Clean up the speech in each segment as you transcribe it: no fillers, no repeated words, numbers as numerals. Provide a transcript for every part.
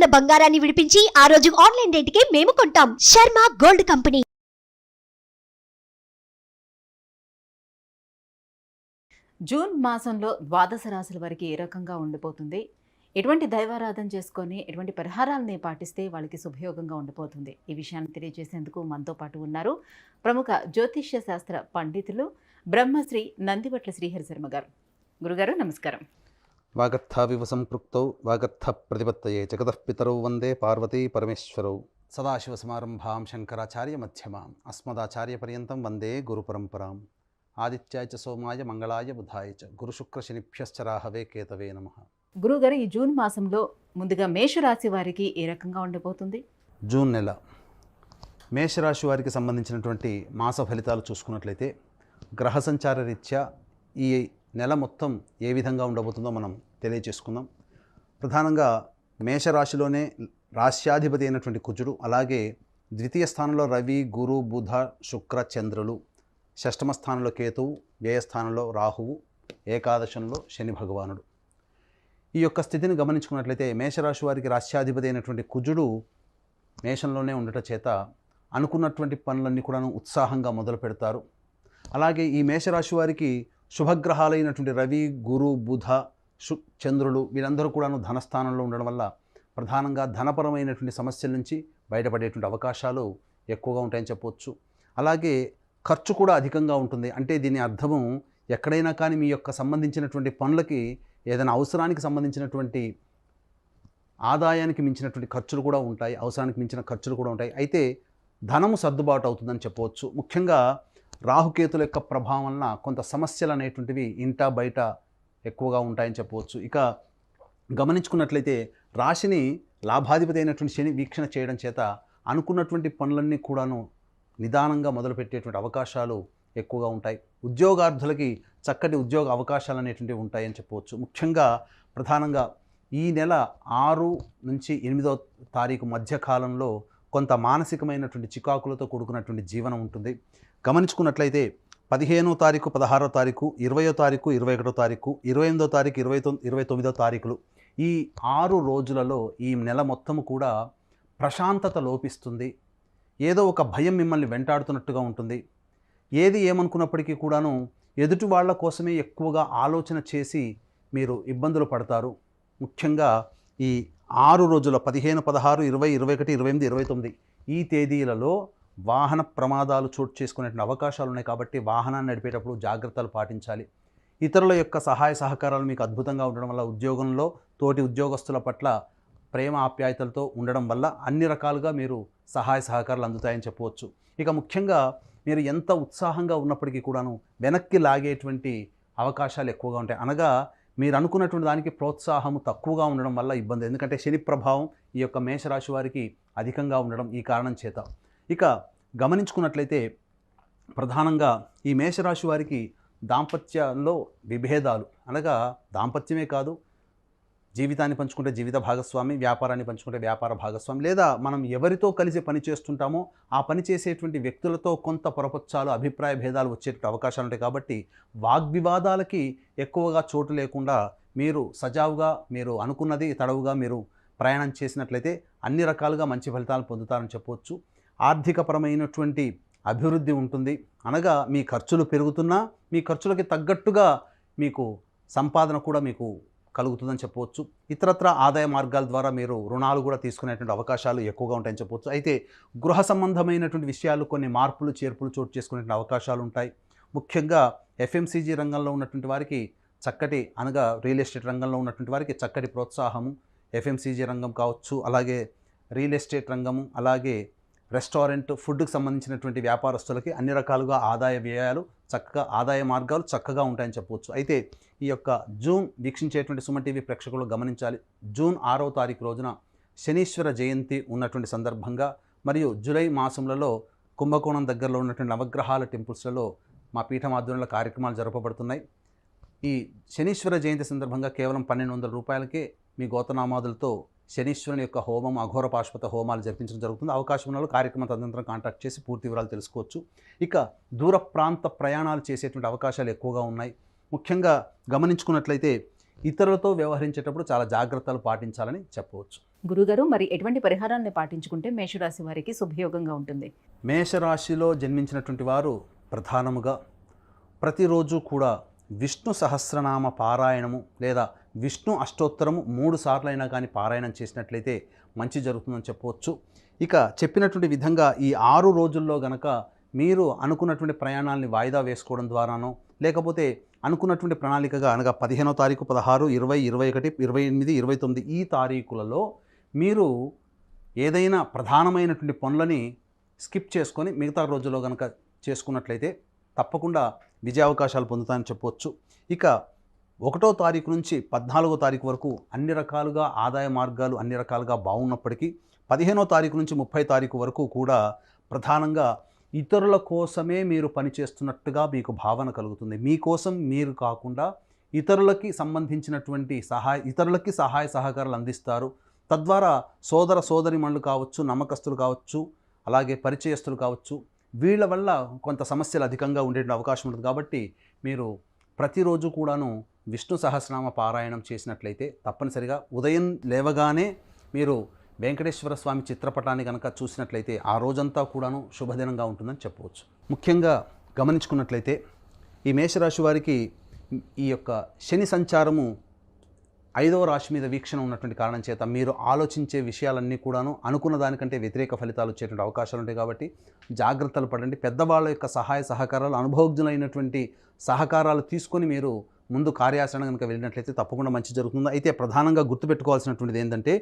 ఉన్న బంగారాన్ని విడిపించి ఆ రోజు ఆన్లైన్ రేటుకే మేము కొంటాం. Sharma gold company. జూన్ మాసంలో ద్వాదశ రాశుల వారికి ఏ రకంగా ఉండిపోతుంది, ఎటువంటి దైవారాధన చేసుకొని ఎటువంటి పరిహారాలని పాటిస్తే వాళ్ళకి శుభయోగంగా ఉండిపోతుంది, ఈ విషయాన్ని తెలియజేసేందుకు మనతో పాటు ఉన్నారు ప్రముఖ జ్యోతిష్య శాస్త్ర పండితులు బ్రహ్మశ్రీ నందివట్ల శ్రీహరి శర్మ గారు. గురుగారు నమస్కారం. వాగర్థావివ సంపృక్తౌ వాగర్థ ప్రతిపత్తయే జగతః పితరౌ వందే పార్వతీ పరమేశ్వరౌ సదాశివసమారంభాం శంకరాచార్య మధ్యమాం అస్మదాచార్య పర్యంతం వందే గురు పరంపరాం. ఆదిత్యాయ చ సోమాయ మంగళాయ బుధాయ చ గురుశుక్రశనిభ్యశ్చ రాహవే కేతవే నమః. గురుగారు, ఈ జూన్ మాసంలో ముందుగా మేషరాశి వారికి ఏ రకంగా ఉండిపోతుంది? జూన్ నెల మేషరాశి వారికి సంబంధించినటువంటి మాస ఫలితాలు చూసుకున్నట్లయితే గ్రహ సంచార రీత్యా ఈ నెల మొత్తం ఏ విధంగా ఉండబోతుందో మనం తెలియచేసుకుందాం. ప్రధానంగా మేషరాశిలోనే రాశ్యాధిపతి అయినటువంటి కుజుడు, అలాగే ద్వితీయ స్థానంలో రవి, గురు, బుధ, శుక్ర, చంద్రులు, షష్టమ స్థానంలో కేతువు, వ్యయస్థానంలో రాహువు, ఏకాదశంలో శని భగవానుడు. ఈ యొక్క స్థితిని గమనించుకున్నట్లయితే మేషరాశి వారికి రాశ్యాధిపతి అయినటువంటి కుజుడు మేషంలోనే ఉండటం చేత అనుకున్నటువంటి పనులన్నీ కూడాను ఉత్సాహంగా మొదలు పెడతారు. అలాగే ఈ మేషరాశి వారికి శుభగ్రహాలైనటువంటి రవి, గురు, బుధ, చంద్రులు వీరందరూ కూడాను ధనస్థానంలో ఉండడం వల్ల ప్రధానంగా ధనపరమైనటువంటి సమస్యల నుంచి బయటపడేటువంటి అవకాశాలు ఎక్కువగా ఉంటాయని చెప్పవచ్చు. అలాగే ఖర్చు కూడా అధికంగా ఉంటుంది. అంటే దీని అర్థము ఎక్కడైనా కానీ మీ యొక్క సంబంధించినటువంటి పనులకి ఏదైనా అవసరానికి సంబంధించినటువంటి ఆదాయానికి మించినటువంటి ఖర్చులు కూడా ఉంటాయి, అవసరానికి మించిన ఖర్చులు కూడా ఉంటాయి. అయితే ధనము సర్దుబాటు అవుతుందని చెప్పవచ్చు. ముఖ్యంగా రాహుకేతుల యొక్క ప్రభావం వలన కొంత సమస్యలు అనేటువంటివి ఇంటా బయట ఎక్కువగా ఉంటాయని చెప్పవచ్చు. ఇక గమనించుకున్నట్లయితే రాశిని లాభాధిపతి అయినటువంటి శని వీక్షణ చేయడం చేత అనుకున్నటువంటి పనులన్నీ కూడాను నిదానంగా మొదలుపెట్టేటువంటి అవకాశాలు ఎక్కువగా ఉంటాయి. ఉద్యోగార్థులకి చక్కటి ఉద్యోగ అవకాశాలు అనేటువంటివి ఉంటాయని చెప్పవచ్చు. ముఖ్యంగా ప్రధానంగా ఈ నెల 6 నుంచి 8వ తారీఖు మధ్య కాలంలో కొంత మానసికమైనటువంటి చికాకులతో కూడుకున్నటువంటి జీవనం ఉంటుంది. గమనించుకున్నట్లయితే 15వ తారీఖు, 16వ తారీఖు, 20వ తారీఖు, 21వ తారీఖు, 28వ తారీఖు, 29వ తారీఖులు, ఈ 6 రోజులలో ఈ నెల మొత్తము కూడా ప్రశాంతత లోపిస్తుంది. ఏదో ఒక భయం మిమ్మల్ని వెంటాడుతున్నట్టుగా ఉంటుంది. ఏది ఏమనుకున్నప్పటికీ కూడాను ఎదుటి వాళ్ళ కోసమే ఎక్కువగా ఆలోచన చేసి మీరు ఇబ్బందులు పడతారు. ముఖ్యంగా ఈ 6 రోజుల 15, 16, 20, 21, 28, 29 ఈ తేదీలలో వాహన ప్రమాదాలు చోటు చేసుకునేటువంటి అవకాశాలు ఉన్నాయి. కాబట్టి వాహనాన్ని నడిపేటప్పుడు జాగ్రత్తలు పాటించాలి. ఇతరుల యొక్క సహాయ సహకారాలు మీకు అద్భుతంగా ఉండడం వల్ల ఉద్యోగంలో తోటి ఉద్యోగస్తుల పట్ల ప్రేమ ఆప్యాయతలతో ఉండడం వల్ల అన్ని రకాలుగా మీరు సహాయ సహకారాలు అందుతాయని చెప్పవచ్చు. ఇక ముఖ్యంగా మీరు ఎంత ఉత్సాహంగా ఉన్నప్పటికీ కూడాను వెనక్కి లాగేటువంటి అవకాశాలు ఎక్కువగా ఉంటాయి. అనగా మీరు అనుకున్నటువంటి దానికి ప్రోత్సాహము తక్కువగా ఉండడం వల్ల ఇబ్బంది. ఎందుకంటే శని ప్రభావం ఈ యొక్క మేషరాశి వారికి అధికంగా ఉండడం ఈ కారణం చేత. ఇక గమనించుకున్నట్లయితే ప్రధానంగా ఈ మేషరాశి వారికి దాంపత్యంలో విభేదాలు, అనగా దాంపత్యమే కాదు, జీవితాన్ని పంచుకుంటే జీవిత భాగస్వామి, వ్యాపారాన్ని పంచుకుంటే వ్యాపార భాగస్వామి, లేదా మనం ఎవరితో కలిసి పని చేస్తుంటామో ఆ పని చేసేటువంటి వ్యక్తులతో కొంత పొరపచ్చాలు, అభిప్రాయ భేదాలు వచ్చేటువంటి అవకాశాలు ఉంటాయి. కాబట్టి వాగ్వివాదాలకి ఎక్కువగా చోటు లేకుండా మీరు సజావుగా మీరు అనుకున్నది తడవుగా మీరు ప్రయాణం చేసినట్లయితే అన్ని రకాలుగా మంచి ఫలితాలు పొందుతారని చెప్పవచ్చు. ఆర్థికపరమైనటువంటి అభివృద్ధి ఉంటుంది. అనగా మీ ఖర్చులు పెరుగుతున్నా మీ ఖర్చులకి తగ్గట్టుగా మీకు సంపాదన కూడా మీకు కలుగుతుందని చెప్పవచ్చు. ఇతరత్ర ఆదాయ మార్గాల ద్వారా మీరు రుణాలు కూడా తీసుకునేటువంటి అవకాశాలు ఎక్కువగా ఉంటాయని చెప్పవచ్చు. అయితే గృహ సంబంధమైనటువంటి విషయాలు కొన్ని మార్పులు చేర్పులు చోటు చేసుకునేటువంటి అవకాశాలు ఉంటాయి. ముఖ్యంగా ఎఫ్ఎంసీజీ రంగంలో ఉన్నటువంటి వారికి చక్కటి, అనగా రియల్ ఎస్టేట్ రంగంలో ఉన్నటువంటి వారికి చక్కటి ప్రోత్సాహము, ఎఫ్ఎంసీజీ రంగం కావచ్చు, అలాగే రియల్ ఎస్టేట్ రంగము, అలాగే రెస్టారెంట్, ఫుడ్కి సంబంధించినటువంటి వ్యాపారస్తులకి అన్ని రకాలుగా ఆదాయ వ్యయాలు చక్కగా, ఆదాయ మార్గాలు చక్కగా ఉంటాయని చెప్పవచ్చు. అయితే ఈ యొక్క జూన్ వీక్షించేటువంటి సుమన్ టీవీ ప్రేక్షకులు గమనించాలి. జూన్ 6వ తారీఖు రోజున శనీశ్వర జయంతి ఉన్నటువంటి సందర్భంగా మరియు జూలై మాసంలో కుంభకోణం దగ్గరలో ఉన్నటువంటి నవగ్రహాల టెంపుల్స్లలో మా పీఠం ఆధ్వర్యంలో కార్యక్రమాలు జరపబడుతున్నాయి. ఈ శనీశ్వర జయంతి సందర్భంగా కేవలం 1200 రూపాయలకే మీ గోతనామాదులతో శనీశ్వరుని యొక్క హోమం, అఘోర పాశుపత హోమాలు జరిపించడం జరుగుతుంది. అవకాశం ఉన్న వాళ్ళు కార్యక్రమ తదనంతరం కాంటాక్ట్ చేసి పూర్తి వివరాలు తెలుసుకోవచ్చు. ఇక దూర ప్రాంత ప్రయాణాలు చేసేటువంటి అవకాశాలు ఎక్కువగా ఉన్నాయి. ముఖ్యంగా గమనించుకున్నట్లయితే ఇతరులతో వ్యవహరించేటప్పుడు చాలా జాగ్రత్తలు పాటించాలని చెప్పవచ్చు. గురుగారు, మరి ఎటువంటి పరిహారాన్ని పాటించుకుంటే మేషరాశి వారికి శుభయోగంగా ఉంటుంది? మేషరాశిలో జన్మించినటువంటి వారు ప్రధానముగా ప్రతిరోజు కూడా విష్ణు సహస్రనామ పారాయణము లేదా విష్ణు అష్టోత్తరము 3 సార్లు అయినా కానీ పారాయణం చేసినట్లయితే మంచి జరుగుతుందని చెప్పవచ్చు. ఇక చెప్పినటువంటి విధంగా ఈ 6 రోజుల్లో గనక మీరు అనుకున్నటువంటి ప్రయాణాలని వాయిదా వేసుకోవడం ద్వారానో లేకపోతే అనుకున్నటువంటి ప్రణాళికగా అనగా 15వ తారీఖు, 16, 20, 21, 28, 29 ఈ తారీఖులలో మీరు ఏదైనా ప్రధానమైనటువంటి పనులని స్కిప్ చేసుకొని మిగతా రోజుల్లో కనుక చేసుకున్నట్లయితే తప్పకుండా విజయావకాశాలు పొందుతాయని చెప్పవచ్చు. ఇక 1వ తారీఖు నుంచి 14వ తారీఖు వరకు అన్ని రకాలుగా ఆదాయ మార్గాలు అన్ని రకాలుగా బాగున్నప్పటికీ 15వ తారీఖు నుంచి 30వ తారీఖు వరకు కూడా ప్రధానంగా ఇతరుల కోసమే మీరు పనిచేస్తున్నట్టుగా మీకు భావన కలుగుతుంది. మీకోసం మీరు కాకుండా ఇతరులకి సంబంధించినటువంటి ఇతరులకి సహాయ సహకారాలు అందిస్తారు. తద్వారా సోదర సోదరిమణులు కావచ్చు, నమ్మకస్తులు కావచ్చు, అలాగే పరిచయస్తులు కావచ్చు, వీళ్ళ వల్ల కొంత సమస్యలు అధికంగా ఉండే అవకాశం ఉంటుంది. కాబట్టి మీరు ప్రతిరోజు కూడాను విష్ణు సహస్రనామ పారాయణం చేసినట్లయితే తప్పనిసరిగా ఉదయం లేవగానే మీరు వెంకటేశ్వర స్వామి చిత్రపటాన్ని కనుక చూసినట్లయితే ఆ రోజంతా కూడాను శుభదినంగా ఉంటుందని చెప్పవచ్చు. ముఖ్యంగా గమనించుకున్నట్లయితే ఈ మేషరాశి వారికి ఈ యొక్క శని సంచారము 5వ రాశి మీద వీక్షణ ఉన్నటువంటి కారణం చేత మీరు ఆలోచించే విషయాలన్నీ కూడాను అనుకున్న దానికంటే వ్యతిరేక ఫలితాలు వచ్చేటువంటి అవకాశాలు ఉంటాయి. కాబట్టి జాగ్రత్తలు పడండి. పెద్దవాళ్ళ యొక్క సహాయ సహకారాలు, అనుభవజ్ఞులైనటువంటి సహకారాలు తీసుకొని మీరు ముందు కార్యాచరణ కనుక వెళ్ళినట్లయితే తప్పకుండా మంచి జరుగుతుంది. అయితే ప్రధానంగా గుర్తుపెట్టుకోవాల్సినటువంటిది ఏంటంటే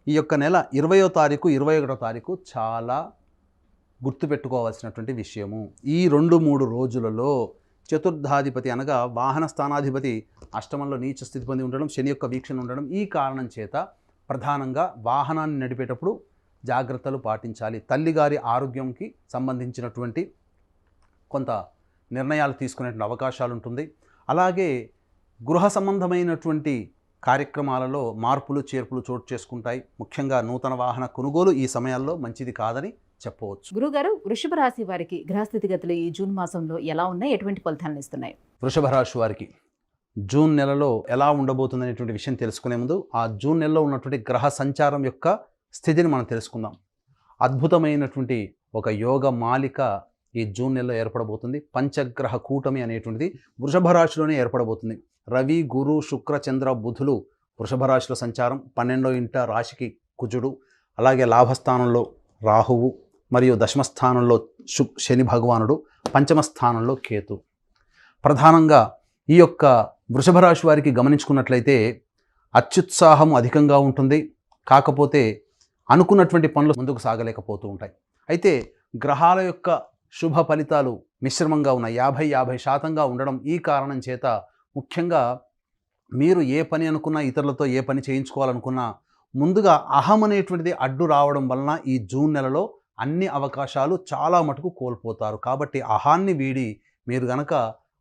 ఈ యొక్క నెల 20వ తారీఖు, 21వ తారీఖు చాలా గుర్తుపెట్టుకోవాల్సినటువంటి విషయము. ఈ 2-3 రోజులలో చతుర్థాధిపతి అనగా వాహన స్థానాధిపతి అష్టమంలో నీచ స్థితి పొంది ఉండడం, శని యొక్క వీక్షణ ఉండడం, ఈ కారణం చేత ప్రధానంగా వాహనాన్ని నడిపేటప్పుడు జాగ్రత్తలు పాటించాలి. తల్లిగారి ఆరోగ్యంకి సంబంధించినటువంటి కొంత నిర్ణయాలు తీసుకునేటువంటి అవకాశాలు ఉంటుంది. అలాగే గృహ సంబంధమైనటువంటి కార్యక్రమాలలో మార్పులు చేర్పులు చోటు చేసుకుంటాయి. ముఖ్యంగా నూతన వాహన కొనుగోలు ఈ సమయాల్లో మంచిది కాదని చెప్పవచ్చు. గురుగారు, వృషభ రాశి వారికి గ్రహస్థితిగతులు ఈ జూన్ మాసంలో ఎలా ఉన్నాయి? ఎటువంటి ఫలితాలను ఇస్తున్నాయి? వృషభ రాశి వారికి జూన్ నెలలో ఎలా ఉండబోతుందనేటువంటి విషయం తెలుసుకునే ముందు ఆ జూన్ నెలలో ఉన్నటువంటి గ్రహ సంచారం యొక్క స్థితిని మనం తెలుసుకుందాం. అద్భుతమైనటువంటి ఒక యోగ మాలిక ఈ జూన్ నెలలో ఏర్పడబోతుంది. పంచగ్రహ కూటమి అనేటువంటిది వృషభ రాశిలోనే ఏర్పడబోతుంది. రవి, గురు, శుక్ర, చంద్ర, బుధులు వృషభ రాశిలో సంచారం. 12వ ఇంట రాశికి కుజుడు, అలాగే లాభస్థానంలో రాహువు మరియు దశమస్థానంలో శని భగవానుడు, పంచమ స్థానంలో కేతు. ప్రధానంగా ఈ యొక్క వృషభ రాశి వారికి గమనించుకున్నట్లయితే అత్యుత్సాహం అధికంగా ఉంటుంది. కాకపోతే అనుకున్నటువంటి పనులు ముందుకు సాగలేకపోతూ ఉంటాయి. అయితే గ్రహాల యొక్క శుభ ఫలితాలు మిశ్రమంగా ఉన్నాయి. 50-50% ఉండడం ఈ కారణం చేత ముఖ్యంగా మీరు ఏ పని అనుకున్నా, ఇతరులతో ఏ పని చేయించుకోవాలనుకున్నా ముందుగా అహం అనేటువంటిది అడ్డు రావడం వలన ఈ జూన్ నెలలో అన్ని అవకాశాలు చాలా మటుకు కోల్పోతారు. కాబట్టి అహాన్ని వీడి మీరు గనక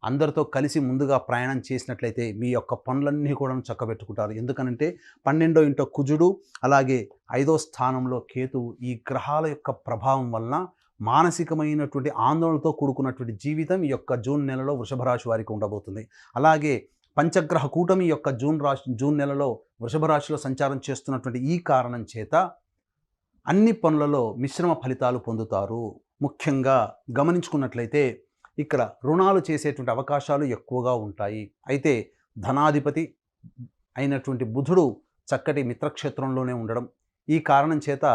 అందరితో కలిసి ముందుగా ప్రయాణం చేసినట్లయితే మీ యొక్క పనులన్నీ కూడా చక్కబెట్టుకుంటారు. ఎందుకనంటే 12వ ఇంట కుజుడు, అలాగే 5వ స్థానంలో కేతువు, ఈ గ్రహాల యొక్క ప్రభావం వలన మానసికమైనటువంటి ఆందోళనతో కూడుకున్నటువంటి జీవితం ఈ యొక్క జూన్ నెలలో వృషభ రాశి వారికి ఉండబోతుంది. అలాగే పంచగ్రహ కూటమి యొక్క జూన్ నెలలో వృషభ రాశిలో సంచారం చేస్తున్నటువంటి ఈ కారణం చేత అన్ని పనులలో మిశ్రమ ఫలితాలు పొందుతారు. ముఖ్యంగా గమనించుకున్నట్లయితే ఇక్కడ రుణాలు చేసేటువంటి అవకాశాలు ఎక్కువగా ఉంటాయి. అయితే ధనాధిపతి అయినటువంటి బుధుడు చక్కటి మిత్రక్షేత్రంలోనే ఉండడం ఈ కారణం చేత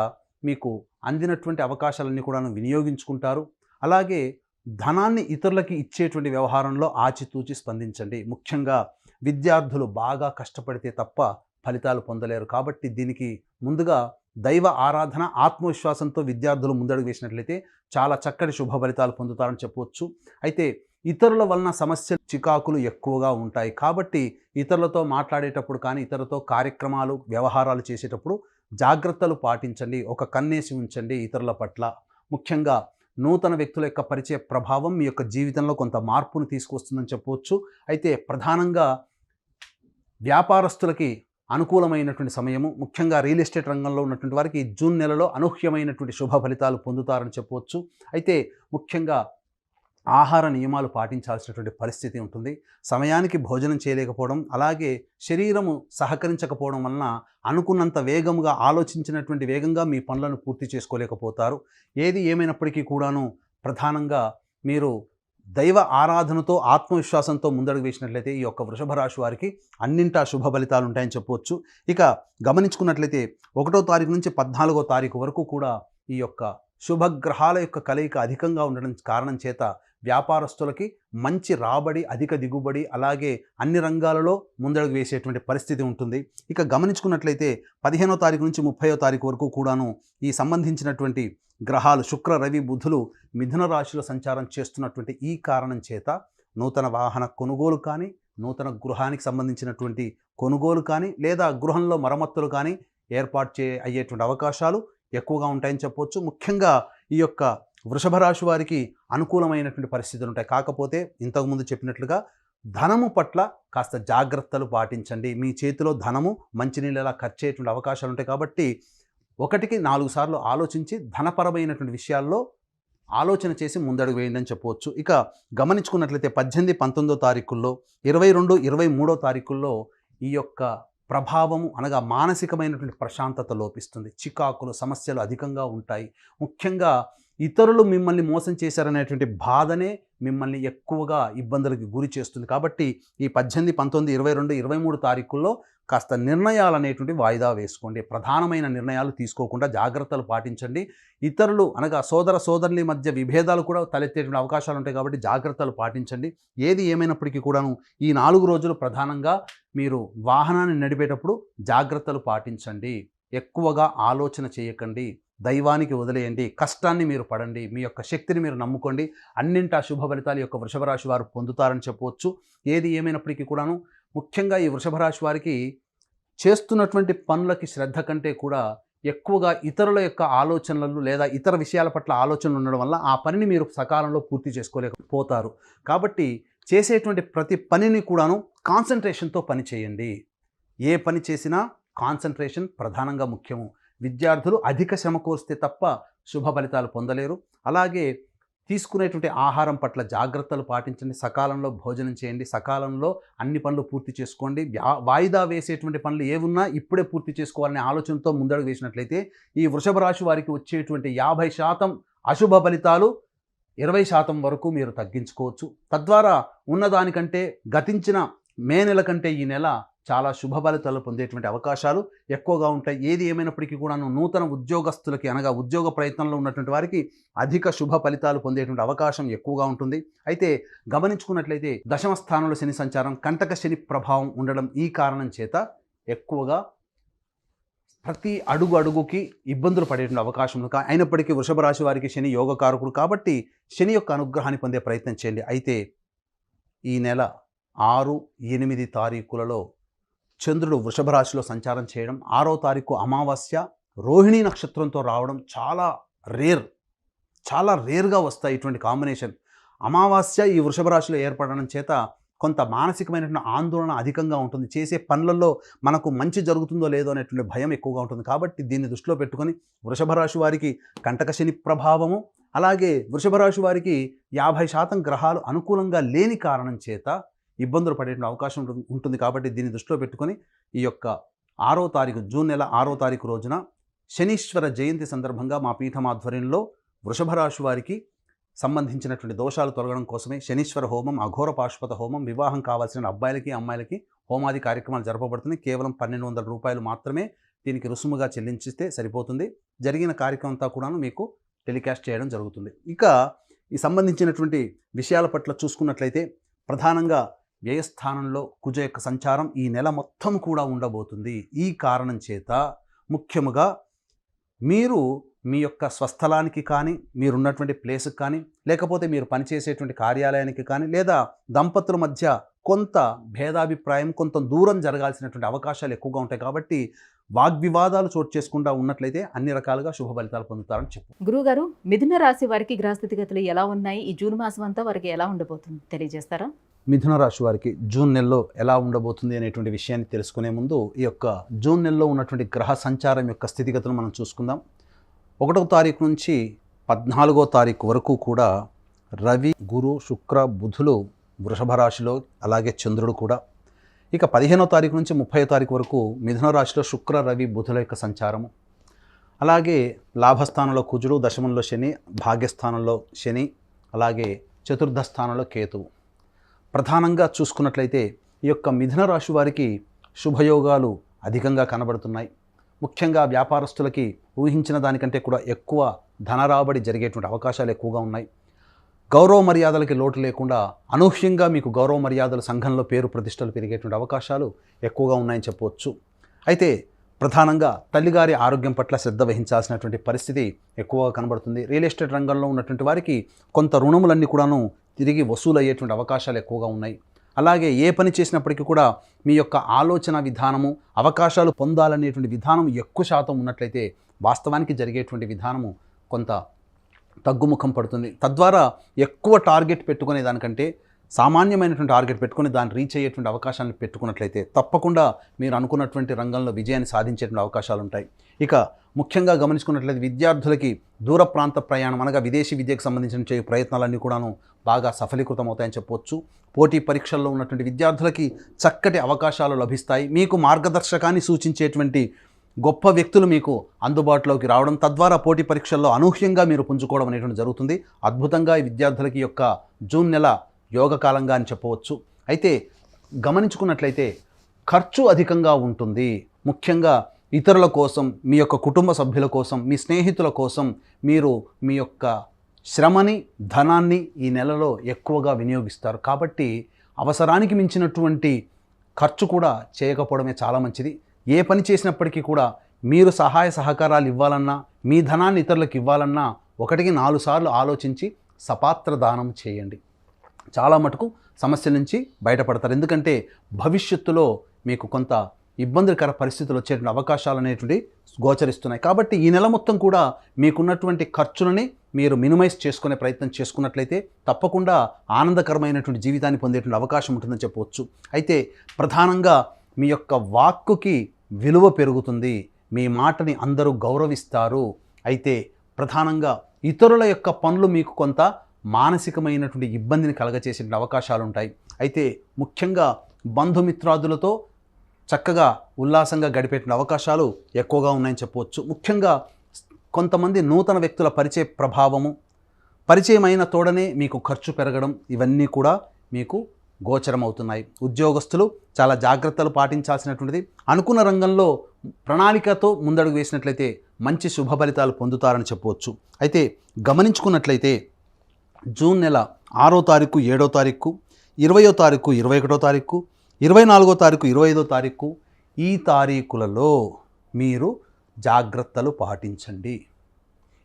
మీకు అందినటువంటి అవకాశాలన్నీ కూడా వినియోగించుకుంటారు. అలాగే ధనాన్ని ఇతరులకి ఇచ్చేటువంటి వ్యవహారంలో ఆచితూచి స్పందించండి. ముఖ్యంగా విద్యార్థులు బాగా కష్టపడితే తప్ప ఫలితాలు పొందలేరు. కాబట్టి దీనికి ముందుగా దైవ ఆరాధన, ఆత్మవిశ్వాసంతో విద్యార్థులు ముందడుగు వేసినట్లయితే చాలా చక్కటి శుభ ఫలితాలు పొందుతారని చెప్పవచ్చు. అయితే ఇతరుల వలన సమస్యలు, చికాకులు ఎక్కువగా ఉంటాయి. కాబట్టి ఇతరులతో మాట్లాడేటప్పుడు కానీ, ఇతరులతో కార్యక్రమాలు, వ్యవహారాలు చేసేటప్పుడు జాగ్రత్తలు పాటించండి. ఒక కన్నేసి ఉంచండి ఇతరుల పట్ల. ముఖ్యంగా నూతన వ్యక్తుల యొక్క పరిచయ ప్రభావం మీ యొక్క జీవితంలో కొంత మార్పును తీసుకొస్తుందని చెప్పవచ్చు. అయితే ప్రధానంగా వ్యాపారస్తులకి అనుకూలమైనటువంటి సమయము. ముఖ్యంగా రియల్ ఎస్టేట్ రంగంలో ఉన్నటువంటి వారికి జూన్ నెలలో అనూహ్యమైనటువంటి శుభ ఫలితాలు పొందుతారని చెప్పవచ్చు. అయితే ముఖ్యంగా ఆహార నియమాలు పాటించాల్సినటువంటి పరిస్థితి ఉంటుంది. సమయానికి భోజనం చేయలేకపోవడం, అలాగే శరీరము సహకరించకపోవడం వలన అనుకున్నంత వేగంగా ఆలోచించినటువంటి వేగంగా మీ పనులను పూర్తి చేసుకోలేకపోతారు. ఏది ఏమైనప్పటికీ కూడాను ప్రధానంగా మీరు దైవ ఆరాధనతో ఆత్మవిశ్వాసంతో ముందడుగు వేసినట్లయితే ఈ యొక్క వృషభ రాశి వారికి అన్నింటా శుభ ఫలితాలు ఉంటాయని చెప్పవచ్చు. ఇక గమనించుకున్నట్లయితే 1వ తారీఖు నుంచి 14వ తారీఖు వరకు కూడా ఈ యొక్క శుభగ్రహాల యొక్క కలయిక అధికంగా ఉండడం కారణం చేత వ్యాపారస్తులకి మంచి రాబడి, అధిక దిగుబడి, అలాగే అన్ని రంగాలలో ముందడుగు వేసేటువంటి పరిస్థితి ఉంటుంది. ఇక గమనించుకున్నట్లయితే 15వ తారీఖు నుంచి 30వ తారీఖు వరకు కూడాను ఈ సంబంధించినటువంటి గ్రహాలు శుక్ర, రవి, బుధులు మిథున రాశిలో సంచారం చేస్తున్నటువంటి ఈ కారణం చేత నూతన వాహన కొనుగోలు కానీ, నూతన గృహానికి సంబంధించినటువంటి కొనుగోలు కానీ, లేదా గృహంలో మరమ్మతులు కానీ ఏర్పాటు అయ్యేటువంటి అవకాశాలు ఎక్కువగా ఉంటాయని చెప్పవచ్చు. ముఖ్యంగా ఈ యొక్క వృషభ రాశి వారికి అనుకూలమైనటువంటి పరిస్థితులు ఉంటాయి. కాకపోతే ఇంతకుముందు చెప్పినట్లుగా ధనము పట్ల కాస్త జాగ్రత్తలు పాటించండి. మీ చేతిలో ధనము మంచినీళ్ళలా ఖర్చు అయ్యేటువంటి అవకాశాలు ఉంటాయి. కాబట్టి 1కి 4 సార్లు ఆలోచించి ధనపరమైనటువంటి విషయాల్లో ఆలోచన చేసి ముందడుగు వేయండి అని చెప్పవచ్చు. ఇక గమనించుకున్నట్లయితే 18, 19వ తారీఖుల్లో, 22, 23వ తారీఖుల్లో ఈ యొక్క ప్రభావము అనగా మానసికమైనటువంటి ప్రశాంతత లోపిస్తుంది. చికాకులు, సమస్యలు అధికంగా ఉంటాయి. ముఖ్యంగా ఇతరులు మిమ్మల్ని మోసం చేశారనేటువంటి బాధనే మిమ్మల్ని ఎక్కువగా ఇబ్బందులకు గురి చేస్తుంది. కాబట్టి ఈ 18, 19, 22, 23 తారీఖుల్లో కాస్త నిర్ణయాలు అనేటువంటి వాయిదా వేసుకోండి. ప్రధానమైన నిర్ణయాలు తీసుకోకుండా జాగ్రత్తలు పాటించండి. ఇతరులు అనగా సోదర సోదరుల మధ్య విభేదాలు కూడా తలెత్తేటువంటి అవకాశాలు ఉంటాయి. కాబట్టి జాగ్రత్తలు పాటించండి. ఏది ఏమైనప్పటికీ కూడాను ఈ 4 రోజులు ప్రధానంగా మీరు వాహనాన్ని నడిపేటప్పుడు జాగ్రత్తలు పాటించండి. ఎక్కువగా ఆలోచన చేయకండి. దైవానికి వదిలేయండి. కష్టాన్ని మీరు పడండి. మీ యొక్క శక్తిని మీరు నమ్ముకోండి. అన్నింటా శుభ ఫలితాలు యొక్క వృషభ రాశి వారు పొందుతారని చెప్పవచ్చు. ఏది ఏమైనప్పటికీ కూడాను ముఖ్యంగా ఈ వృషభ రాశి వారికి చేస్తున్నటువంటి పనులకి శ్రద్ధ కంటే కూడా ఎక్కువగా ఇతరుల యొక్క ఆలోచనలు లేదా ఇతర విషయాల పట్ల ఆలోచనలు ఉండడం వల్ల ఆ పనిని మీరు సకాలంలో పూర్తి చేసుకోలేకపోతారు. కాబట్టి చేసేటువంటి ప్రతి పనిని కూడాను కాన్సన్ట్రేషన్తో పని చేయండి. ఏ పని చేసినా కాన్సన్ట్రేషన్ ప్రధానంగా ముఖ్యము. విద్యార్థులు అధిక శ్రమ కోరిస్తే తప్ప శుభ ఫలితాలు పొందలేరు. అలాగే తీసుకునేటువంటి ఆహారం పట్ల జాగ్రత్తలు పాటించండి. సకాలంలో భోజనం చేయండి. సకాలంలో అన్ని పనులు పూర్తి చేసుకోండి. వాయిదా వేసేటువంటి పనులు ఏమున్నా ఇప్పుడే పూర్తి చేసుకోవాలనే ఆలోచనతో ముందడుగు వేసినట్లయితే ఈ వృషభ రాశి వారికి వచ్చేటువంటి 50% అశుభ ఫలితాలు 20% వరకు మీరు తగ్గించుకోవచ్చు. తద్వారా ఉన్నదానికంటే గతించిన మే నెల కంటే ఈ నెల చాలా శుభ ఫలితాలు పొందేటువంటి అవకాశాలు ఎక్కువగా ఉంటాయి. ఏది ఏమైనప్పటికీ కూడాను నూతన ఉద్యోగస్తులకి అనగా ఉద్యోగ ప్రయత్నంలో ఉన్నటువంటి వారికి అధిక శుభ ఫలితాలు పొందేటువంటి అవకాశం ఎక్కువగా ఉంటుంది. అయితే గమనించుకున్నట్లయితే 10వ స్థానంలో శని సంచారం, కంటక శని ప్రభావం ఉండడం ఈ కారణం చేత ఎక్కువగా ప్రతి అడుగుకి ఇబ్బందులు పడేటువంటి అవకాశం ఉంది. అయినప్పటికీ వృషభ రాశి వారికి శని యోగకారకుడు కాబట్టి శని యొక్క అనుగ్రహాన్ని పొందే ప్రయత్నం చేయండి. అయితే ఈ నెల 6, 8 తారీఖులలో చంద్రుడు వృషభ రాశిలో సంచారం చేయడం, 6వ తారీఖు అమావాస్య రోహిణీ నక్షత్రంతో రావడం చాలా రేర్గా వస్తాయి ఇటువంటి కాంబినేషన్. అమావాస్య ఈ వృషభ రాశిలో ఏర్పడడం చేత కొంత మానసికమైనటువంటి ఆందోళన అధికంగా ఉంటుంది. చేసే పనులలో మనకు మంచి జరుగుతుందో లేదో అనేటువంటి భయం ఎక్కువగా ఉంటుంది. కాబట్టి దీన్ని దృష్టిలో పెట్టుకొని వృషభ రాశి వారికి కంటక శని ప్రభావము, అలాగే వృషభ రాశి వారికి 50% గ్రహాలు అనుకూలంగా లేని కారణం చేత ఇబ్బందులు పడేటువంటి అవకాశం ఉంటుంది. కాబట్టి దీన్ని దృష్టిలో పెట్టుకొని ఈ యొక్క 6వ తారీఖు జూన్ నెల 6వ తారీఖు రోజున శనీశ్వర జయంతి సందర్భంగా మా పీఠం ఆధ్వర్యంలో వృషభ రాశి వారికి సంబంధించినటువంటి దోషాలు తొలగడం కోసమే శనీశ్వర హోమం, అఘోర పాశుపత హోమం, వివాహం కావాల్సిన అబ్బాయిలకి అమ్మాయిలకి హోమాది కార్యక్రమాలు జరపబడుతుంది. కేవలం 1200 రూపాయలు మాత్రమే దీనికి రుసుముగా చెల్లించిస్తే సరిపోతుంది. జరిగిన కార్యక్రమం అంతా కూడాను మీకు టెలికాస్ట్ చేయడం జరుగుతుంది. ఇక ఈ సంబంధించినటువంటి విషయాల పట్ల చూసుకున్నట్లయితే ప్రధానంగా వ్యయస్థానంలో కుజ యొక్క సంచారం ఈ నెల మొత్తం కూడా ఉండబోతుంది. ఈ కారణం చేత ముఖ్యముగా మీరు మీ యొక్క స్వస్థలానికి కానీ, మీరున్నటువంటి ప్లేస్కి కానీ, లేకపోతే మీరు పనిచేసేటువంటి కార్యాలయానికి కానీ, లేదా దంపతుల మధ్య కొంత భేదాభిప్రాయం, కొంత దూరం జరగాల్సినటువంటి అవకాశాలు ఎక్కువగా ఉంటాయి. కాబట్టి వాగ్వివాదాలు చోటు చేసుకుంటూ ఉన్నట్లయితే అన్ని రకాలుగా శుభ ఫలితాలు పొందుతారని చెప్పు. గురుగారు, మిథున రాశి వారికి గ్రహస్థితిగతులు ఎలా ఉన్నాయి? ఈ జూన్ మాసం అంతా వారికి ఎలా ఉండబోతుంది తెలియజేస్తారా? మిథున రాశి వారికి జూన్ నెలలో ఎలా ఉండబోతుంది అనేటువంటి విషయాన్ని తెలుసుకునే ముందు ఈ యొక్క జూన్ నెలలో ఉన్నటువంటి గ్రహ సంచారం యొక్క స్థితిగతులను మనం చూసుకుందాం. 1వ తారీఖు నుంచి 14వ తారీఖు వరకు కూడా రవి, గురు, శుక్ర, బుధులు వృషభ రాశిలో, అలాగే చంద్రుడు కూడా. ఇక 15వ తారీఖు నుంచి 30వ తారీఖు వరకు మిథున రాశిలో శుక్ర, రవి, బుధుల యొక్క సంచారము. అలాగే లాభస్థానంలో కుజుడు, దశమంలో శని, భాగ్యస్థానంలో శని, అలాగే చతుర్థ స్థానంలో కేతువు. ప్రధానంగా చూసుకున్నట్లయితే ఈ యొక్క మిథున రాశి వారికి శుభయోగాలు అధికంగా కనబడుతున్నాయి. ముఖ్యంగా వ్యాపారస్తులకి ఊహించిన దానికంటే కూడా ఎక్కువ ధనరాబడి జరిగేటువంటి అవకాశాలు ఎక్కువగా ఉన్నాయి. గౌరవ మర్యాదలకి లోటు లేకుండా అనూహ్యంగా మీకు గౌరవ మర్యాదలు, సంఘంలో పేరు ప్రతిష్టలు పెరిగేటువంటి అవకాశాలు ఎక్కువగా ఉన్నాయని చెప్పవచ్చు. అయితే ప్రధానంగా తల్లిగారి ఆరోగ్యం పట్ల శ్రద్ధ వహించాల్సినటువంటి పరిస్థితి ఎక్కువగా కనబడుతుంది. రియల్ ఎస్టేట్ రంగంలో ఉన్నటువంటి వారికి కొంత రుణములన్నీ కూడాను తిరిగి వసూలు అయ్యేటువంటి అవకాశాలు ఎక్కువగా ఉన్నాయి. అలాగే ఏ పని చేసినప్పటికీ కూడా మీ యొక్క ఆలోచన విధానము, అవకాశాలు పొందాలనేటువంటి విధానం ఎక్కువ శాతం ఉన్నట్లయితే వాస్తవానికి జరిగేటువంటి విధానము కొంత తగ్గుముఖం పడుతుంది. తద్వారా ఎక్కువ టార్గెట్ పెట్టుకునే దానికంటే సామాన్యమైనటువంటి టార్గెట్ పెట్టుకుని దాన్ని రీచ్ అయ్యేటువంటి అవకాశాలను పెట్టుకున్నట్లయితే తప్పకుండా మీరు అనుకున్నటువంటి రంగంలో విజయాన్ని సాధించేటువంటి అవకాశాలు ఉంటాయి. ఇక ముఖ్యంగా గమనించుకున్నట్లయితే విద్యార్థులకి దూర ప్రాంత ప్రయాణం అనగా విదేశీ విద్యకు సంబంధించిన చేయు ప్రయత్నాలన్నీ కూడాను బాగా సఫలీకృతం అవుతాయని చెప్పవచ్చు. పోటీ పరీక్షల్లో ఉన్నటువంటి విద్యార్థులకి చక్కటి అవకాశాలు లభిస్తాయి. మీకు మార్గదర్శకాన్ని సూచించేటువంటి గొప్ప వ్యక్తులు మీకు అందుబాటులోకి రావడం, తద్వారా పోటీ పరీక్షల్లో అనూహ్యంగా మీరు పుంజుకోవడం అనేటువంటి జరుగుతుంది. అద్భుతంగా ఈ విద్యార్థులకి యొక్క జూన్ నెల యోగకాలంగా అని చెప్పవచ్చు. అయితే గమనించుకున్నట్లయితే ఖర్చు అధికంగా ఉంటుంది. ముఖ్యంగా ఇతరుల కోసం, మీ యొక్క కుటుంబ సభ్యుల కోసం, మీ స్నేహితుల కోసం మీరు మీ యొక్క శ్రమని, ధనాన్ని ఈ నెలలో ఎక్కువగా వినియోగిస్తారు. కాబట్టి అవసరానికి మించినటువంటి ఖర్చు కూడా చేయకపోవడమే చాలా మంచిది. ఏ పని చేసినప్పటికీ కూడా మీరు సహాయ సహకారాలు ఇవ్వాలన్నా, మీ ధనాన్ని ఇతరులకు ఇవ్వాలన్నా 1-4 సార్లు ఆలోచించి సపాత్ర దానం చేయండి. చాలా మటుకు సమస్యల నుంచి బయటపడతారు. ఎందుకంటే భవిష్యత్తులో మీకు కొంత ఇబ్బందికర పరిస్థితులు వచ్చేటువంటి అవకాశాలు అనేటువంటి గోచరిస్తున్నాయి. కాబట్టి ఈ నెల మొత్తం కూడా మీకున్నటువంటి ఖర్చులని మీరు మినిమైజ్ చేసుకునే ప్రయత్నం చేసుకున్నట్లయితే తప్పకుండా ఆనందకరమైనటువంటి జీవితాన్ని పొందేటువంటి అవకాశం ఉంటుందని చెప్పవచ్చు. అయితే ప్రధానంగా మీ యొక్క వాక్కుకి విలువ పెరుగుతుంది. మీ మాటని అందరూ గౌరవిస్తారు. అయితే ప్రధానంగా ఇతరుల యొక్క పనులు మీకు కొంత మానసికమైనటువంటి ఇబ్బందిని కలగచేసే అవకాశాలు ఉంటాయి. అయితే ముఖ్యంగా బంధుమిత్రాదులతో చక్కగా ఉల్లాసంగా గడిపేటువంటి అవకాశాలు ఎక్కువగా ఉన్నాయని చెప్పవచ్చు. ముఖ్యంగా కొంతమంది నూతన వ్యక్తుల పరిచయ ప్రభావము, పరిచయమైన తోడనే మీకు ఖర్చు పెరగడం, ఇవన్నీ కూడా మీకు గోచరమవుతున్నాయి. ఉద్యోగస్తులు చాలా జాగ్రత్తలు పాటించాల్సినటువంటిది. అనుకున్న రంగంలో ప్రణాళికతో ముందడుగు వేసినట్లయితే మంచి శుభ ఫలితాలు పొందుతారని చెప్పవచ్చు. అయితే గమనించుకున్నట్లయితే జూన్ నెల 6వ తారీఖు, 7వ తారీఖు, 20వ తారీఖు, 21వ తారీఖు, 24వ తారీఖు, 25వ తారీఖు, ఈ తారీఖులలో మీరు జాగ్రత్తలు పాటించండి.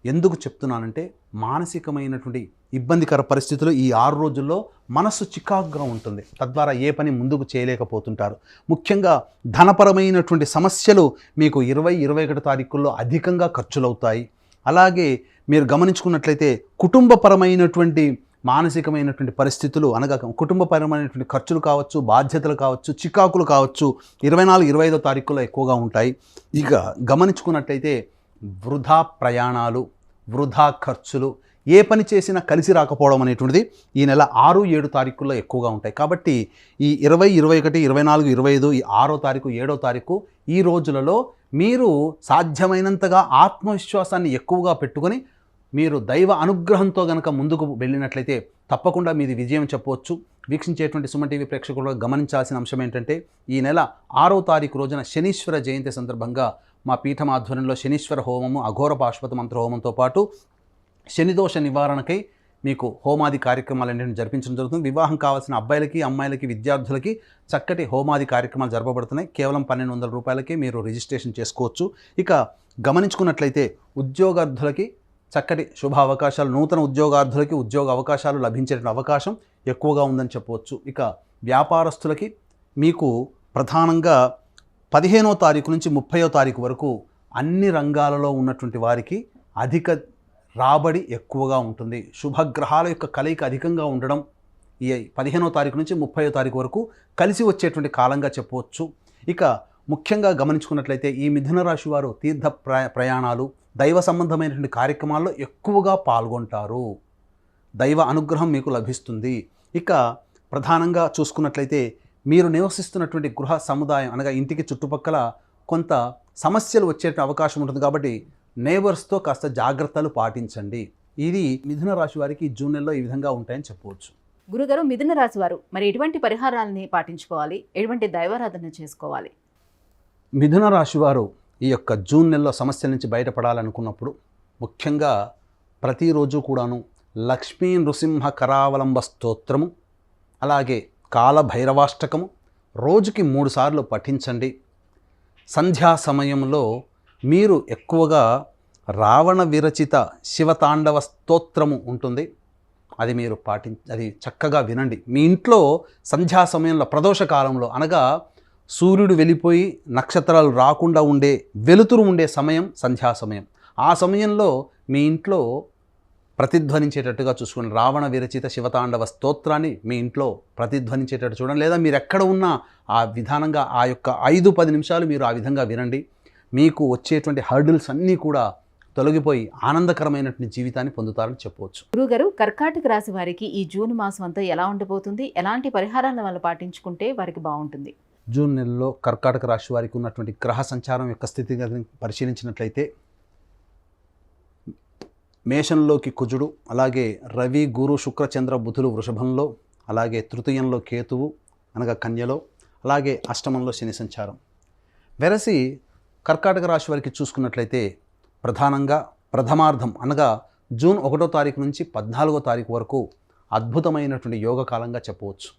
ఎందుకు చెప్తున్నానంటే మానసికమైనటువంటి ఇబ్బందికర పరిస్థితులు ఈ 6 రోజుల్లో మనస్సు చికాకుగా ఉంటుంది. తద్వారా ఏ పని ముందుకు చేయలేకపోతుంటారు. ముఖ్యంగా ధనపరమైనటువంటి సమస్యలు మీకు 20-21 తారీఖుల్లో అధికంగా ఖర్చులవుతాయి. అలాగే మీరు గమనించుకున్నట్లయితే కుటుంబపరమైనటువంటి మానసికమైనటువంటి పరిస్థితులు అనగా కుటుంబపరమైనటువంటి ఖర్చులు కావచ్చు, బాధ్యతలు కావచ్చు, చికాకులు కావచ్చు 24-25వ తారీఖుల్లో ఎక్కువగా ఉంటాయి. ఇక గమనించుకున్నట్లయితే వృధా ప్రయాణాలు, వృధా ఖర్చులు, ఏ పని చేసినా కలిసి రాకపోవడం అనేటువంటిది ఈ నెల 6-7 తారీఖుల్లో ఎక్కువగా ఉంటాయి. కాబట్టి ఈ 20, 21, 24, 25, ఈ 6వ తారీఖు, 7వ తారీఖు ఈ రోజులలో మీరు సాధ్యమైనంతగా ఆత్మవిశ్వాసాన్ని ఎక్కువగా పెట్టుకొని మీరు దైవ అనుగ్రహంతో గనక ముందుకు వెళ్ళినట్లయితే తప్పకుండా మీది విజయం చెప్పవచ్చు. వీక్షించేటువంటి సుమన్ టీవీ ప్రేక్షకులు గమనించాల్సిన అంశం ఏంటంటే ఈ నెల 6వ తారీఖు రోజున శనీశ్వర జయంతి సందర్భంగా మా పీఠం ఆధ్వర్యంలో శనీశ్వర హోమము, అఘోర పాశుపత మంత్ర హోమంతో పాటు శనిదోష నివారణకై మీకు హోమాది కార్యక్రమాలు అనేవి జరిపించడం జరుగుతుంది. వివాహం కావాల్సిన అబ్బాయిలకి, అమ్మాయిలకి, విద్యార్థులకి చక్కటి హోమాది కార్యక్రమాలు జరపబడుతున్నాయి. కేవలం 1200 రూపాయలకి మీరు రిజిస్ట్రేషన్ చేసుకోవచ్చు. ఇక గమనించుకున్నట్లయితే ఉద్యోగార్థులకి చక్కటి శుభ అవకాశాలు, నూతన ఉద్యోగార్థులకి ఉద్యోగ అవకాశాలు లభించే అవకాశం ఎక్కువగా ఉందని చెప్పవచ్చు. ఇక వ్యాపారస్తులకి మీకు ప్రధానంగా 15వ తారీఖు నుంచి 30వ తారీఖు వరకు అన్ని రంగాలలో ఉన్నటువంటి వారికి అధిక రాబడి ఎక్కువగా ఉంటుంది. శుభగ్రహాల యొక్క కలయిక అధికంగా ఉండడం ఈ 15వ తారీఖు నుంచి 30వ తారీఖు వరకు కలిసి వచ్చేటువంటి కాలంగా చెప్పవచ్చు. ఇక ముఖ్యంగా గమనించుకున్నట్లయితే ఈ మిథున రాశి వారు తీర్థ ప్రయాణాలు, దైవ సంబంధమైనటువంటి కార్యక్రమాల్లో ఎక్కువగా పాల్గొంటారు. దైవ అనుగ్రహం మీకు లభిస్తుంది. ఇక ప్రధానంగా చూసుకున్నట్లయితే మీరు నివసిస్తున్నటువంటి గృహ సముదాయం అనగా ఇంటికి చుట్టుపక్కల కొంత సమస్యలు వచ్చే అవకాశం ఉంటుంది. కాబట్టి నేబర్స్తో కాస్త జాగ్రత్తలు పాటించండి. ఇది మిథున రాశి వారికి జూన్ నెలలో ఈ విధంగా ఉంటాయని చెప్పవచ్చు. గురుగారు, మిథున రాశి వారు మరి ఎటువంటి పరిహారాలని పాటించుకోవాలి, ఎటువంటి దైవారాధన చేసుకోవాలి? మిథున రాశి వారు ఈ యొక్క జూన్ నెలలో సమస్యల నుంచి బయటపడాలనుకున్నప్పుడు ముఖ్యంగా ప్రతిరోజు కూడాను లక్ష్మీ నృసింహ కరావలంబ స్తోత్రము, అలాగే కాలభైరవాష్టకము రోజుకి 3 సార్లు పఠించండి. సంధ్యా సమయంలో మీరు ఎక్కువగా రావణ విరచిత శివతాండవ స్తోత్రము ఉంటుంది, అది మీరు అది చక్కగా వినండి. మీ ఇంట్లో సంధ్యా సమయంలో ప్రదోష కాలంలో అనగా సూర్యుడు వెళ్ళిపోయి నక్షత్రాలు రాకుండా ఉండే వెలుతురు ఉండే సమయం సంధ్యా సమయం. ఆ సమయంలో మీ ఇంట్లో ప్రతిధ్వనించేటట్టుగా చూసుకోండి. రావణ విరచిత శివతాండవ స్తోత్రాన్ని మీ ఇంట్లో ప్రతిధ్వనించేటట్టు చూడండి. లేదా మీరు ఎక్కడ ఉన్నా ఆ విధానంగా ఆ యొక్క 5-10 నిమిషాలు మీరు ఆ విధంగా వినండి. మీకు వచ్చేటువంటి హర్డిల్స్ అన్నీ కూడా తొలగిపోయి ఆనందకరమైనటువంటి జీవితాన్ని పొందుతారని చెప్పవచ్చు. గురుగారు, కర్కాటక రాశి వారికి ఈ జూన్ మాసం అంతా ఎలా ఉండబోతుంది? ఎలాంటి పరిహారాలను వాళ్ళు పాటించుకుంటే వారికి బాగుంటుంది? జూన్ నెలలో కర్కాటక రాశి వారికి ఉన్నటువంటి గ్రహ సంచారం యొక్క స్థితిగతిని పరిశీలించినట్లయితే మేషంలోకి కుజుడు, అలాగే రవి, గురు, శుక్ర, చంద్ర, బుధులు వృషభంలో, అలాగే తృతీయంలో కేతువు అనగా కన్యలో, అలాగే అష్టమంలో శని సంచారం. వెరసి కర్కాటక రాశి వారికి చూసుకున్నట్లయితే ప్రధానంగా ప్రథమార్థం అనగా జూన్ 1వ తారీఖు నుంచి 14వ తారీఖు వరకు అద్భుతమైనటువంటి యోగ కాలంగా చెప్పవచ్చు.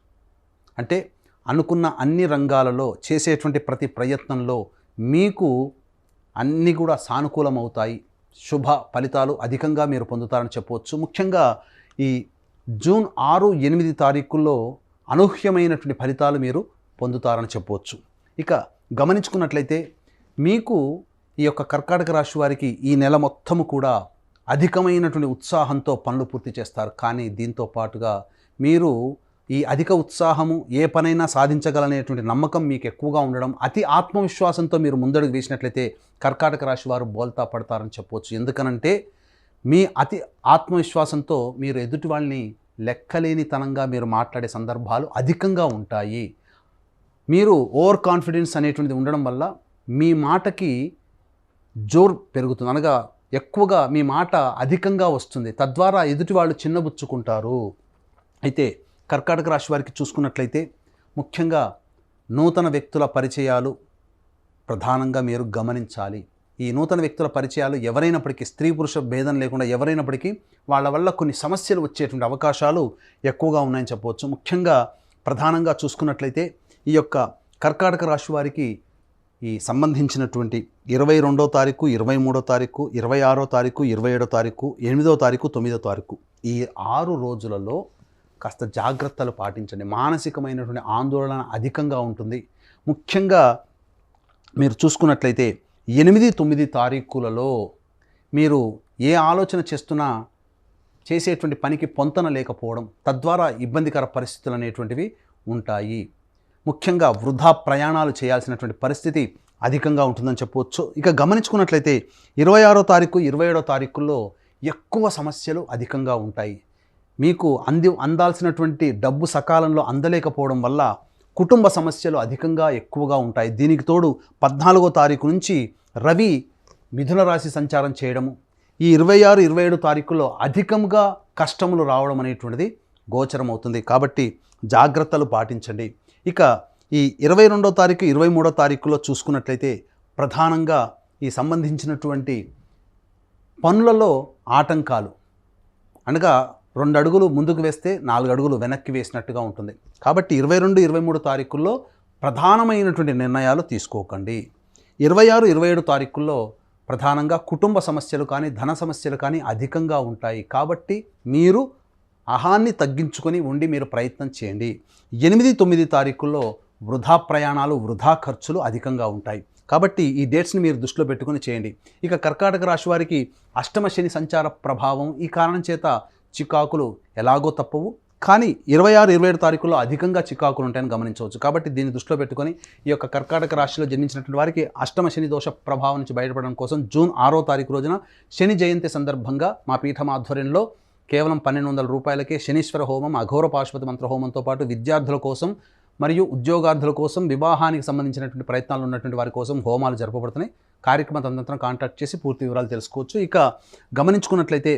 అంటే అనుకున్న అన్ని రంగాలలో చేసేటువంటి ప్రతి ప్రయత్నంలో మీకు అన్నీ కూడా సానుకూలమవుతాయి. శుభ ఫలితాలు అధికంగా మీరు పొందుతారని చెప్పవచ్చు. ముఖ్యంగా ఈ జూన్ 6-8 తారీఖుల్లో అనూహ్యమైనటువంటి ఫలితాలు మీరు పొందుతారని చెప్పవచ్చు. ఇక గమనించుకున్నట్లయితే మీకు ఈ యొక్క కర్కాటక రాశి వారికి ఈ నెల మొత్తము కూడా అధికమైనటువంటి ఉత్సాహంతో పనులు పూర్తి చేస్తారు. కానీ దీంతో పాటుగా మీరు ఈ అధిక ఉత్సాహము ఏ పనైనా సాధించగలనేటువంటి నమ్మకం మీకు ఎక్కువగా ఉండడం, అతి ఆత్మవిశ్వాసంతో మీరు ముందడుగు వేసినట్లయితే కర్కాటక రాశి వారు బోల్తా పడతారని చెప్పవచ్చు. ఎందుకనంటే మీ అతి ఆత్మవిశ్వాసంతో మీరు ఎదుటి వాళ్ళని లెక్కలేనితనంగా మీరు మాట్లాడే సందర్భాలు అధికంగా ఉంటాయి. మీరు ఓవర్ కాన్ఫిడెన్స్ అనేటువంటిది ఉండడం వల్ల మీ మాటకి జోర్ పెరుగుతుంది, అనగా ఎక్కువగా మీ మాట అధికంగా వస్తుంది. తద్వారా ఎదుటి వాళ్ళు చిన్నబుచ్చుకుంటారు. అయితే కర్కాటక రాశి వారికి చూసుకున్నట్లయితే ముఖ్యంగా నూతన వ్యక్తుల పరిచయాలు ప్రధానంగా మీరు గమనించాలి. ఈ నూతన వ్యక్తుల పరిచయాలు ఎవరైనప్పటికీ స్త్రీ పురుష భేదం లేకుండా ఎవరైనప్పటికీ వాళ్ళ వల్ల కొన్ని సమస్యలు వచ్చేటువంటి అవకాశాలు ఎక్కువగా ఉన్నాయని చెప్పవచ్చు. ముఖ్యంగా ప్రధానంగా చూసుకున్నట్లయితే ఈ యొక్క కర్కాటక రాశి వారికి ఈ సంబంధించినటువంటి 22వ తారీఖు, 23వ తారీఖు, 26వ తారీఖు, 27వ తారీఖు, 8వ తారీఖు, 9వ తారీఖు ఈ 6 రోజులలో కాస్త జాగ్రత్తలు పాటించండి. మానసికమైనటువంటి ఆందోళన అధికంగా ఉంటుంది. ముఖ్యంగా మీరు చూసుకున్నట్లయితే 8-9 తారీఖులలో మీరు ఏ ఆలోచన చేస్తున్నా చేసేటువంటి పనికి పొంతన లేకపోవడం, తద్వారా ఇబ్బందికర పరిస్థితులు అనేటువంటివి ఉంటాయి. ముఖ్యంగా వృధా ప్రయాణాలు చేయాల్సినటువంటి పరిస్థితి అధికంగా ఉంటుందని చెప్పవచ్చు. ఇక గమనించుకున్నట్లయితే 26వ తారీఖు, 27వ తారీఖుల్లో ఎక్కువ సమస్యలు అధికంగా ఉంటాయి. మీకు అందాల్సినటువంటి డబ్బు సకాలంలో అందలేకపోవడం వల్ల కుటుంబ సమస్యలు అధికంగా ఎక్కువగా ఉంటాయి. దీనికి తోడు 14వ తారీఖు నుంచి రవి మిథున రాశి సంచారం చేయడము, ఈ 26, 27 తారీఖుల్లో అధికంగా కష్టములు రావడం అనేటువంటిది గోచరమవుతుంది. కాబట్టి జాగ్రత్తలు పాటించండి. ఇక ఈ 22వ తారీఖు, 23వ తారీఖులో చూసుకున్నట్లయితే ప్రధానంగా ఈ సంబంధించినటువంటి పనులలో ఆటంకాలు, అనగా 2 అడుగులు ముందుకు వేస్తే 4 అడుగులు వెనక్కి వేసినట్టుగా ఉంటుంది. కాబట్టి 22, 23 తారీఖుల్లో ప్రధానమైనటువంటి నిర్ణయాలు తీసుకోకండి. 26, 27 తారీఖుల్లో ప్రధానంగా కుటుంబ సమస్యలు కానీ ధన సమస్యలు కానీ అధికంగా ఉంటాయి. కాబట్టి మీరు అహాన్ని తగ్గించుకొని ఉండి మీరు ప్రయత్నం చేయండి. 8, 9 తారీఖుల్లో వృధా ప్రయాణాలు, వృధా ఖర్చులు అధికంగా ఉంటాయి. కాబట్టి ఈ డేట్స్ని మీరు దృష్టిలో పెట్టుకొని చేయండి. ఇక కర్కాటక రాశి వారికి అష్టమ శని సంచార ప్రభావం, ఈ కారణం చేత చికాకులు ఎలాగో తప్పవు. కానీ 26, 27 తారీఖుల్లో అధికంగా చికాకులు ఉంటాయని గమనించవచ్చు. కాబట్టి దీన్ని దృష్టిలో పెట్టుకొని ఈ యొక్క కర్కాటక రాశిలో జన్మించినటువంటి వారికి అష్టమ శని దోష ప్రభావం నుంచి బయటపడడం కోసం జూన్ 6వ తారీఖు రోజున శని జయంతి సందర్భంగా మా పీఠం ఆధ్వర్యంలో కేవలం 1200 రూపాయలకే శనీశ్వర హోమం, అఘోర పాశుపతి మంత్ర హోమంతో పాటు విద్యార్థుల కోసం మరియు ఉద్యోగార్థుల కోసం, వివాహానికి సంబంధించినటువంటి ప్రయత్నాలు ఉన్నటువంటి వారి కోసం హోమాలు జరపబడుతున్నాయి. కార్యక్రమ తదనంతరం కాంటాక్ట్ చేసి పూర్తి వివరాలు తెలుసుకోవచ్చు. ఇక గమనించుకున్నట్లయితే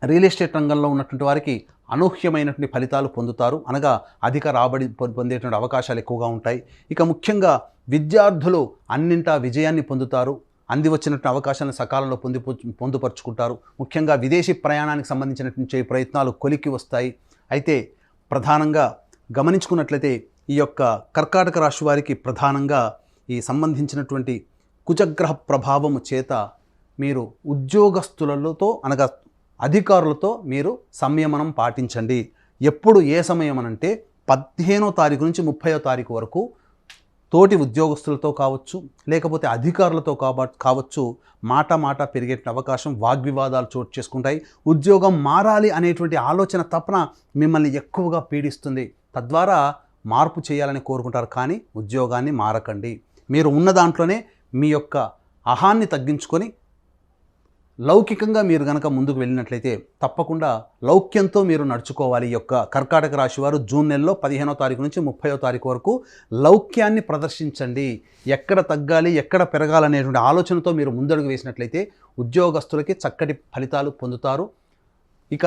రియల్ ఎస్టేట్ రంగంలో ఉన్నటువంటి వారికి అనూహ్యమైనటువంటి ఫలితాలు పొందుతారు, అనగా అధిక రాబడి పొందేటువంటి అవకాశాలు ఎక్కువగా ఉంటాయి. ఇక ముఖ్యంగా విద్యార్థులు అన్నింటా విజయాన్ని పొందుతారు, అంది వచ్చినటువంటి అవకాశాలను సకాలంలో పొందుపరుచుకుంటారు. ముఖ్యంగా విదేశీ ప్రయాణానికి సంబంధించినటువంటి ప్రయత్నాలు కొలిక్కి వస్తాయి. అయితే ప్రధానంగా గమనించుకున్నట్లయితే ఈ యొక్క కర్కాటక రాశి వారికి ప్రధానంగా ఈ సంబంధించినటువంటి కుజగ్రహ ప్రభావము చేత మీరు ఉద్యోగస్తులతో అనగా అధికారులతో మీరు సంయమనం పాటించండి. ఎప్పుడు ఏ సమయం అనంటే 15వ తారీఖు నుంచి 30వ తారీఖు వరకు తోటి ఉద్యోగస్తులతో కావచ్చు, లేకపోతే అధికారులతో కావచ్చు, మాట పెరిగే అవకాశం, వాగ్వివాదాలు చోటు చేసుకుంటాయి. ఉద్యోగం మారాలి అనేటువంటి ఆలోచన తపన మిమ్మల్ని ఎక్కువగా పీడిస్తుంది. తద్వారా మార్పు చేయాలని కోరుకుంటారు, కానీ ఉద్యోగాన్ని మారకండి. మీరు ఉన్న దాంట్లోనే మీ యొక్క అహాన్ని తగ్గించుకొని లౌకికంగా మీరు కనుక ముందుకు వెళ్ళినట్లయితే తప్పకుండా లౌక్యంతో మీరు నడుచుకోవాలి. ఈ యొక్క కర్కాటక రాశి వారు జూన్ నెలలో 15వ తారీఖు నుంచి 30వ తారీఖు వరకు లౌక్యాన్ని ప్రదర్శించండి. ఎక్కడ తగ్గాలి, ఎక్కడ పెరగాలనేటువంటి ఆలోచనతో మీరు ముందడుగు వేసినట్లయితే ఉద్యోగస్తులకి చక్కటి ఫలితాలు పొందుతారు. ఇక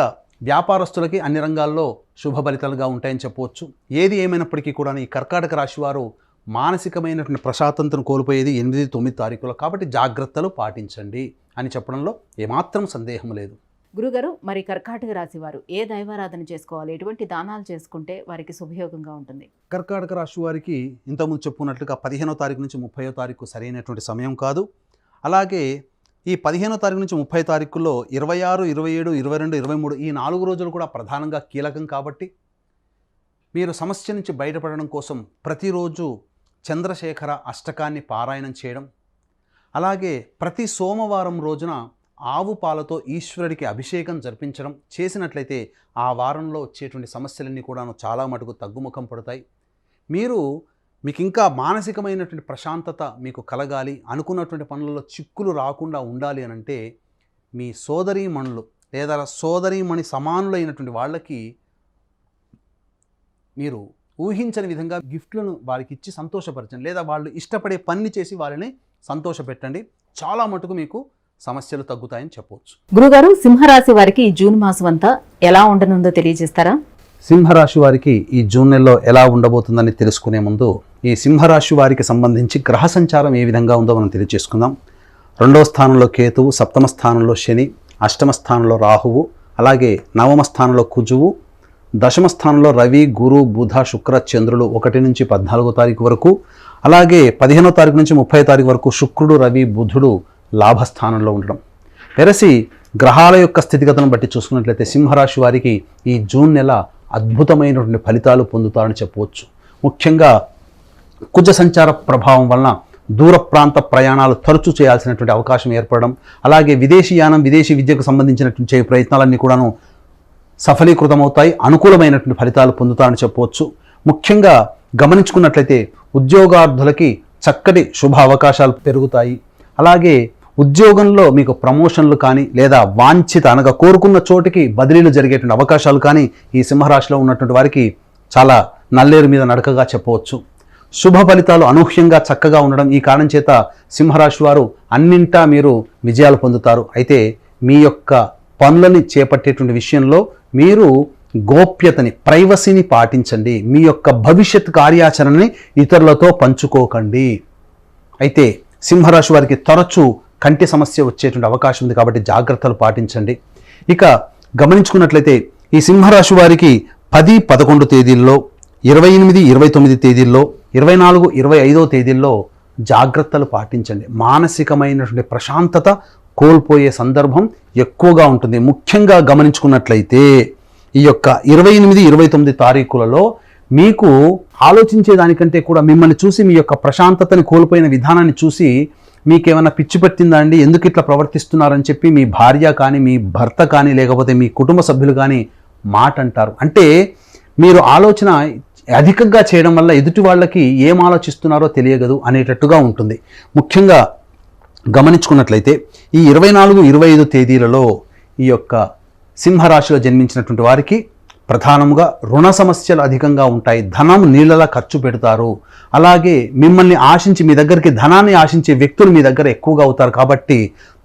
వ్యాపారస్తులకి అన్ని రంగాల్లో శుభ ఫలితాలుగా ఉంటాయని చెప్పవచ్చు. ఏది ఏమైనప్పటికీ కూడా ఈ కర్కాటక రాశి వారు మానసికమైనటువంటి ప్రశాంతతను కోల్పోయేది 8-9 తారీఖులో, కాబట్టి జాగ్రత్తలు పాటించండి అని చెప్పడంలో ఏమాత్రం సందేహం లేదు. గురుగారు, మరి కర్కాటక రాశి వారు ఏ దైవారాధన చేసుకోవాలి, ఎటువంటి దానాలు చేసుకుంటే వారికి శుభయోగంగా ఉంటుంది? కర్కాటక రాశి వారికి ఇంతకుముందు చెప్పుకున్నట్లుగా 15వ తారీఖు నుంచి 30వ తారీఖు సరైనటువంటి సమయం కాదు. అలాగే ఈ 15వ తారీఖు నుంచి 30 తారీఖుల్లో 26, 27, 22, 23 ఈ 4 రోజులు కూడా ప్రధానంగా కీలకం. కాబట్టి మీరు సమస్య నుంచి బయటపడడం కోసం ప్రతిరోజు చంద్రశేఖర అష్టకాన్ని పారాయణం చేయడం, అలాగే ప్రతి సోమవారం రోజున ఆవు పాలతో ఈశ్వరుడికి అభిషేకం జరిపించడం చేసినట్లయితే ఆ వారంలో వచ్చేటువంటి సమస్యలన్నీ కూడాను చాలా మటుకు తగ్గుముఖం పడతాయి. మీకు ఇంకా మానసికమైనటువంటి ప్రశాంతత మీకు కలగాలి, అనుకున్నటువంటి పనులలో చిక్కులు రాకుండా ఉండాలి అనంటే మీ సోదరీమణులు లేదా సోదరీమణి సమానులైనటువంటి వాళ్ళకి మీరు ఊహించని విధంగా గిఫ్ట్లను వారికి ఇచ్చి సంతోషపరచండి, లేదా వాళ్ళు ఇష్టపడే పని చేసి వాళ్ళని సంతోషపెట్టండి. చాలా మటుకు మీకు సమస్యలు తగ్గుతాయని చెప్పవచ్చు. గురుగారు, సింహరాశి వారికి ఈ జూన్ మాసం అంతా ఎలా ఉండనుందో తెలియజేస్తారా? సింహరాశి వారికి ఈ జూన్ నెలలో ఎలా ఉండబోతుందని తెలుసుకునే ముందు ఈ సింహరాశి వారికి సంబంధించి గ్రహ సంచారం ఏ విధంగా ఉందో మనం తెలియజేసుకుందాం. 2వ స్థానంలో కేతువు, 7వ స్థానంలో శని, 8వ స్థానంలో రాహువు, అలాగే 9వ స్థానంలో కుజువు, 10వ స్థానంలో రవి, గురు, బుధ, శుక్ర, చంద్రులు 1 నుంచి 14వ తారీఖు వరకు, అలాగే 15వ తారీఖు నుంచి 30వ తారీఖు వరకు శుక్రుడు, రవి, బుధుడు లాభస్థానంలో ఉండడం. వెరసి గ్రహాల యొక్క స్థితిగతులను బట్టి చూసుకున్నట్లయితే సింహరాశి వారికి ఈ జూన్ నెల అద్భుతమైనటువంటి ఫలితాలు పొందుతారని చెప్పవచ్చు. ముఖ్యంగా కుజ సంచార ప్రభావం వలన దూర ప్రాంత ప్రయాణాలు తరచూ చేయాల్సినటువంటి అవకాశం ఏర్పడడం, అలాగే విదేశీయానం, విదేశీ విద్యకు సంబంధించినటువంటి ప్రయత్నాలన్నీ కూడాను సఫలీకృతమవుతాయి, అనుకూలమైనటువంటి ఫలితాలు పొందుతారని చెప్పవచ్చు. ముఖ్యంగా గమనించుకున్నట్లయితే ఉద్యోగార్థులకి చక్కటి శుభ అవకాశాలు పెరుగుతాయి. అలాగే ఉద్యోగంలో మీకు ప్రమోషన్లు కానీ లేదా వాంఛిత అనగా కోరుకున్న చోటికి బదిలీలు జరిగేటువంటి అవకాశాలు కానీ ఈ సింహరాశిలో ఉన్నటువంటి వారికి చాలా నల్లేరు మీద నడకగా చెప్పవచ్చు. శుభ ఫలితాలు అనూహ్యంగా చక్కగా ఉండడం, ఈ కారణం చేత సింహరాశి వారు అన్నింటా మీరు విజయాలు పొందుతారు. అయితే మీ యొక్క పనులని చేపట్టేటువంటి విషయంలో మీరు గోప్యతని, ప్రైవసీని పాటించండి. మీ యొక్క భవిష్యత్ కార్యాచరణని ఇతరులతో పంచుకోకండి. అయితే సింహరాశి వారికి తరచూ కంటి సమస్య వచ్చేటువంటి అవకాశం ఉంది, కాబట్టి జాగ్రత్తలు పాటించండి. ఇక గమనించుకున్నట్లయితే ఈ సింహరాశి వారికి 10, 11 తేదీల్లో, 28, 29 తేదీల్లో, 24, 25 తేదీల్లో జాగ్రత్తలు పాటించండి. మానసికమైనటువంటి ప్రశాంతత కోల్పోయే సందర్భం ఎక్కువగా ఉంటుంది. ముఖ్యంగా గమనించుకున్నట్లయితే ఈ యొక్క 28, 29 తారీఖులలో మీకు ఆలోచించేదానికంటే కూడా మిమ్మల్ని చూసి మీ యొక్క ప్రశాంతతని కోల్పోయిన విధానాన్ని చూసి మీకేమైనా పిచ్చి పట్టిందా అండి, ఎందుకు ఇట్లా ప్రవర్తిస్తున్నారని చెప్పి మీ భార్య కానీ, మీ భర్త కానీ, లేకపోతే మీ కుటుంబ సభ్యులు కానీ మాట అంటారు. అంటే మీరు ఆలోచన అధికంగా చేయడం వల్ల ఎదుటి వాళ్ళకి ఏం ఆలోచిస్తున్నారో తెలియదు అనేటట్టుగా ఉంటుంది. ముఖ్యంగా గమనించుకున్నట్లయితే ఈ 24, 25 తేదీలలో ఈ యొక్క సింహరాశిలో జన్మించినటువంటి వారికి ప్రధానంగా రుణ సమస్యలు అధికంగా ఉంటాయి. ధనం నీళ్ళలా ఖర్చు పెడతారు. అలాగే మిమ్మల్ని ఆశించి మీ దగ్గరికి ధనాన్ని ఆశించే వ్యక్తులు మీ దగ్గర ఎక్కువగా అవుతారు. కాబట్టి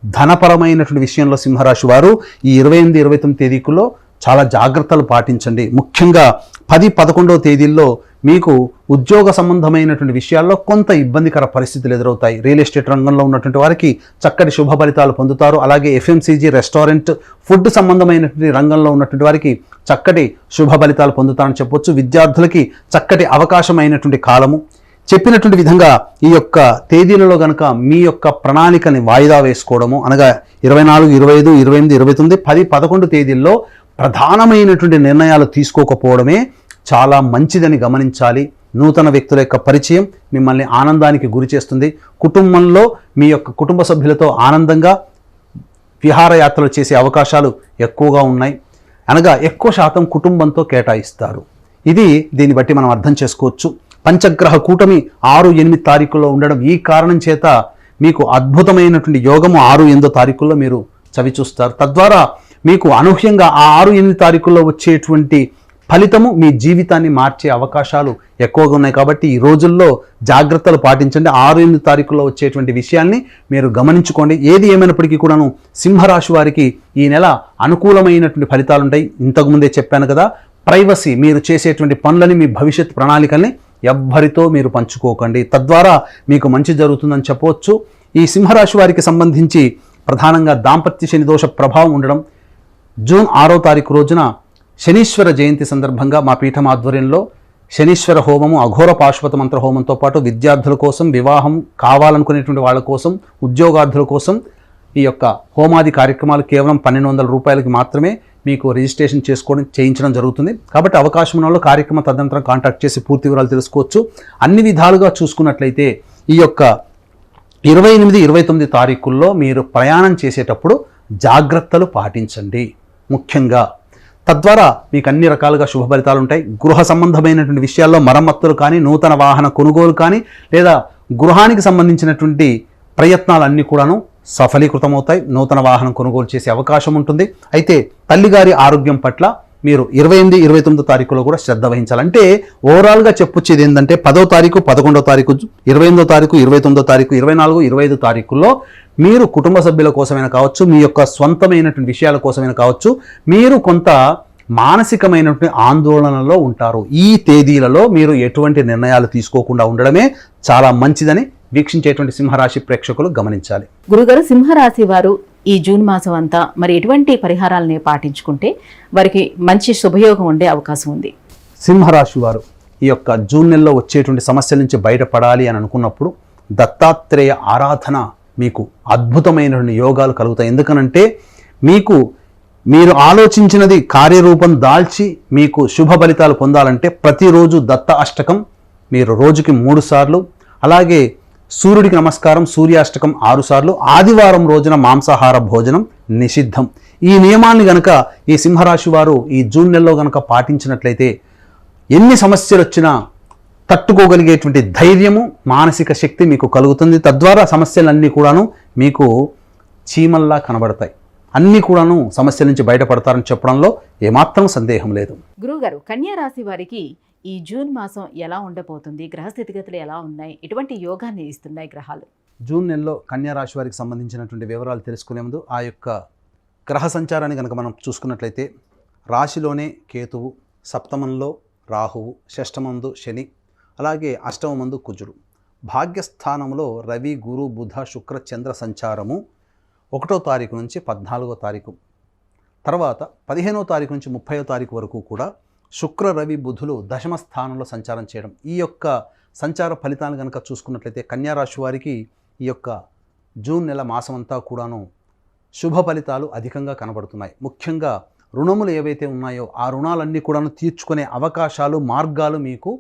ధనపరమైనటువంటి విషయంలో సింహరాశి వారు ఈ 28, 29 తేదీకుల్లో చాలా జాగ్రత్తలు పాటించండి. ముఖ్యంగా 10, 11వ తేదీల్లో మీకు ఉద్యోగ సంబంధమైనటువంటి విషయాల్లో కొంత ఇబ్బందికర పరిస్థితులు ఎదురవుతాయి. రియల్ ఎస్టేట్ రంగంలో ఉన్నటువంటి వారికి చక్కటి శుభ ఫలితాలు పొందుతారు. అలాగే FMCG, రెస్టారెంట్, ఫుడ్ సంబంధమైనటువంటి రంగంలో ఉన్నటువంటి వారికి చక్కటి శుభ ఫలితాలు పొందుతారని చెప్పొచ్చు. విద్యార్థులకి చక్కటి అవకాశమైనటువంటి కాలము. చెప్పినటువంటి విధంగా ఈ యొక్క తేదీలలో కనుక మీ యొక్క ప్రణాళికని వాయిదా వేసుకోవడము, అనగా 24, 25, 28, 29, 10, 11 తేదీల్లో ప్రధానమైనటువంటి నిర్ణయాలు తీసుకోకపోవడమే చాలా మంచిదని గమనించాలి. నూతన వ్యక్తుల యొక్క పరిచయం మిమ్మల్ని ఆనందానికి గురి చేస్తుంది. కుటుంబంలో మీ యొక్క కుటుంబ సభ్యులతో ఆనందంగా విహారయాత్రలు చేసే అవకాశాలు ఎక్కువగా ఉన్నాయి. అనగా ఎక్కువ శాతం కుటుంబంతో కేటాయిస్తారు. దీన్ని బట్టి మనం అర్థం చేసుకోవచ్చు. పంచగ్రహ కూటమి 6, 8 తారీఖుల్లో ఉండడం, ఈ కారణం చేత మీకు అద్భుతమైనటువంటి యోగము 6, 8 తారీఖుల్లో మీరు చవిచూస్తారు. తద్వారా మీకు అనూహ్యంగా ఆ 6, 8 తారీఖుల్లో వచ్చేటువంటి ఫలితము మీ జీవితాన్ని మార్చే అవకాశాలు ఎక్కువగా ఉన్నాయి. కాబట్టి ఈ రోజుల్లో జాగ్రత్తలు పాటించండి. 6, 8 తారీఖుల్లో వచ్చేటువంటి విషయాల్ని మీరు గమనించుకోండి. ఏది ఏమైనప్పటికీ కూడాను సింహరాశి వారికి ఈ నెల అనుకూలమైనటువంటి ఫలితాలు ఉంటాయి. ఇంతకుముందే చెప్పాను కదా, ప్రైవసీ, మీరు చేసేటువంటి పనులని, మీ భవిష్యత్ ప్రణాళికల్ని ఎవ్వరితో మీరు పంచుకోకండి. తద్వారా మీకు మంచి జరుగుతుందని చెప్పవచ్చు. ఈ సింహరాశి వారికి సంబంధించి ప్రధానంగా దాంపత్య శని దోష ప్రభావం ఉండడం, జూన్ 6వ తారీఖు రోజున శనీశ్వర జయంతి సందర్భంగా మా పీఠం ఆధ్వర్యంలో శనీశ్వర హోమము, అఘోర పాశుపత మంత్ర హోమంతో పాటు విద్యార్థుల కోసం, వివాహం కావాలనుకునేటువంటి వాళ్ళ కోసం, ఉద్యోగార్థుల కోసం ఈ యొక్క హోమాది కార్యక్రమాలు కేవలం 1200 రూపాయలకి మాత్రమే మీకు రిజిస్ట్రేషన్ చేయించడం జరుగుతుంది. కాబట్టి అవకాశం ఉన్న వాళ్ళు కార్యక్రమ తదనంతరం కాంటాక్ట్ చేసి పూర్తి వివరాలు తెలుసుకోవచ్చు. అన్ని విధాలుగా చూసుకున్నట్లయితే ఈ యొక్క 28, 29 తారీఖుల్లో మీరు ప్రయాణం చేసేటప్పుడు జాగ్రత్తలు పాటించండి ముఖ్యంగా. తద్వారా మీకు అన్ని రకాలుగా శుభ ఫలితాలు ఉంటాయి. గృహ సంబంధమైనటువంటి విషయాల్లో మరమ్మతులు కానీ, నూతన వాహన కొనుగోలు కానీ, లేదా గృహానికి సంబంధించినటువంటి ప్రయత్నాలన్నీ కూడాను సఫలీకృతమవుతాయి. నూతన వాహనం కొనుగోలు చేసే అవకాశం ఉంటుంది. అయితే తల్లిగారి ఆరోగ్యం పట్ల మీరు 28, 29 తారీఖులో కూడా శ్రద్ధ వహించాలంటే ఓవరాల్గా చెప్పొచ్చేది ఏంటంటే 10వ తారీఖు, 11వ తారీఖు, 28వ తారీఖు, 29వ తారీఖు, 24, 25 తారీఖుల్లో మీరు కుటుంబ సభ్యుల కోసమైనా కావచ్చు, మీ యొక్క స్వంతమైనటువంటి విషయాల కోసమైనా కావచ్చు, మీరు కొంత మానసికమైనటువంటి ఆందోళనలో ఉంటారు. ఈ తేదీలలో మీరు ఎటువంటి నిర్ణయాలు తీసుకోకుండా ఉండడమే చాలా మంచిదని వీక్షించేటువంటి సింహరాశి ప్రేక్షకులు గమనించాలి. గురుగారు, సింహరాశి వారు ఈ జూన్ మాసం అంతా మరి ఎటువంటి పరిహారాలని పాటించుకుంటే వారికి మంచి శుభయోగం ఉండే అవకాశం ఉంది? సింహరాశి వారు ఈ యొక్క జూన్ నెలలో వచ్చేటువంటి సమస్యల నుంచి బయటపడాలి అని అనుకున్నప్పుడు దత్తాత్రేయ ఆరాధన మీకు అద్భుతమైనటువంటి యోగాలు కలుగుతాయి. ఎందుకనంటే మీరు ఆలోచించినది కార్యరూపం దాల్చి మీకు శుభ ఫలితాలు పొందాలంటే ప్రతిరోజు దత్త అష్టకం మీరు రోజుకి 3 సార్లు, అలాగే సూర్యుడికి నమస్కారం, సూర్యాష్టకం 6 సార్లు, ఆదివారం రోజున మాంసాహార భోజనం నిషిద్ధం. ఈ నియమాన్ని గనక ఈ సింహరాశి వారు ఈ జూన్ నెలలో గనక పాటించినట్లయితే ఎన్ని సమస్యలు వచ్చినా తట్టుకోగలిగేటువంటి ధైర్యము, మానసిక శక్తి మీకు కలుగుతుంది. తద్వారా సమస్యలన్నీ కూడాను మీకు చీమల్లా కనబడతాయి. అన్నీ కూడాను సమస్యల నుంచి బయటపడతారని చెప్పడంలో ఏమాత్రం సందేహం లేదు. గురువుగారు, కన్యా రాశి వారికి ఈ జూన్ మాసం ఎలా ఉండబోతుంది? గ్రహ స్థితిగతులు ఎలా ఉన్నాయి? ఎటువంటి యోగాన్ని ఇస్తున్నాయి గ్రహాలు? జూన్ నెలలో కన్యా రాశి వారికి సంబంధించినటువంటి వివరాలు తెలుసుకునే ముందు ఆ యొక్క గ్రహ సంచారాన్ని కనుక మనం చూసుకున్నట్లయితే రాశిలోనే కేతువు, సప్తమంలో రాహువు, షష్టమందు శని, అలాగే అష్టమందు కుజుడు, భాగ్యస్థానంలో రవి, గురు, బుధ, శుక్ర, చంద్ర సంచారము 1వ తారీఖు నుంచి 14వ తారీఖు, తర్వాత 15వ తారీఖు నుంచి 30వ తారీఖు వరకు కూడా శుక్ర, రవి, బుధులు దశమ స్థానంలో సంచారం చేయడం. ఈ యొక్క సంచార ఫలితాలను కనుక చూసుకున్నట్లయితే కన్యారాశి వారికి ఈ యొక్క జూన్ నెల మాసం అంతా కూడాను శుభ ఫలితాలు అధికంగా కనబడుతున్నాయి. ముఖ్యంగా రుణములు ఏవైతే ఉన్నాయో ఆ రుణాలన్నీ కూడాను తీర్చుకునే అవకాశాలు, మార్గాలు మీకు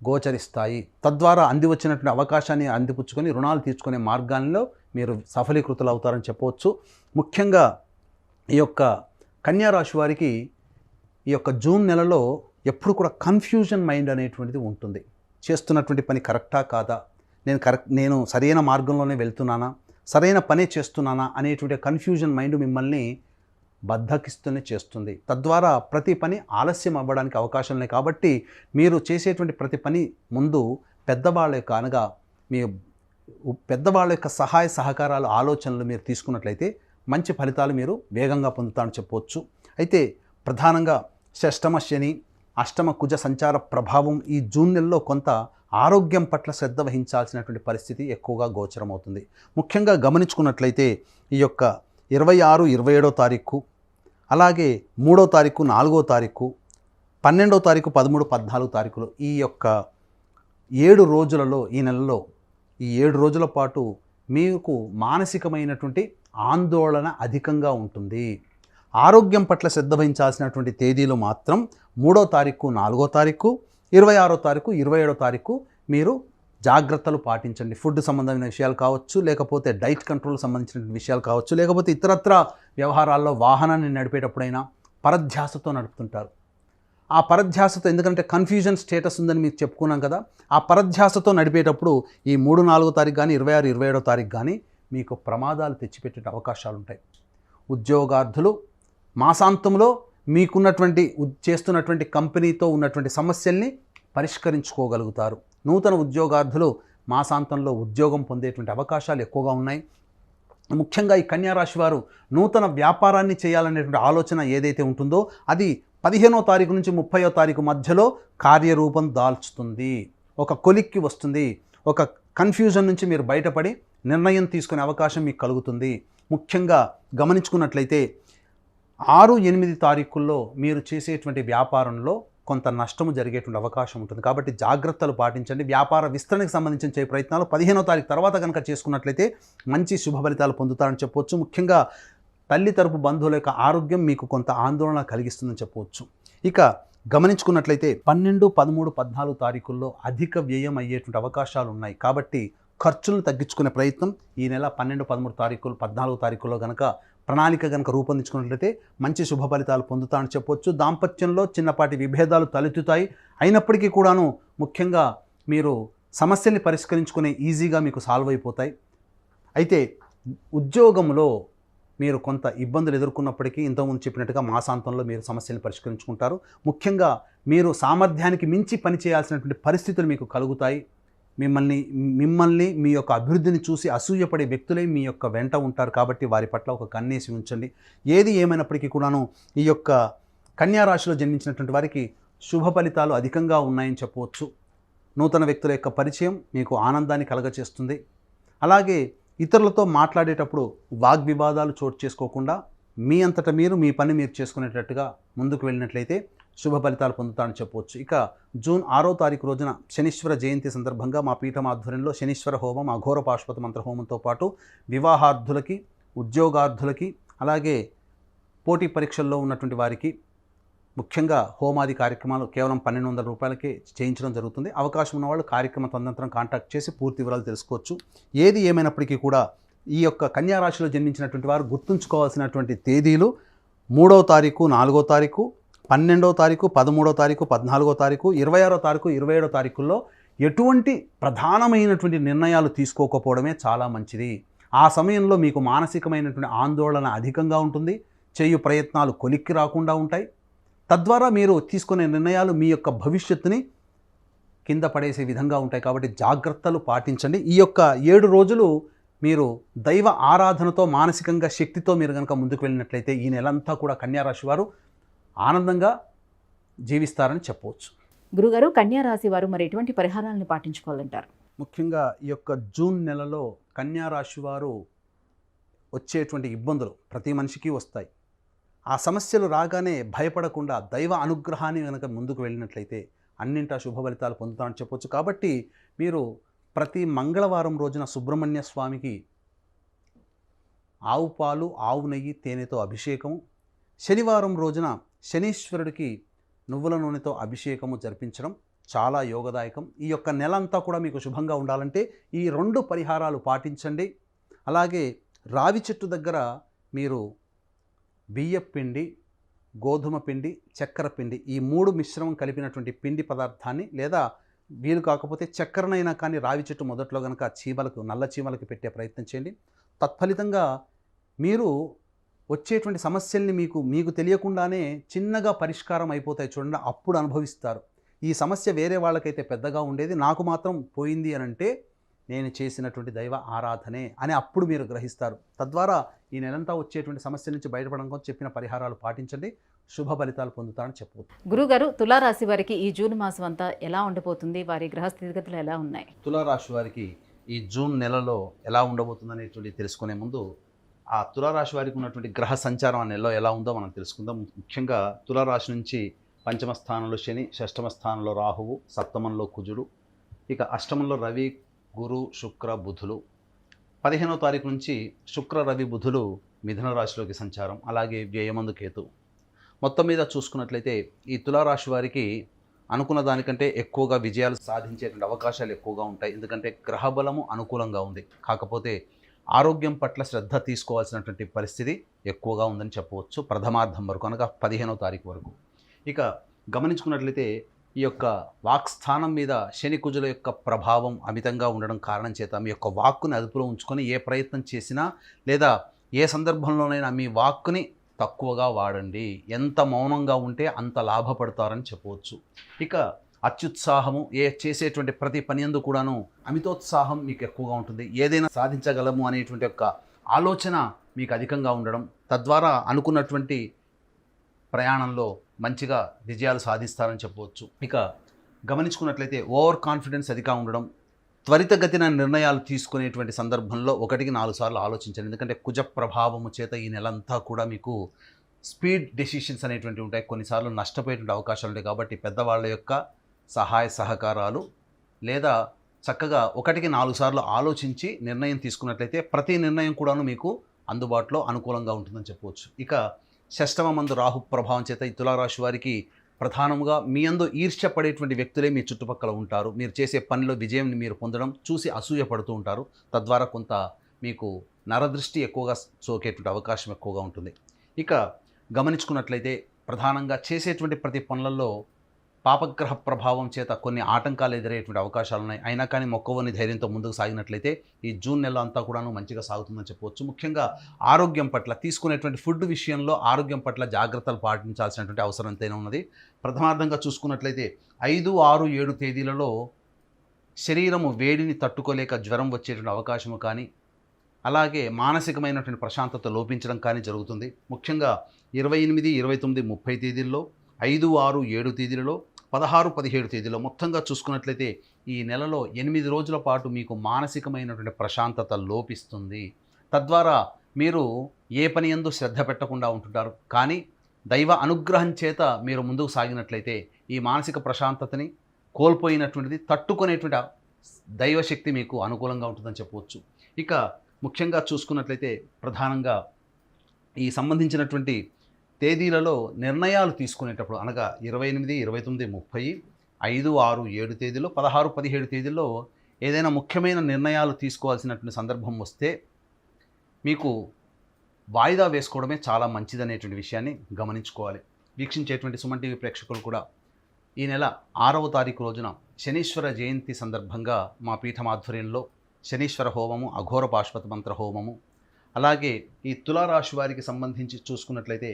గోచరిస్తాయి. తద్వారా వచ్చినటువంటి అవకాశాన్ని అందిపుచ్చుకొని రుణాలు తీర్చుకునే మార్గాల్లో మీరు సఫలీకృతులు అవుతారని చెప్పవచ్చు. ముఖ్యంగా ఈ యొక్క కన్యారాశి వారికి ఈ యొక్క జూన్ నెలలో ఎప్పుడు కూడా కన్ఫ్యూజన్ మైండ్ అనేటువంటిది ఉంటుంది. చేస్తున్నటువంటి పని కరెక్టా కాదా, నేను సరైన మార్గంలోనే వెళ్తున్నానా, సరైన పనే చేస్తున్నానా అనేటువంటి కన్ఫ్యూజన్ మైండ్ మిమ్మల్ని బద్ధకిస్తూనే చేస్తుంది. తద్వారా ప్రతి పని ఆలస్యం అవ్వడానికి అవకాశం ఉన్నాయి. కాబట్టి మీరు చేసేటువంటి ప్రతి పని ముందు పెద్దవాళ్ళ యొక్క అనగా మీ పెద్దవాళ్ళ యొక్క సహాయ సహకారాలు ఆలోచనలు మీరు తీసుకున్నట్లయితే మంచి ఫలితాలు మీరు వేగంగా పొందుతారని చెప్పవచ్చు. అయితే ప్రధానంగా షష్టమ శని అష్టమ కుజ సంచార ప్రభావం ఈ జూన్ నెలలో కొంత ఆరోగ్యం పట్ల శ్రద్ధ వహించాల్సినటువంటి పరిస్థితి ఎక్కువగా గోచరమవుతుంది. ముఖ్యంగా గమనించుకున్నట్లయితే ఈ యొక్క 26, 27 తారీఖు, అలాగే 3వ తారీఖు, 4వ తారీఖు, 12వ తారీఖు, 13, 14 తారీఖులు ఈ యొక్క 7 రోజులలో ఈ నెలలో ఈ 7 రోజుల పాటు మీకు మానసికమైనటువంటి ఆందోళన అధికంగా ఉంటుంది. ఆరోగ్యం పట్ల శ్రద్ధ వహించాల్సినటువంటి తేదీలు మాత్రం 3వ తారీఖు, 4వ తారీఖు, 26వ తారీఖు, 27వ తారీఖు మీరు జాగ్రత్తలు పాటించండి. ఫుడ్ సంబంధమైన విషయాలు కావచ్చు, లేకపోతే డైట్ కంట్రోల్ సంబంధించిన విషయాలు కావచ్చు, లేకపోతే ఇతరత్ర వ్యవహారాల్లో వాహనాన్ని నడిపేటప్పుడైనా పరధ్యాసతో నడుపుతుంటారు. ఆ పరధ్యాసతో, ఎందుకంటే కన్ఫ్యూజన్ స్టేటస్ ఉందని మీకు చెప్పుకున్నాం కదా, ఆ పరధ్యాసతో నడిపేటప్పుడు ఈ 3, 4వ తారీఖు కానీ 26, 27వ తారీఖు కానీ మీకు ప్రమాదాలు తెచ్చిపెట్టే అవకాశాలు ఉంటాయి. ఉద్యోగార్థులు మాసాంతంలో మీకున్నటువంటి చేస్తున్నటువంటి కంపెనీతో ఉన్నటువంటి సమస్యల్ని పరిష్కరించుకోగలుగుతారు. నూతన ఉద్యోగార్థులు మాసాంతంలో ఉద్యోగం పొందేటువంటి అవకాశాలు ఎక్కువగా ఉన్నాయి. ముఖ్యంగా ఈ కన్యా రాశి వారు నూతన వ్యాపారాన్ని చేయాలనేటువంటి ఆలోచన ఏదైతే ఉంటుందో అది 15వ తారీఖు నుంచి 30వ తారీఖు మధ్యలో కార్యరూపం దాల్చుతుంది. ఒక కొలిక్కి వస్తుంది. ఒక కన్ఫ్యూజన్ నుంచి మీరు బయటపడి నిర్ణయం తీసుకునే అవకాశం మీకు కలుగుతుంది. ముఖ్యంగా గమనించుకున్నట్లయితే 6, 8 తారీఖుల్లో మీరు చేసేటువంటి వ్యాపారంలో కొంత నష్టము జరిగేటువంటి అవకాశం ఉంటుంది. కాబట్టి జాగ్రత్తలు పాటించండి. వ్యాపార విస్తరణకు సంబంధించిన చేయ ప్రయత్నాలు 15వ తారీఖు తర్వాత కనుక చేసుకున్నట్లయితే మంచి శుభ ఫలితాలు పొందుతారని చెప్పవచ్చు. ముఖ్యంగా తల్లి తరపు బంధువుల యొక్క ఆరోగ్యం మీకు కొంత ఆందోళన కలిగిస్తుందని చెప్పవచ్చు. ఇక గమనించుకున్నట్లయితే 12, 13, 14 తారీఖుల్లో అధిక వ్యయం అయ్యేటువంటి అవకాశాలు ఉన్నాయి. కాబట్టి ఖర్చులను తగ్గించుకునే ప్రయత్నం ఈ నెల 12, 13 తారీఖులు, 14 తారీఖుల్లో కనుక ప్రణాళిక కనుక రూపొందించుకున్నట్లయితే మంచి శుభ ఫలితాలు పొందుతారని చెప్పవచ్చు. దాంపత్యంలో చిన్నపాటి విభేదాలు తలెత్తుతాయి. అయినప్పటికీ కూడాను ముఖ్యంగా మీరు సమస్యల్ని పరిష్కరించుకునే ఈజీగా మీకు సాల్వ్ అయిపోతాయి. అయితే ఉద్యోగంలో మీరు కొంత ఇబ్బందులు ఎదుర్కొన్నప్పటికీ ఇంతకుముందు చెప్పినట్టుగా మాసాంతంలో మీరు సమస్యలను పరిష్కరించుకుంటారు. ముఖ్యంగా మీరు సామర్థ్యానికి మించి పనిచేయాల్సినటువంటి పరిస్థితులు మీకు కలుగుతాయి. మిమ్మల్ని మీ యొక్క అభివృద్ధిని చూసి అసూయపడే వ్యక్తులే మీ యొక్క వెంట ఉంటారు. కాబట్టి వారి పట్ల ఒక కన్నేసి ఉంచండి. ఏది ఏమైనప్పటికీ కూడాను ఈ యొక్క కన్యా రాశిలో జన్మించినటువంటి వారికి శుభ ఫలితాలు అధికంగా ఉన్నాయని చెప్పవచ్చు. నూతన వ్యక్తుల యొక్క పరిచయం మీకు ఆనందాన్ని కలగచేస్తుంది. అలాగే ఇతరులతో మాట్లాడేటప్పుడు వాగ్వివాదాలు చోటు చేసుకోకుండా మీ అంతటా మీరు మీ పని మీరు చేసుకునేటట్టుగా ముందుకు వెళ్ళినట్లయితే శుభ ఫలితాలు పొందుతారని చెప్పవచ్చు. ఇక జూన్ 6వ తారీఖు రోజున శనీశ్వర జయంతి సందర్భంగా మా పీఠం ఆధ్వర్యంలో శనీశ్వర హోమం, అఘోర పాశుపత మంత్ర హోమంతో పాటు వివాహార్థులకి, ఉద్యోగార్థులకి, అలాగే పోటీ పరీక్షల్లో ఉన్నటువంటి వారికి ముఖ్యంగా హోమాది కార్యక్రమాలు కేవలం 1200 రూపాయలకే చేయించడం జరుగుతుంది. అవకాశం ఉన్నవాళ్ళు కార్యక్రమ తదనంతరం కాంటాక్ట్ చేసి పూర్తి వివరాలు తెలుసుకోవచ్చు. ఏది ఏమైనప్పటికీ కూడా ఈ యొక్క కన్యా రాశిలో జన్మించినటువంటి వారు గుర్తుంచుకోవాల్సినటువంటి తేదీలు 3వ తారీఖు, 4వ తారీఖు, 12వ తారీఖు, 13వ తారీఖు, 14వ తారీఖు, 26వ తారీఖు, 27వ తారీఖుల్లో ఎటువంటి ప్రధానమైనటువంటి నిర్ణయాలు తీసుకోకపోవడమే చాలా మంచిది. ఆ సమయంలో మీకు మానసికమైనటువంటి ఆందోళన అధికంగా ఉంటుంది. చేయు ప్రయత్నాలు కొలిక్కి రాకుండా ఉంటాయి. తద్వారా మీరు తీసుకునే నిర్ణయాలు మీ యొక్క భవిష్యత్తుని కింద పడేసే విధంగా ఉంటాయి. కాబట్టి జాగ్రత్తలు పాటించండి. ఈ యొక్క 7 రోజులు మీరు దైవ ఆరాధనతో మానసికంగా శక్తితో మీరు కనుక ముందుకు వెళ్ళినట్లయితే ఈ నెలంతా కూడా కన్యా రాశి వారు ఆనందంగా జీవిస్తారని చెప్పవచ్చు. గురుగారు, కన్యా రాశి వారు మరి ఎటువంటి పరిహారాలను పాటించుకోవాలంటారు? ముఖ్యంగా ఈ యొక్క జూన్ నెలలో కన్యా రాశి వారు వచ్చేటువంటి ఇబ్బందులు ప్రతి మనిషికి వస్తాయి. ఆ సమస్యలు రాగానే భయపడకుండా దైవ అనుగ్రహాన్ని కనుక ముందుకు వెళ్ళినట్లయితే అన్నింటా శుభ ఫలితాలు పొందుతామని చెప్పవచ్చు. కాబట్టి మీరు ప్రతి మంగళవారం రోజున సుబ్రహ్మణ్య స్వామికి ఆవు పాలు, ఆవు నెయ్యి, తేనెతో అభిషేకం, శనివారం రోజున శనీశ్వరుడికి నువ్వుల నూనెతో అభిషేకము జరిపించడం చాలా యోగదాయకం. ఈ యొక్క నెల అంతా కూడా మీకు శుభంగా ఉండాలంటే ఈ 2 పరిహారాలు పాటించండి. అలాగే రావి చెట్టు దగ్గర మీరు బియ్యం పిండి, గోధుమ పిండి, చక్కెర పిండి ఈ 3 మిశ్రమం కలిపినటువంటి పిండి పదార్థాన్ని, లేదా వీలు కాకపోతే చక్కెరనైనా కానీ రావి చెట్టు మొదట్లో కనుక చీమలకు, నల్ల చీమలకు పెట్టే ప్రయత్నం చేయండి. తత్ఫలితంగా మీరు వచ్చేటువంటి సమస్యల్ని మీకు తెలియకుండానే చిన్నగా పరిష్కారం అయిపోతాయి చూడండి, అప్పుడు అనుభవిస్తారు. ఈ సమస్య వేరే వాళ్ళకైతే పెద్దగా ఉండేది, నాకు మాత్రం పోయింది అని అంటే నేను చేసినటువంటి దైవ ఆరాధనే అని అప్పుడు మీరు గ్రహిస్తారు. తద్వారా ఈ నెలంతా వచ్చేటువంటి సమస్యల నుంచి బయటపడడం కోసం చెప్పిన పరిహారాలు పాటించండి, శుభ ఫలితాలు పొందుతారని చెప్పవచ్చు. గురుగారు, తులారాశి వారికి ఈ జూన్ మాసం అంతా ఎలా ఉండబోతుంది? వారి గ్రహ స్థితిగతులు ఎలా ఉన్నాయి? తులారాశి వారికి ఈ జూన్ నెలలో ఎలా ఉండబోతుంది అనేటువంటి తెలుసుకునే ముందు ఆ తులారాశి వారికి ఉన్నటువంటి గ్రహ సంచారం ఆ నెలలో ఎలా ఉందో మనం తెలుసుకుందాం. ముఖ్యంగా తులారాశి నుంచి పంచమ స్థానంలో శని, షష్టమ స్థానంలో రాహువు, సప్తమంలో కుజుడు, ఇక అష్టమంలో రవి, గురు, శుక్ర, బుధులు. 15వ తారీఖు నుంచి శుక్ర, రవి, బుధులు మిథున రాశిలోకి సంచారం, అలాగే వ్యయమందు కేతు. మొత్తం మీద చూసుకున్నట్లయితే ఈ తులారాశి వారికి అనుకున్న దానికంటే ఎక్కువగా విజయాలు సాధించేటువంటి అవకాశాలు ఎక్కువగా ఉంటాయి. ఎందుకంటే గ్రహబలము అనుకూలంగా ఉంది, కాకపోతే ఆరోగ్యం పట్ల శ్రద్ధ తీసుకోవాల్సినటువంటి పరిస్థితి ఎక్కువగా ఉందని చెప్పవచ్చు ప్రథమార్థం వరకు, అనగా 15వ తారీఖు వరకు. ఇక గమనించుకున్నట్లయితే ఈ యొక్క వాక్స్థానం మీద శని కుజుల యొక్క ప్రభావం అమితంగా ఉండడం కారణం చేత మీ యొక్క వాక్కుని అదుపులో ఉంచుకొని ఏ ప్రయత్నం చేసినా లేదా ఏ సందర్భంలోనైనా మీ వాక్కుని తక్కువగా వాడండి. ఎంత మౌనంగా ఉంటే అంత లాభపడతారని చెప్పవచ్చు. ఇక అత్యుత్సాహము, చేసేటువంటి ప్రతి పని యందు కూడాను అమితోత్సాహం మీకు ఎక్కువగా ఉంటుంది. ఏదైనా సాధించగలము అనేటువంటి యొక్క ఆలోచన మీకు అధికంగా ఉండడం, తద్వారా అనుకున్నటువంటి ప్రయాణంలో మంచిగా విజయాలు సాధిస్తారని చెప్పవచ్చు. ఇక గమనించుకున్నట్లయితే ఓవర్ కాన్ఫిడెన్స్ అధికంగా ఉండడం, త్వరితగతిన నిర్ణయాలు తీసుకునేటువంటి సందర్భంలో 1-4 సార్లు ఆలోచించండి. ఎందుకంటే కుజ ప్రభావము చేత ఈ నెలంతా కూడా మీకు స్పీడ్ డెసిషన్స్ అనేటువంటివి ఉంటాయి, కొన్నిసార్లు నష్టపోయేటువంటి అవకాశాలు ఉంటాయి. కాబట్టి పెద్దవాళ్ళ యొక్క సహాయ సహకారాలు లేదా చక్కగా 1-4 సార్లు ఆలోచించి నిర్ణయం తీసుకున్నట్లయితే ప్రతి నిర్ణయం కూడాను మీకు అందుబాటులో అనుకూలంగా ఉంటుందని చెప్పవచ్చు. ఇక షష్టమ మందు రాహు ప్రభావం చేత ఈ తులారాశి వారికి ప్రధానంగా మీ యందు ఈర్ష్య పడేటువంటి వ్యక్తులే మీ చుట్టుపక్కల ఉంటారు. మీరు చేసే పనిలో విజయం మీరు పొందడం చూసి అసూయ పడుతూ ఉంటారు. తద్వారా కొంత మీకు నరదృష్టి ఎక్కువగా సోకేటువంటి అవకాశం ఎక్కువగా ఉంటుంది. ఇక గమనించుకున్నట్లయితే ప్రధానంగా చేసేటువంటి ప్రతి పనులలో పాపగ్రహ ప్రభావం చేత కొన్ని ఆటంకాలు ఎదురయ్యేటువంటి అవకాశాలు ఉన్నాయి. అయినా కానీ మొక్కవని ధైర్యంతో ముందుకు సాగినట్లయితే ఈ జూన్ నెల అంతా కూడాను మంచిగా సాగుతుందని చెప్పవచ్చు. ముఖ్యంగా ఆరోగ్యం పట్ల, తీసుకునేటువంటి ఫుడ్ విషయంలో ఆరోగ్యం పట్ల జాగ్రత్తలు పాటించాల్సినటువంటి అవసరం ఎంతైనా ఉన్నది. ప్రథమార్థంగా చూసుకున్నట్లయితే 5, 6, 7 తేదీలలో శరీరము వేడిని తట్టుకోలేక జ్వరం వచ్చేటువంటి అవకాశము కానీ, అలాగే మానసికమైనటువంటి ప్రశాంతత లోపించడం కానీ జరుగుతుంది. ముఖ్యంగా 28, 29, 30 తేదీల్లో, 5, 6, 7 తేదీలలో, 16, 17 తేదీలో మొత్తంగా చూసుకున్నట్లయితే ఈ నెలలో 8 రోజుల పాటు మీకు మానసికమైనటువంటి ప్రశాంతత లోపిస్తుంది. తద్వారా మీరు ఏ పని యందు శ్రద్ధ పెట్టకుండా ఉంటుంటారు. కానీ దైవ అనుగ్రహం చేత మీరు ముందుకు సాగినట్లయితే ఈ మానసిక ప్రశాంతతని కోల్పోయినటువంటిది తట్టుకునేటువంటి దైవశక్తి మీకు అనుకూలంగా ఉంటుందని చెప్పవచ్చు. ఇక ముఖ్యంగా చూసుకున్నట్లయితే ప్రధానంగా ఈ సంబంధించినటువంటి తేదీలలో నిర్ణయాలు తీసుకునేటప్పుడు, అనగా 28, 29, 30, 5, 6, 7 తేదీలో, 16, 17 తేదీల్లో ఏదైనా ముఖ్యమైన నిర్ణయాలు తీసుకోవాల్సినటువంటి సందర్భం వస్తే మీకు వాయిదా వేసుకోవడమే చాలా మంచిదనేటువంటి విషయాన్ని గమనించుకోవాలి. వీక్షించేటువంటి సుమన్ టీవీ ప్రేక్షకులు కూడా ఈ నెల 6వ తారీఖు రోజున శనీశ్వర జయంతి సందర్భంగా మా పీఠం ఆధ్వర్యంలో శనీశ్వర హోమము, అఘోర పాశుపత మంత్ర హోమము, అలాగే ఈ తులారాశి వారికి సంబంధించి చూసుకున్నట్లయితే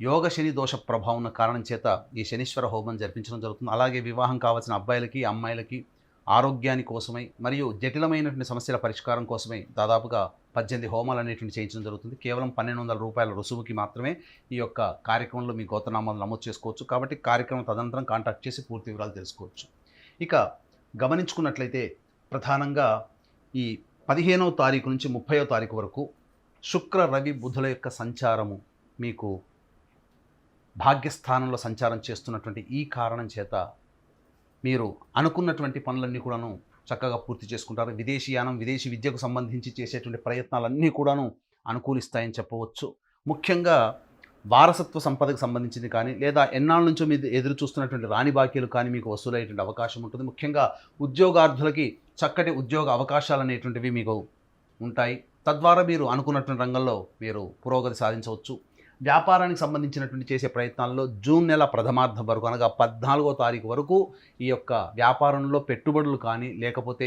యోగ శని దోష ప్రభావం ఉన్న కారణం చేత ఈ శనీశ్వర హోమం జరిపించడం జరుగుతుంది. అలాగే వివాహం కావాల్సిన అబ్బాయిలకి, అమ్మాయిలకి ఆరోగ్యాని కోసమై మరియు జటిలమైనటువంటి సమస్యల పరిష్కారం కోసమై దాదాపుగా 18 హోమాలు అనేటువంటి చేయించడం జరుగుతుంది. కేవలం 1200 రూపాయల రుసుముకి మాత్రమే ఈ యొక్క కార్యక్రమంలో మీ గోత్రనామాలు నమోదు చేసుకోవచ్చు. కాబట్టి కార్యక్రమం తదనంతరం కాంటాక్ట్ చేసి పూర్తి వివరాలు తెలుసుకోవచ్చు. ఇక గమనించుకున్నట్లయితే ప్రధానంగా ఈ 15వ తారీఖు నుంచి 30వ తారీఖు వరకు శుక్ర, రవి, బుధుల యొక్క సంచారము మీకు భాగ్యస్థానంలో సంచారం చేస్తున్నటువంటి ఈ కారణం చేత మీరు అనుకున్నటువంటి పనులన్నీ కూడాను చక్కగా పూర్తి చేసుకుంటారు. విదేశీయానం, విదేశీ విద్యకు సంబంధించి చేసేటువంటి ప్రయత్నాలన్నీ కూడాను అనుకూలిస్తాయని చెప్పవచ్చు. ముఖ్యంగా వారసత్వ సంపదకు సంబంధించింది కానీ, లేదా ఎన్నాళ్ళ నుంచో మీరు ఎదురు చూస్తున్నటువంటి రాణి బాకీలు కానీ మీకు వసూలయ్యేటువంటి అవకాశం ఉంటుంది. ముఖ్యంగా ఉద్యోగార్థులకి చక్కటి ఉద్యోగ అవకాశాలు అనేటువంటివి మీకు ఉంటాయి. తద్వారా మీరు అనుకున్నటువంటి రంగంలో మీరు పురోగతి సాధించవచ్చు. వ్యాపారానికి సంబంధించినటువంటి చేసే ప్రయత్నాల్లో జూన్ నెల ప్రథమార్థం వరకు, అనగా 14వ తారీఖు వరకు ఈ యొక్క వ్యాపారంలో పెట్టుబడులు కానీ, లేకపోతే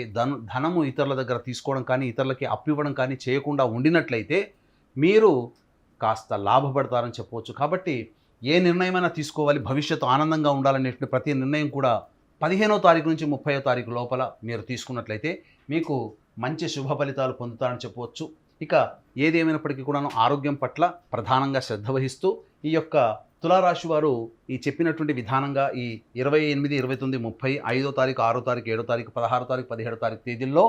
ధనము ఇతరుల దగ్గర తీసుకోవడం కానీ, ఇతరులకి అప్పివ్వడం కానీ చేయకుండా ఉండినట్లయితే మీరు కాస్త లాభపడతారని చెప్పవచ్చు. కాబట్టి ఏ నిర్ణయమైనా తీసుకోవాలి, భవిష్యత్తు ఆనందంగా ఉండాలనేటువంటి ప్రతి నిర్ణయం కూడా 15వ తారీఖు నుంచి 30వ తారీఖు లోపల మీరు తీసుకున్నట్లయితే మీకు మంచి శుభ ఫలితాలు పొందుతారని చెప్పవచ్చు. ఇక ఏది ఏమైనప్పటికీ కూడాను ఆరోగ్యం పట్ల ప్రధానంగా శ్రద్ధ వహిస్తూ ఈ యొక్క తులారాశి వారు ఈ చెప్పినటువంటి విధానంగా ఈ 28, 29, 30, 5వ తారీఖు, 6వ తారీఖు, 7వ తారీఖు, 16వ తారీఖు, 17వ తారీఖు తేదీల్లో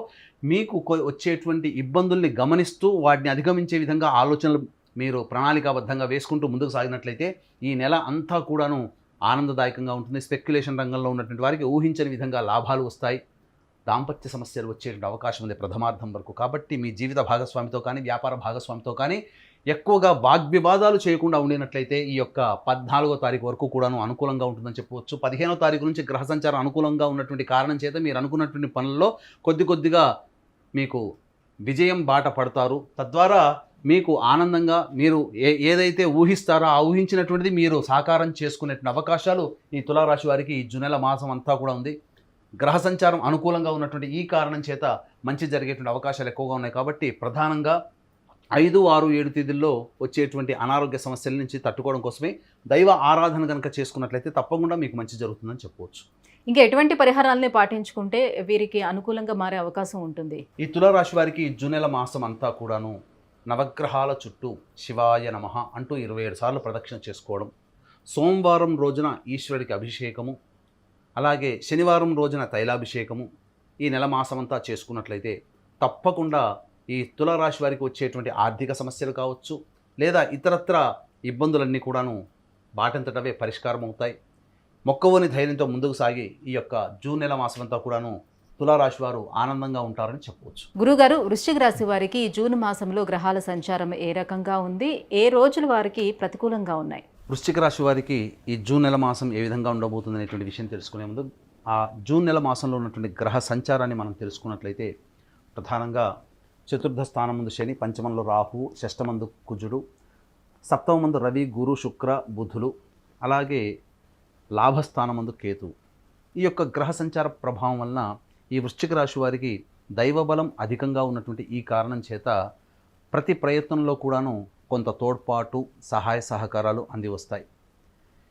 మీకు వచ్చేటువంటి ఇబ్బందుల్ని గమనిస్తూ వాటిని అధిగమించే విధంగా ఆలోచనలు మీరు ప్రణాళికాబద్ధంగా వేసుకుంటూ ముందుకు సాగినట్లయితే ఈ నెల అంతా కూడాను ఆనందదాయకంగా ఉంటుంది. స్పెక్యులేషన్ రంగంలో ఉన్నటువంటి వారికి ఊహించని విధంగా లాభాలు వస్తాయి. దాంపత్య సమస్యలు వచ్చేటువంటి అవకాశం ఉంది ప్రథమార్థం వరకు. కాబట్టి మీ జీవిత భాగస్వామితో కానీ వ్యాపార భాగస్వామితో కానీ ఎక్కువగా వాగ్వివాదాలు చేయకుండా ఉండినట్లయితే ఈ యొక్క 14వ తారీఖు వరకు కూడాను అనుకూలంగా ఉంటుందని చెప్పవచ్చు. 15వ తారీఖు నుంచి గ్రహ సంచారం అనుకూలంగా ఉన్నటువంటి కారణం చేత మీరు అనుకున్నటువంటి పనుల్లో కొద్దిగా మీకు విజయం బాట పడతారు. తద్వారా మీకు ఆనందంగా మీరు ఏదైతే ఊహిస్తారో ఆ ఊహించినటువంటిది మీరు సాకారం చేసుకునేటువంటి అవకాశాలు ఈ తులారాశి వారికి ఈ జూన్ మాసం అంతా కూడా ఉంది. గ్రహ సంచారం అనుకూలంగా ఉన్నటువంటి ఈ కారణం చేత మంచి జరిగేటువంటి అవకాశాలు ఎక్కువగా ఉన్నాయి. కాబట్టి ప్రధానంగా 5, 6, 7 తేదీల్లో వచ్చేటువంటి అనారోగ్య సమస్యల నుంచి తట్టుకోవడం కోసమే దైవ ఆరాధన కనుక చేసుకున్నట్లయితే తప్పకుండా మీకు మంచి జరుగుతుందని చెప్పవచ్చు. ఇంకా ఎటువంటి పరిహారాలని పాటించుకుంటే వీరికి అనుకూలంగా మారే అవకాశం ఉంటుంది? ఈ తులారాశి వారికి జూన్ మాసం అంతా కూడాను నవగ్రహాల చుట్టూ శివాయ నమః అంటూ 27 సార్లు ప్రదక్షిణ చేసుకోవడం, సోమవారం రోజున ఈశ్వరుడికి అభిషేకము, అలాగే శనివారం రోజున తైలాభిషేకము ఈ నెల మాసమంతా చేసుకున్నట్లయితే తప్పకుండా ఈ తులారాశి వారికి వచ్చేటువంటి ఆర్థిక సమస్యలు కావచ్చు లేదా ఇతరత్ర ఇబ్బందులన్నీ కూడాను బాటంతటవే పరిష్కారం అవుతాయి. మొక్కవోని ధైర్యంతో ముందుకు సాగి ఈ యొక్క జూన్ నెల మాసమంతా కూడాను తులారాశి వారు ఆనందంగా ఉంటారని చెప్పవచ్చు. గురుగారు, వృశ్చిక రాశి వారికి జూన్ మాసంలో గ్రహాల సంచారం ఏ రకంగా ఉంది? ఏ రోజులు వారికి ప్రతికూలంగా ఉన్నాయి? వృశ్చిక రాశి వారికి ఈ జూన్ నెల మాసం ఏ విధంగా ఉండబోతుంది అనేటువంటి విషయం తెలుసుకునే ముందు ఆ జూన్ నెల మాసంలో ఉన్నటువంటి గ్రహ సంచారాన్ని మనం తెలుసుకున్నట్లయితే ప్రధానంగా చతుర్థ స్థానం ముందు శని, పంచమంలో రాహు, షష్టమందు కుజుడు, సప్తమందు రవి, గురు, శుక్ర, బుధులు, అలాగే లాభస్థానమందు కేతు. ఈ యొక్క గ్రహ సంచార ప్రభావం వలన ఈ వృశ్చిక రాశి వారికి దైవబలం అధికంగా ఉన్నటువంటి ఈ కారణం చేత ప్రతి ప్రయత్నంలో కూడాను కొంత తోడ్పాటు, సహాయ సహకారాలు అంది వస్తాయి.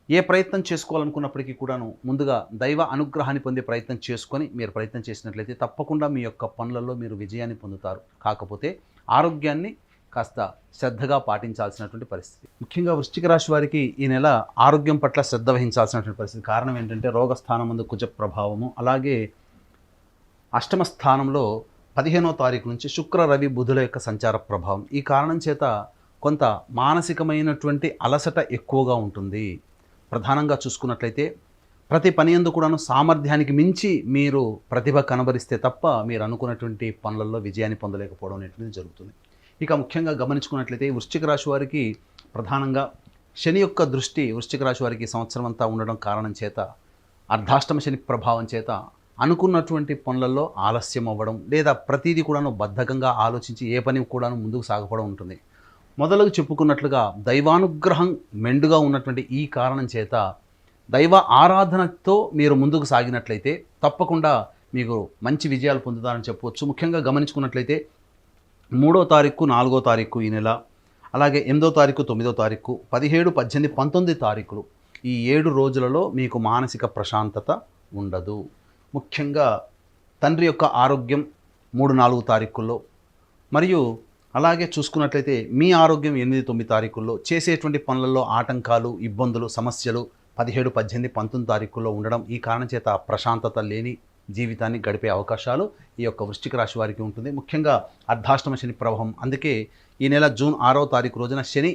ఏ ప్రయత్నం చేసుకోవాలనుకున్నప్పటికీ కూడాను ముందుగా దైవ అనుగ్రహాన్ని పొందే ప్రయత్నం చేసుకొని మీరు ప్రయత్నం చేసినట్లయితే తప్పకుండా మీ యొక్క పనులలో మీరు విజయాన్ని పొందుతారు. కాకపోతే ఆరోగ్యాన్ని కాస్త శ్రద్ధగా పాటించాల్సినటువంటి పరిస్థితి. ముఖ్యంగా వృశ్చిక రాశి వారికి ఈ నెల ఆరోగ్యం పట్ల శ్రద్ధ వహించాల్సినటువంటి పరిస్థితి. కారణం ఏంటంటే రోగస్థానం ముందు కుజ ప్రభావము, అలాగే అష్టమ స్థానంలో 15వ తారీఖు నుంచి శుక్ర, రవి, బుధుల యొక్క సంచార ప్రభావం. ఈ కారణం చేత కొంత మానసికమైనటువంటి అలసట ఎక్కువగా ఉంటుంది. ప్రధానంగా చూసుకున్నట్లయితే ప్రతి పని యందు కూడాను సామర్థ్యానికి మించి మీరు ప్రతిభ కనబరిస్తే తప్ప మీరు అనుకున్నటువంటి పనులలో విజయాన్ని పొందలేకపోవడం అనేటువంటిది జరుగుతుంది. ఇక ముఖ్యంగా గమనించుకున్నట్లయితే వృశ్చిక రాశి వారికి ప్రధానంగా శని యొక్క దృష్టి వృశ్చిక రాశి వారికి సంవత్సరం అంతా ఉండడం కారణం చేత అర్ధాష్టమ శని ప్రభావం చేత అనుకున్నటువంటి పనులలో ఆలస్యం అవ్వడం లేదా ప్రతిదీ కూడాను బద్ధకంగా ఆలోచించి ఏ పని కూడాను ముందుకు సాగపడం ఉంటుంది. మొదలుగా చెప్పుకున్నట్లుగా దైవానుగ్రహం మెండుగా ఉన్నటువంటి ఈ కారణం చేత దైవ ఆరాధనతో మీరు ముందుకు సాగినట్లయితే తప్పకుండా మీకు మంచి విజయాలు పొందుతారని చెప్పవచ్చు. ముఖ్యంగా గమనించుకున్నట్లయితే 3వ తారీఖు, 4వ తారీఖు ఈ నెల, అలాగే 8వ తారీఖు, 9వ తారీఖు, 17, 18, 19 తారీఖులు ఈ 7 రోజులలో మీకు మానసిక ప్రశాంతత ఉండదు. ముఖ్యంగా తండ్రి యొక్క ఆరోగ్యం 3, 4 తారీఖుల్లో, మరియు అలాగే చూసుకున్నట్లయితే మీ ఆరోగ్యం 8, 9 తారీఖుల్లో, చేసేటువంటి పనులలో ఆటంకాలు, ఇబ్బందులు, సమస్యలు 17, 18, 19 తారీఖుల్లో ఉండడం. ఈ కారణం చేత ప్రశాంతత లేని జీవితాన్ని గడిపే అవకాశాలు ఈ యొక్క వృశ్చిక రాశి వారికి ఉంటుంది. ముఖ్యంగా అర్ధాష్టమ శని ప్రభావం. అందుకే ఈ నెల జూన్ 6వ తారీఖు రోజున శని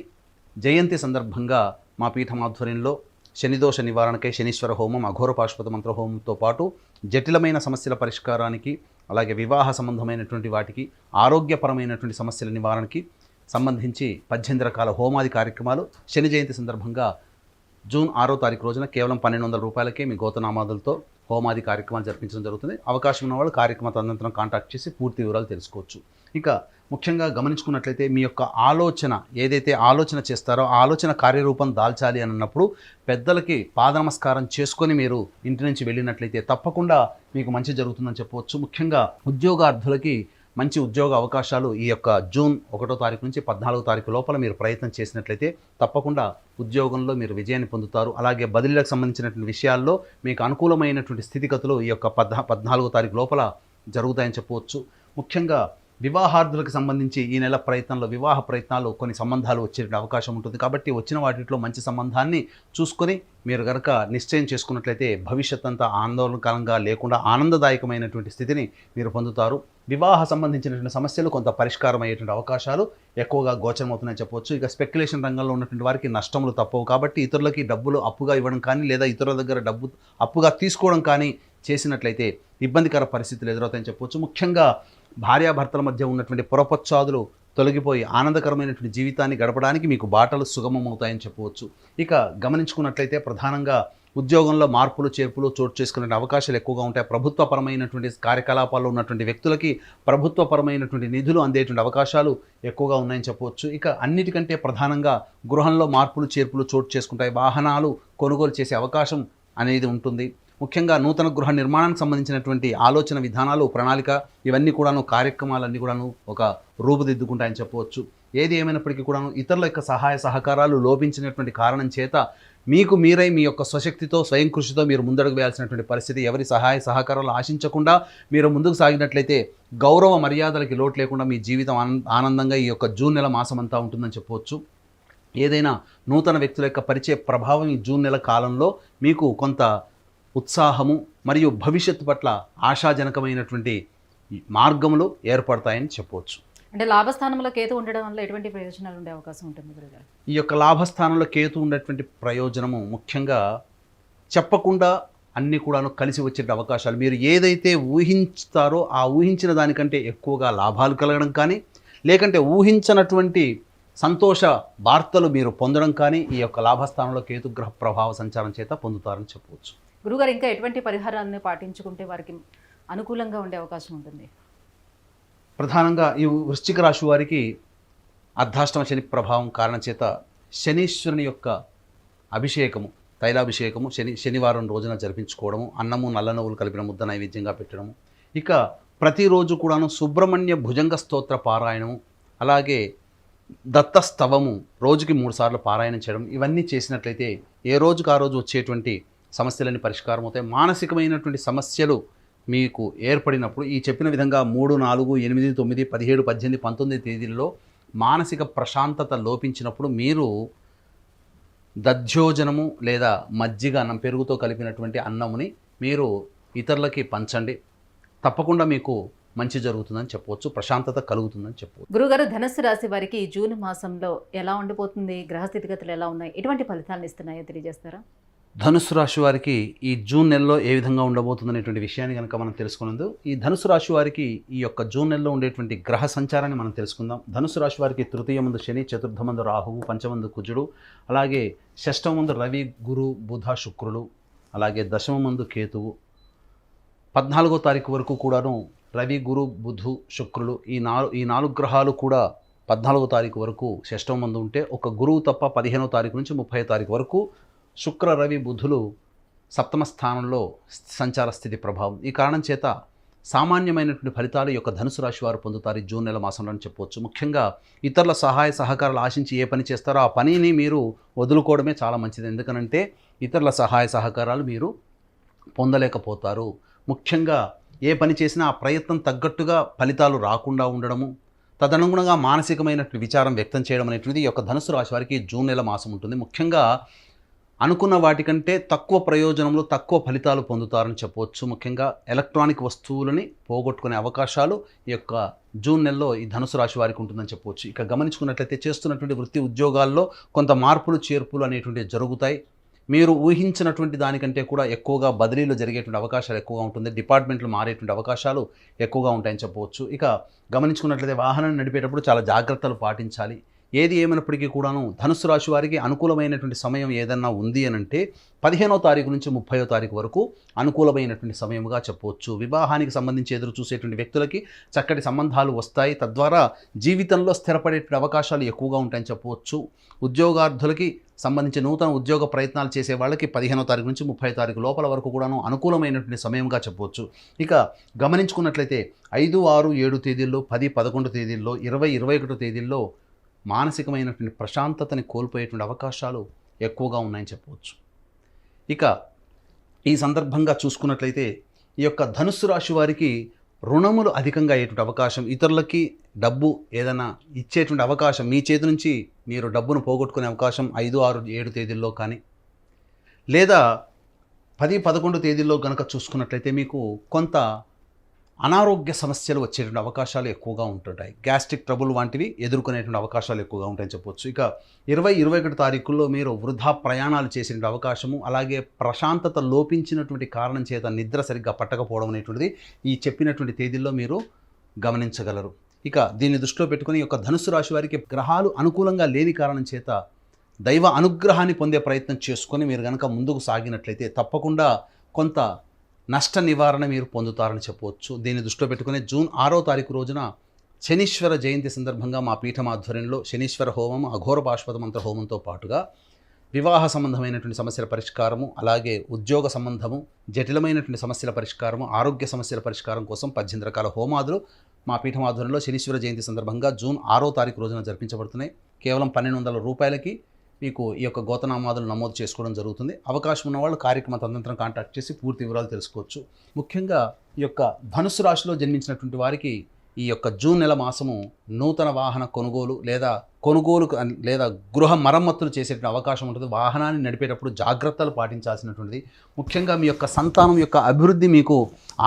జయంతి సందర్భంగా మా పీఠం ఆధ్వర్యంలో శనిదోష నివారణకై శనీశ్వర హోమం, అఘోర పాశుపత మంత్ర హోమంతో పాటు జటిలమైన సమస్యల పరిష్కారానికి, అలాగే వివాహ సంబంధమైనటువంటి వాటికి, ఆరోగ్యపరమైనటువంటి సమస్యల నివారణకి సంబంధించి 18 రకాల హోమాది కార్యక్రమాలు శని జయంతి సందర్భంగా జూన్ 6వ తారీఖు రోజున కేవలం 1200 రూపాయలకే మీ గోతనామాదులతో హోమాది కార్యక్రమాలు జరిపించడం జరుగుతుంది. అవకాశం ఉన్న వాళ్ళు కార్యక్రమ తదనంతరం కాంటాక్ట్ చేసి పూర్తి వివరాలు తెలుసుకోవచ్చు. ఇక ముఖ్యంగా గమనించుకున్నట్లయితే మీ యొక్క ఆలోచన ఏదైతే ఆలోచన చేస్తారో ఆ ఆలోచన కార్యరూపం దాల్చాలి అన్నప్పుడు పెద్దలకి పాదనమస్కారం చేసుకొని మీరు ఇంటి నుంచి వెళ్ళినట్లయితే తప్పకుండా మీకు మంచి జరుగుతుందని చెప్పవచ్చు. ముఖ్యంగా ఉద్యోగార్థులకి మంచి ఉద్యోగ అవకాశాలు ఈ యొక్క జూన్ 1వ తారీఖు నుంచి 14వ తారీఖు లోపల మీరు ప్రయత్నం చేసినట్లయితే తప్పకుండా ఉద్యోగంలో మీరు విజయాన్ని పొందుతారు. అలాగే బదిలీలకు సంబంధించినటువంటి విషయాల్లో మీకు అనుకూలమైనటువంటి స్థితిగతులు ఈ యొక్క 14వ తారీఖు లోపల జరుగుతాయని చెప్పవచ్చు. ముఖ్యంగా వివాహార్థులకు సంబంధించి ఈ నెల ప్రయత్నంలో వివాహ ప్రయత్నాలు కొన్ని సంబంధాలు వచ్చే అవకాశం ఉంటుంది. కాబట్టి వచ్చిన వాటిలో మంచి సంబంధాన్ని చూసుకొని మీరు కనుక నిశ్చయం చేసుకున్నట్లయితే భవిష్యత్ అంతా ఆందోళనకరంగా లేకుండా ఆనందదాయకమైనటువంటి స్థితిని మీరు పొందుతారు. వివాహ సంబంధించినటువంటి సమస్యలు కొంత పరిష్కారం అయ్యేటువంటి అవకాశాలు ఎక్కువగా గోచరమవుతున్నాయని చెప్పవచ్చు. ఇక స్పెక్యులేషన్ రంగంలో ఉన్నటువంటి వారికి నష్టములు తప్పవు. కాబట్టి ఇతరులకి డబ్బులు అప్పుగా ఇవ్వడం కానీ లేదా ఇతరుల దగ్గర డబ్బు అప్పుగా తీసుకోవడం కానీ చేసినట్లయితే ఇబ్బందికర పరిస్థితులు ఎదురవుతాయని చెప్పవచ్చు. ముఖ్యంగా భార్యాభర్తల మధ్య ఉన్నటువంటి పొరపచ్చాదులు తొలగిపోయి ఆనందకరమైనటువంటి జీవితాన్ని గడపడానికి మీకు బాటలు సుగమమవుతాయని చెప్పవచ్చు. ఇక గమనించుకున్నట్లయితే ప్రధానంగా ఉద్యోగంలో మార్పులు చేర్పులు చోటు చేసుకునే అవకాశాలు ఎక్కువగా ఉంటాయి. ప్రభుత్వపరమైనటువంటి కార్యకలాపాల్లో ఉన్నటువంటి వ్యక్తులకి ప్రభుత్వపరమైనటువంటి నిధులు అందేటువంటి అవకాశాలు ఎక్కువగా ఉన్నాయని చెప్పవచ్చు. ఇక అన్నిటికంటే ప్రధానంగా గృహంలో మార్పులు చేర్పులు చోటు చేసుకుంటాయి. వాహనాలు కొనుగోలు చేసే అవకాశం అనేది ఉంటుంది. ముఖ్యంగా నూతన గృహ నిర్మాణానికి సంబంధించినటువంటి ఆలోచన విధానాలు, ప్రణాళిక ఇవన్నీ కూడాను కార్యక్రమాలన్నీ కూడాను ఒక రూపుదిద్దుకుంటాయని చెప్పవచ్చు. ఏది ఏమైనప్పటికీ కూడాను ఇతరుల యొక్క సహాయ సహకారాలు లోపించినటువంటి కారణం చేత మీకు మీరై మీ యొక్క స్వశక్తితో స్వయం కృషితో మీరు ముందడుగు వేయాల్సినటువంటి పరిస్థితి. ఎవరి సహాయ సహకారాలు ఆశించకుండా మీరు ముందుకు సాగినట్లయితే గౌరవ మర్యాదలకి లోటు లేకుండా మీ జీవితం ఆనందంగా ఈ యొక్క జూన్ నెల మాసం అంతా ఉంటుందని చెప్పవచ్చు. ఏదైనా నూతన వ్యక్తుల యొక్క పరిచయ ప్రభావం ఈ జూన్ నెల కాలంలో మీకు కొంత ఉత్సాహము మరియు భవిష్యత్తు పట్ల ఆశాజనకమైనటువంటి మార్గములు ఏర్పడతాయని చెప్పవచ్చు. అంటే లాభస్థానంలో కేతు ఉండడం వల్ల ఎటువంటి ప్రయోజనాలు ఉండే అవకాశం ఉంటుంది గురుగారు? ఈ యొక్క లాభస్థానంలో కేతు ఉండేటువంటి ప్రయోజనము ముఖ్యంగా చెప్పకుండా అన్నీ కూడాను కలిసి వచ్చే అవకాశాలు. మీరు ఏదైతే ఊహిస్తారో ఆ ఊహించిన దానికంటే ఎక్కువగా లాభాలు కలగడం కానీ లేకంటే ఊహించినటువంటి సంతోష వార్తలు మీరు పొందడం కానీ ఈ యొక్క లాభస్థానంలో కేతుగ్రహ ప్రభావ సంచారం చేత పొందుతారని చెప్పవచ్చు. గురుగారు ఇంకా ఎటువంటి పరిహారాలను పాటించుకుంటే వారికి అనుకూలంగా ఉండే అవకాశం ఉంటుంది? ప్రధానంగా ఈ వృశ్చిక రాశి వారికి అర్ధాష్టమ శని ప్రభావం కారణం చేత శనీశ్వరుని యొక్క అభిషేకము, తైలాభిషేకము శనివారం రోజున జరిపించుకోవడము, అన్నము నల్ల నువ్వులు కలిపిన ముద్ద నైవేద్యంగా పెట్టడము, ఇక ప్రతిరోజు కూడాను సుబ్రహ్మణ్య భుజంగ స్తోత్ర పారాయణము, అలాగే దత్తస్తవము రోజుకి 3 సార్లు పారాయణం చేయడం, ఇవన్నీ చేసినట్లయితే ఏ రోజుకు ఆ రోజు వచ్చేటువంటి సమస్యలన్నీ పరిష్కారం అవుతాయి. మానసికమైనటువంటి సమస్యలు మీకు ఏర్పడినప్పుడు ఈ చెప్పిన విధంగా 3, 4, 8, 9, 17, 18, 19 తేదీల్లో మానసిక ప్రశాంతత లోపించినప్పుడు మీరు దధ్యోజనము లేదా మజ్జిగ అన్నం పెరుగుతో కలిపినటువంటి అన్నముని మీరు ఇతరులకి పంచండి. తప్పకుండా మీకు మంచి జరుగుతుందని చెప్పవచ్చు, ప్రశాంతత కలుగుతుందని చెప్పవచ్చు. గురుగారు, ధనుస్సు రాశి వారికి ఈ జూన్ మాసంలో ఎలా ఉండిపోతుంది? గ్రహ స్థితిగతులు ఎలా ఉన్నాయి? ఎటువంటి ఫలితాలను ఇస్తున్నాయో తెలియజేస్తారా? ధనుస్సు రాశి వారికి ఈ జూన్ నెలలో ఏ విధంగా ఉండబోతుంది అనేటువంటి విషయాన్ని కనుక మనం తెలుసుకున్నందు ఈ ధనుస్సు రాశి వారికి ఈ యొక్క జూన్ నెలలో ఉండేటువంటి గ్రహ సంచారాన్ని మనం తెలుసుకుందాం. ధనుస్సు రాశి వారికి తృతీయమందు శని, చతుర్థమందు రాహువు, పంచమందు కుజుడు, అలాగే షష్టమందు రవి, గురు, బుధ, శుక్రులు, అలాగే దశమందు కేతువు. 14వ తారీఖు వరకు కూడాను రవి, గురు, బుధు, శుక్రులు ఈ నాలుగు గ్రహాలు కూడా 14వ తారీఖు వరకు షష్టమందు ఉంటే ఒక గురువు తప్ప 15వ తారీఖు నుంచి 30వ తారీఖు వరకు శుక్ర, రవి, బుధులు సప్తమ స్థానంలో సంచార స్థితి ప్రభావం. ఈ కారణం చేత సామాన్యమైనటువంటి ఫలితాలు యొక్క ధనుసు రాశి వారు పొందుతారు ఈ జూన్ నెల మాసంలో అని చెప్పవచ్చు. ముఖ్యంగా ఇతరుల సహాయ సహకారాలు ఆశించి ఏ పని చేస్తారో ఆ పనిని మీరు వదులుకోవడమే చాలా మంచిది. ఎందుకనంటే ఇతరుల సహాయ సహకారాలు మీరు పొందలేకపోతారు. ముఖ్యంగా ఏ పని చేసినా ఆ ప్రయత్నం తగ్గట్టుగా ఫలితాలు రాకుండా ఉండడము, తదనుగుణంగా మానసికమైనటువంటి విచారం వ్యక్తం చేయడం అనేటువంటిది ఈ యొక్క ధనుసు రాశి వారికి జూన్ నెల మాసం ఉంటుంది. ముఖ్యంగా అనుకున్న వాటికంటే తక్కువ ప్రయోజనంలో తక్కువ ఫలితాలు పొందుతారని చెప్పవచ్చు. ముఖ్యంగా ఎలక్ట్రానిక్ వస్తువులని పోగొట్టుకునే అవకాశాలు ఈ యొక్క జూన్ నెలలో ఈ ధనుసు రాశి వారికి ఉంటుందని చెప్పవచ్చు. ఇక గమనించుకున్నట్లయితే చేస్తున్నటువంటి వృత్తి ఉద్యోగాల్లో కొంత మార్పులు చేర్పులు అనేటువంటివి జరుగుతాయి. మీరు ఊహించినటువంటి దానికంటే కూడా ఎక్కువగా బదిలీలు జరిగేటువంటి అవకాశాలు ఎక్కువగా ఉంటుంది. డిపార్ట్మెంట్లు మారేటువంటి అవకాశాలు ఎక్కువగా ఉంటాయని చెప్పవచ్చు. ఇక గమనించుకున్నట్లయితే వాహనాన్ని నడిపేటప్పుడు చాలా జాగ్రత్తలు పాటించాలి. ఏది ఏమైనప్పటికీ కూడాను ధనుస్సు రాశి వారికి అనుకూలమైనటువంటి సమయం ఏదన్నా ఉంది అని అంటే 15వ తారీఖు నుంచి 30వ తారీఖు వరకు అనుకూలమైనటువంటి సమయముగా చెప్పవచ్చు. వివాహానికి సంబంధించి ఎదురు చూసేటువంటి వ్యక్తులకి చక్కటి సంబంధాలు వస్తాయి. తద్వారా జీవితంలో స్థిరపడేటువంటి అవకాశాలు ఎక్కువగా ఉంటాయని చెప్పవచ్చు. ఉద్యోగార్థులకి సంబంధించి నూతన ఉద్యోగ ప్రయత్నాలు చేసే వాళ్ళకి 15వ తారీఖు నుంచి 30వ తారీఖు లోపల వరకు కూడాను అనుకూలమైనటువంటి సమయంగా చెప్పవచ్చు. ఇక గమనించుకున్నట్లయితే 5, 6, 7 తేదీల్లో, 10, 11 తేదీల్లో, 20, 21 తేదీల్లో మానసికమైనటువంటి ప్రశాంతతని కోల్పోయేటువంటి అవకాశాలు ఎక్కువగా ఉన్నాయని చెప్పవచ్చు. ఇక ఈ సందర్భంగా చూసుకున్నట్లయితే ఈ యొక్క ధనుస్సు రాశి వారికి రుణములు అధికంగా అయ్యేటువంటి అవకాశం, ఇతరులకి డబ్బు ఏదైనా ఇచ్చేటువంటి అవకాశం, మీ చేతి నుంచి మీరు డబ్బును పోగొట్టుకునే అవకాశం 5, 6, 7 తేదీల్లో కానీ, లేదా 10, 11 తేదీల్లో కనుక చూసుకున్నట్లయితే మీకు కొంత అనారోగ్య సమస్యలు వచ్చేటువంటి అవకాశాలు ఎక్కువగా ఉంటుంటాయి. గ్యాస్ట్రిక్ ట్రబుల్ వంటివి ఎదుర్కొనేటువంటి అవకాశాలు ఎక్కువగా ఉంటాయని చెప్పవచ్చు. ఇక 20, 21 తారీఖుల్లో మీరు వృధా ప్రయాణాలు చేసేటువంటి అవకాశము, అలాగే ప్రశాంతత లోపించినటువంటి కారణం చేత నిద్ర సరిగ్గా పట్టకపోవడం అనేటువంటిది ఈ చెప్పినటువంటి తేదీల్లో మీరు గమనించగలరు. ఇక దీన్ని దృష్టిలో పెట్టుకుని ఈ యొక్క ధనుస్సు రాశి వారికి గ్రహాలు అనుకూలంగా లేని కారణం చేత దైవ అనుగ్రహాన్ని పొందే ప్రయత్నం చేసుకొని మీరు కనుక ముందుకు సాగినట్లయితే తప్పకుండా కొంత నష్ట నివారణ మీరు పొందుతారని చెప్పవచ్చు. దీన్ని దృష్టిలో పెట్టుకుని జూన్ 6వ తారీఖు రోజున శనీశ్వర జయంతి సందర్భంగా మా పీఠం ఆధ్వర్యంలో శనీశ్వర హోమం, అఘోర పాశుపత మంత్ర హోమంతో పాటుగా వివాహ సంబంధమైనటువంటి సమస్యల పరిష్కారము, అలాగే ఉద్యోగ సంబంధము, జటిలమైనటువంటి సమస్యల పరిష్కారము, ఆరోగ్య సమస్యల పరిష్కారం కోసం 18 రకాల హోమాదులు మా పీఠం ఆధ్వర్యంలో శనీశ్వర జయంతి సందర్భంగా జూన్ 6వ తారీఖు రోజున జరిపించబడుతున్నాయి. కేవలం 1200 రూపాయలకి మీకు ఈ యొక్క గోతనామాదులు నమోదు చేసుకోవడం జరుగుతుంది. అవకాశం ఉన్నవాళ్ళు కార్యక్రమ తదనంతరం కాంటాక్ట్ చేసి పూర్తి వివరాలు తెలుసుకోవచ్చు. ముఖ్యంగా ఈ యొక్క ధనుస్సు రాశిలో జన్మించినటువంటి వారికి ఈ యొక్క జూన్ నెల మాసము నూతన వాహన కొనుగోలు లేదా గృహ మరమ్మతులు చేసేటువంటి అవకాశం ఉంటుంది. వాహనాన్ని నడిపేటప్పుడు జాగ్రత్తలు పాటించాల్సినటువంటిది. ముఖ్యంగా మీ యొక్క సంతానం యొక్క అభివృద్ధి మీకు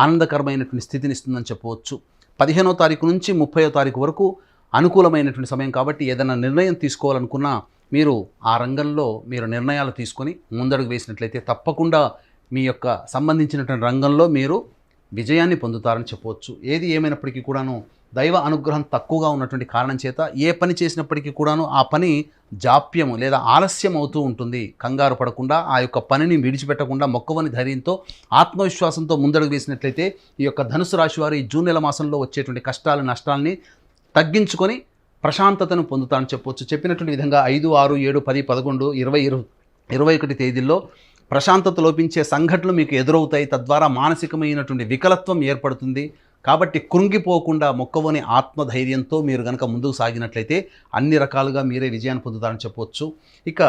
ఆనందకరమైనటువంటి స్థితిని ఇస్తుందని చెప్పవచ్చు. 15వ తారీఖు నుంచి 30వ తారీఖు వరకు అనుకూలమైనటువంటి సమయం కాబట్టి ఏదైనా నిర్ణయం తీసుకోవాలనుకున్నా మీరు ఆ రంగంలో మీరు నిర్ణయాలు తీసుకొని ముందడుగు వేసినట్లయితే తప్పకుండా మీ యొక్క సంబంధించినటువంటి రంగంలో మీరు విజయాన్ని పొందుతారని చెప్పవచ్చు. ఏది ఏమైనప్పటికీ కూడాను దైవ అనుగ్రహం తక్కువగా ఉన్నటువంటి కారణం చేత ఏ పని చేసినప్పటికీ కూడాను ఆ పని జాప్యము లేదా ఆలస్యం అవుతూ ఉంటుంది. కంగారు పడకుండా ఆ యొక్క పనిని విడిచిపెట్టకుండా మొక్కవని ధైర్యంతో ఆత్మవిశ్వాసంతో ముందడుగు వేసినట్లయితే ఈ యొక్క ధనుసు రాశి వారు ఈ జూన్ నెల మాసంలో వచ్చేటువంటి కష్టాలు నష్టాలని తగ్గించుకొని ప్రశాంతతను పొందుతానని చెప్పవచ్చు. చెప్పినటువంటి విధంగా 5, 6, 7, 10, 11, 20, 21 తేదీల్లో ప్రశాంతత లోపించే సంఘటనలు మీకు ఎదురవుతాయి. తద్వారా మానసికమైనటువంటి వికలత్వం ఏర్పడుతుంది. కాబట్టి కృంగిపోకుండా మొక్కవని ఆత్మధైర్యంతో మీరు కనుక ముందుకు సాగినట్లయితే అన్ని రకాలుగా మీరే విజయాన్ని పొందుతారని చెప్పవచ్చు. ఇక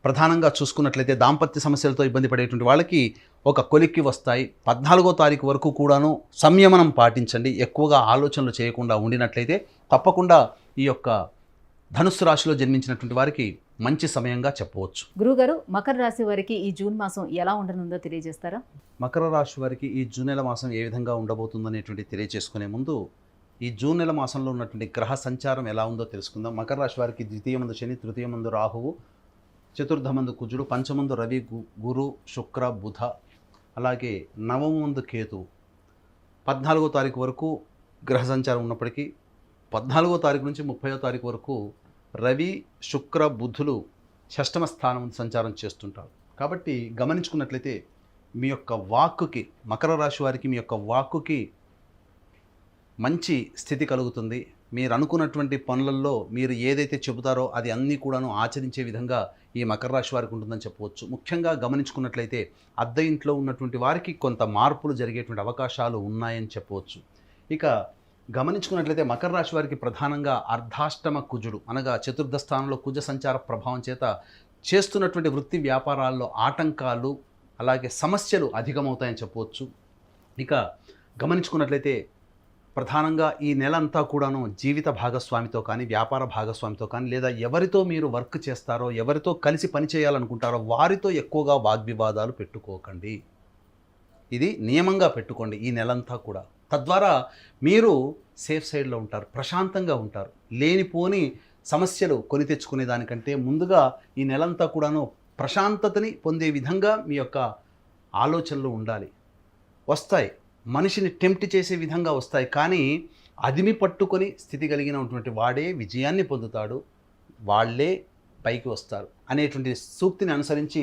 ప్రధానంగా చూసుకున్నట్లయితే దాంపత్య సమస్యలతో ఇబ్బంది పడేటువంటి వాళ్ళకి ఒక కొలిక్కి వస్తాయి. 14వ తారీఖు వరకు కూడాను సంయమనం పాటించండి. ఎక్కువగా ఆలోచనలు చేయకుండా ఉండినట్లయితే తప్పకుండా ఈ యొక్క ధనుస్సు రాశిలో జన్మించినటువంటి వారికి మంచి సమయంగా చెప్పవచ్చు. గురుగారు, మకర రాశి వారికి ఈ జూన్ మాసం ఎలా ఉండనుందో తెలియజేస్తారా? మకర రాశి వారికి ఈ జూన్ నెల మాసం ఏ విధంగా ఉండబోతుందనేటువంటి తెలియజేసుకునే ముందు ఈ జూన్ నెల మాసంలో ఉన్నటువంటి గ్రహ సంచారం ఎలా ఉందో తెలుసుకుందాం. మకర రాశి వారికి ద్వితీయమందు శని, తృతీయమందు రాహువు, చతుర్థమందు కుజుడు, పంచమందు రవి, గురు, శుక్ర, బుధ, అలాగే నవమందు కేతు. 14వ తారీఖు వరకు గ్రహ సంచారం ఉన్నప్పటికీ 14వ తారీఖు నుంచి 30వ తారీఖు వరకు రవి, శుక్ర, బుధులు షష్టమ స్థానం సంచారం చేస్తుంటారు. కాబట్టి గమనించుకున్నట్లయితే మీ యొక్క వాక్కుకి, మకర రాశి వారికి మీ యొక్క వాక్కుకి మంచి స్థితి కలుగుతుంది. మీరు అనుకున్నటువంటి పనులలో మీరు ఏదైతే చెబుతారో అది అన్నీ కూడాను ఆచరించే విధంగా ఈ మకర రాశి వారికి ఉంటుందని చెప్పవచ్చు. ముఖ్యంగా గమనించుకున్నట్లయితే అద్దె ఇంట్లో ఉన్నటువంటి వారికి కొంత మార్పులు జరిగేటువంటి అవకాశాలు ఉన్నాయని చెప్పవచ్చు. ఇక గమనించుకున్నట్లయితే మకర రాశి వారికి ప్రధానంగా అర్ధాష్టమ కుజుడు అనగా చతుర్థ స్థానంలో కుజ సంచార ప్రభావం చేత చేస్తున్నటువంటి వృత్తి వ్యాపారాల్లో ఆటంకాలు అలాగే సమస్యలు అధికమవుతాయని చెప్పవచ్చు. ఇక గమనించుకున్నట్లయితే ప్రధానంగా ఈ నెల అంతా కూడాను జీవిత భాగస్వామితో కానీ, వ్యాపార భాగస్వామితో కానీ, లేదా ఎవరితో మీరు వర్క్ చేస్తారో, ఎవరితో కలిసి పని చేయాలనుకుంటారో వారితో ఎక్కువగా వాగ్వివాదాలు పెట్టుకోకండి. ఇది నియమంగా పెట్టుకోండి ఈ నెలంతా కూడా. తద్వారా మీరు సేఫ్ సైడ్లో ఉంటారు, ప్రశాంతంగా ఉంటారు. లేనిపోని సమస్యలు కొని తెచ్చుకునే దానికంటే ముందుగా ఈ నెలంతా కూడాను ప్రశాంతతని పొందే విధంగా మీ యొక్క ఆలోచనలు ఉండాలి. వస్తాయి, మనిషిని టెంప్ట్ చేసే విధంగా వస్తాయి, కానీ అదిమి పట్టుకొని స్థితి కలిగినటువంటి వాడే విజయాన్ని పొందుతాడు. వాళ్ళే పైకి వస్తారు అనేటువంటి సూక్తిని అనుసరించి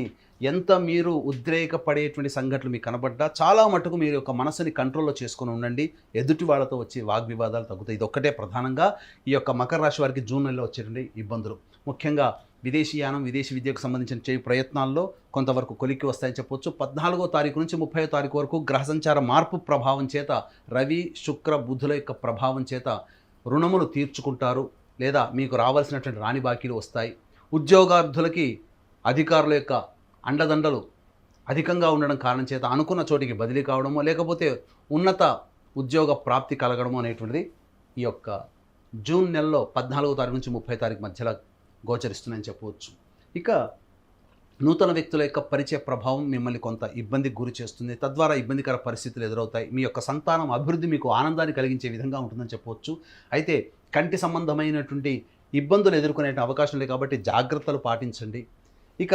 ఎంత మీరు ఉద్రేకపడేటువంటి సంఘటనలు మీకు కనబడ్డా చాలా మటుకు మీరు యొక్క మనసుని కంట్రోల్లో చేసుకొని ఉండండి. ఎదుటి వాళ్ళతో వచ్చే వాగ్వివాదాలు తగ్గుతాయి. ఇది ఒక్కటే ప్రధానంగా ఈ యొక్క మకర రాశి వారికి జూన్ నెలలో వచ్చేటువంటి ఇబ్బందులు. ముఖ్యంగా విదేశీయానం, విదేశీ విద్యకు సంబంధించిన చేయి ప్రయత్నాల్లో కొంతవరకు కొలిక్కి వస్తాయని చెప్పొచ్చు. 14వ తారీఖు నుంచి 30వ తారీఖు వరకు గ్రహ సంచార మార్పు ప్రభావం చేత, రవి శుక్ర బుధుల యొక్క ప్రభావం చేత రుణములు తీర్చుకుంటారు, లేదా మీకు రావాల్సినటువంటి రాని బాకీలు వస్తాయి. ఉద్యోగార్థులకి అధికారుల యొక్క అండదండలు అధికంగా ఉండడం కారణం చేత అనుకున్న చోటికి బదిలీ కావడమో, లేకపోతే ఉన్నత ఉద్యోగ ప్రాప్తి కలగడమో అనేటువంటిది ఈ యొక్క జూన్ నెలలో 14వ తారీఖు నుంచి 30వ తారీఖు మధ్యలో గోచరిస్తుందని చెప్పవచ్చు. ఇక నూతన వ్యక్తుల యొక్క పరిచయ ప్రభావం మిమ్మల్ని కొంత ఇబ్బందికి గురి చేస్తుంది. తద్వారా ఇబ్బందికర పరిస్థితులు ఎదురవుతాయి. మీ యొక్క సంతానం అభివృద్ధి మీకు ఆనందాన్ని కలిగించే విధంగా ఉంటుందని చెప్పవచ్చు. అయితే కంటి సంబంధమైనటువంటి ఇబ్బందులు ఎదుర్కొనే అవకాశం లేదు కాబట్టి జాగ్రత్తలు పాటించండి. ఇక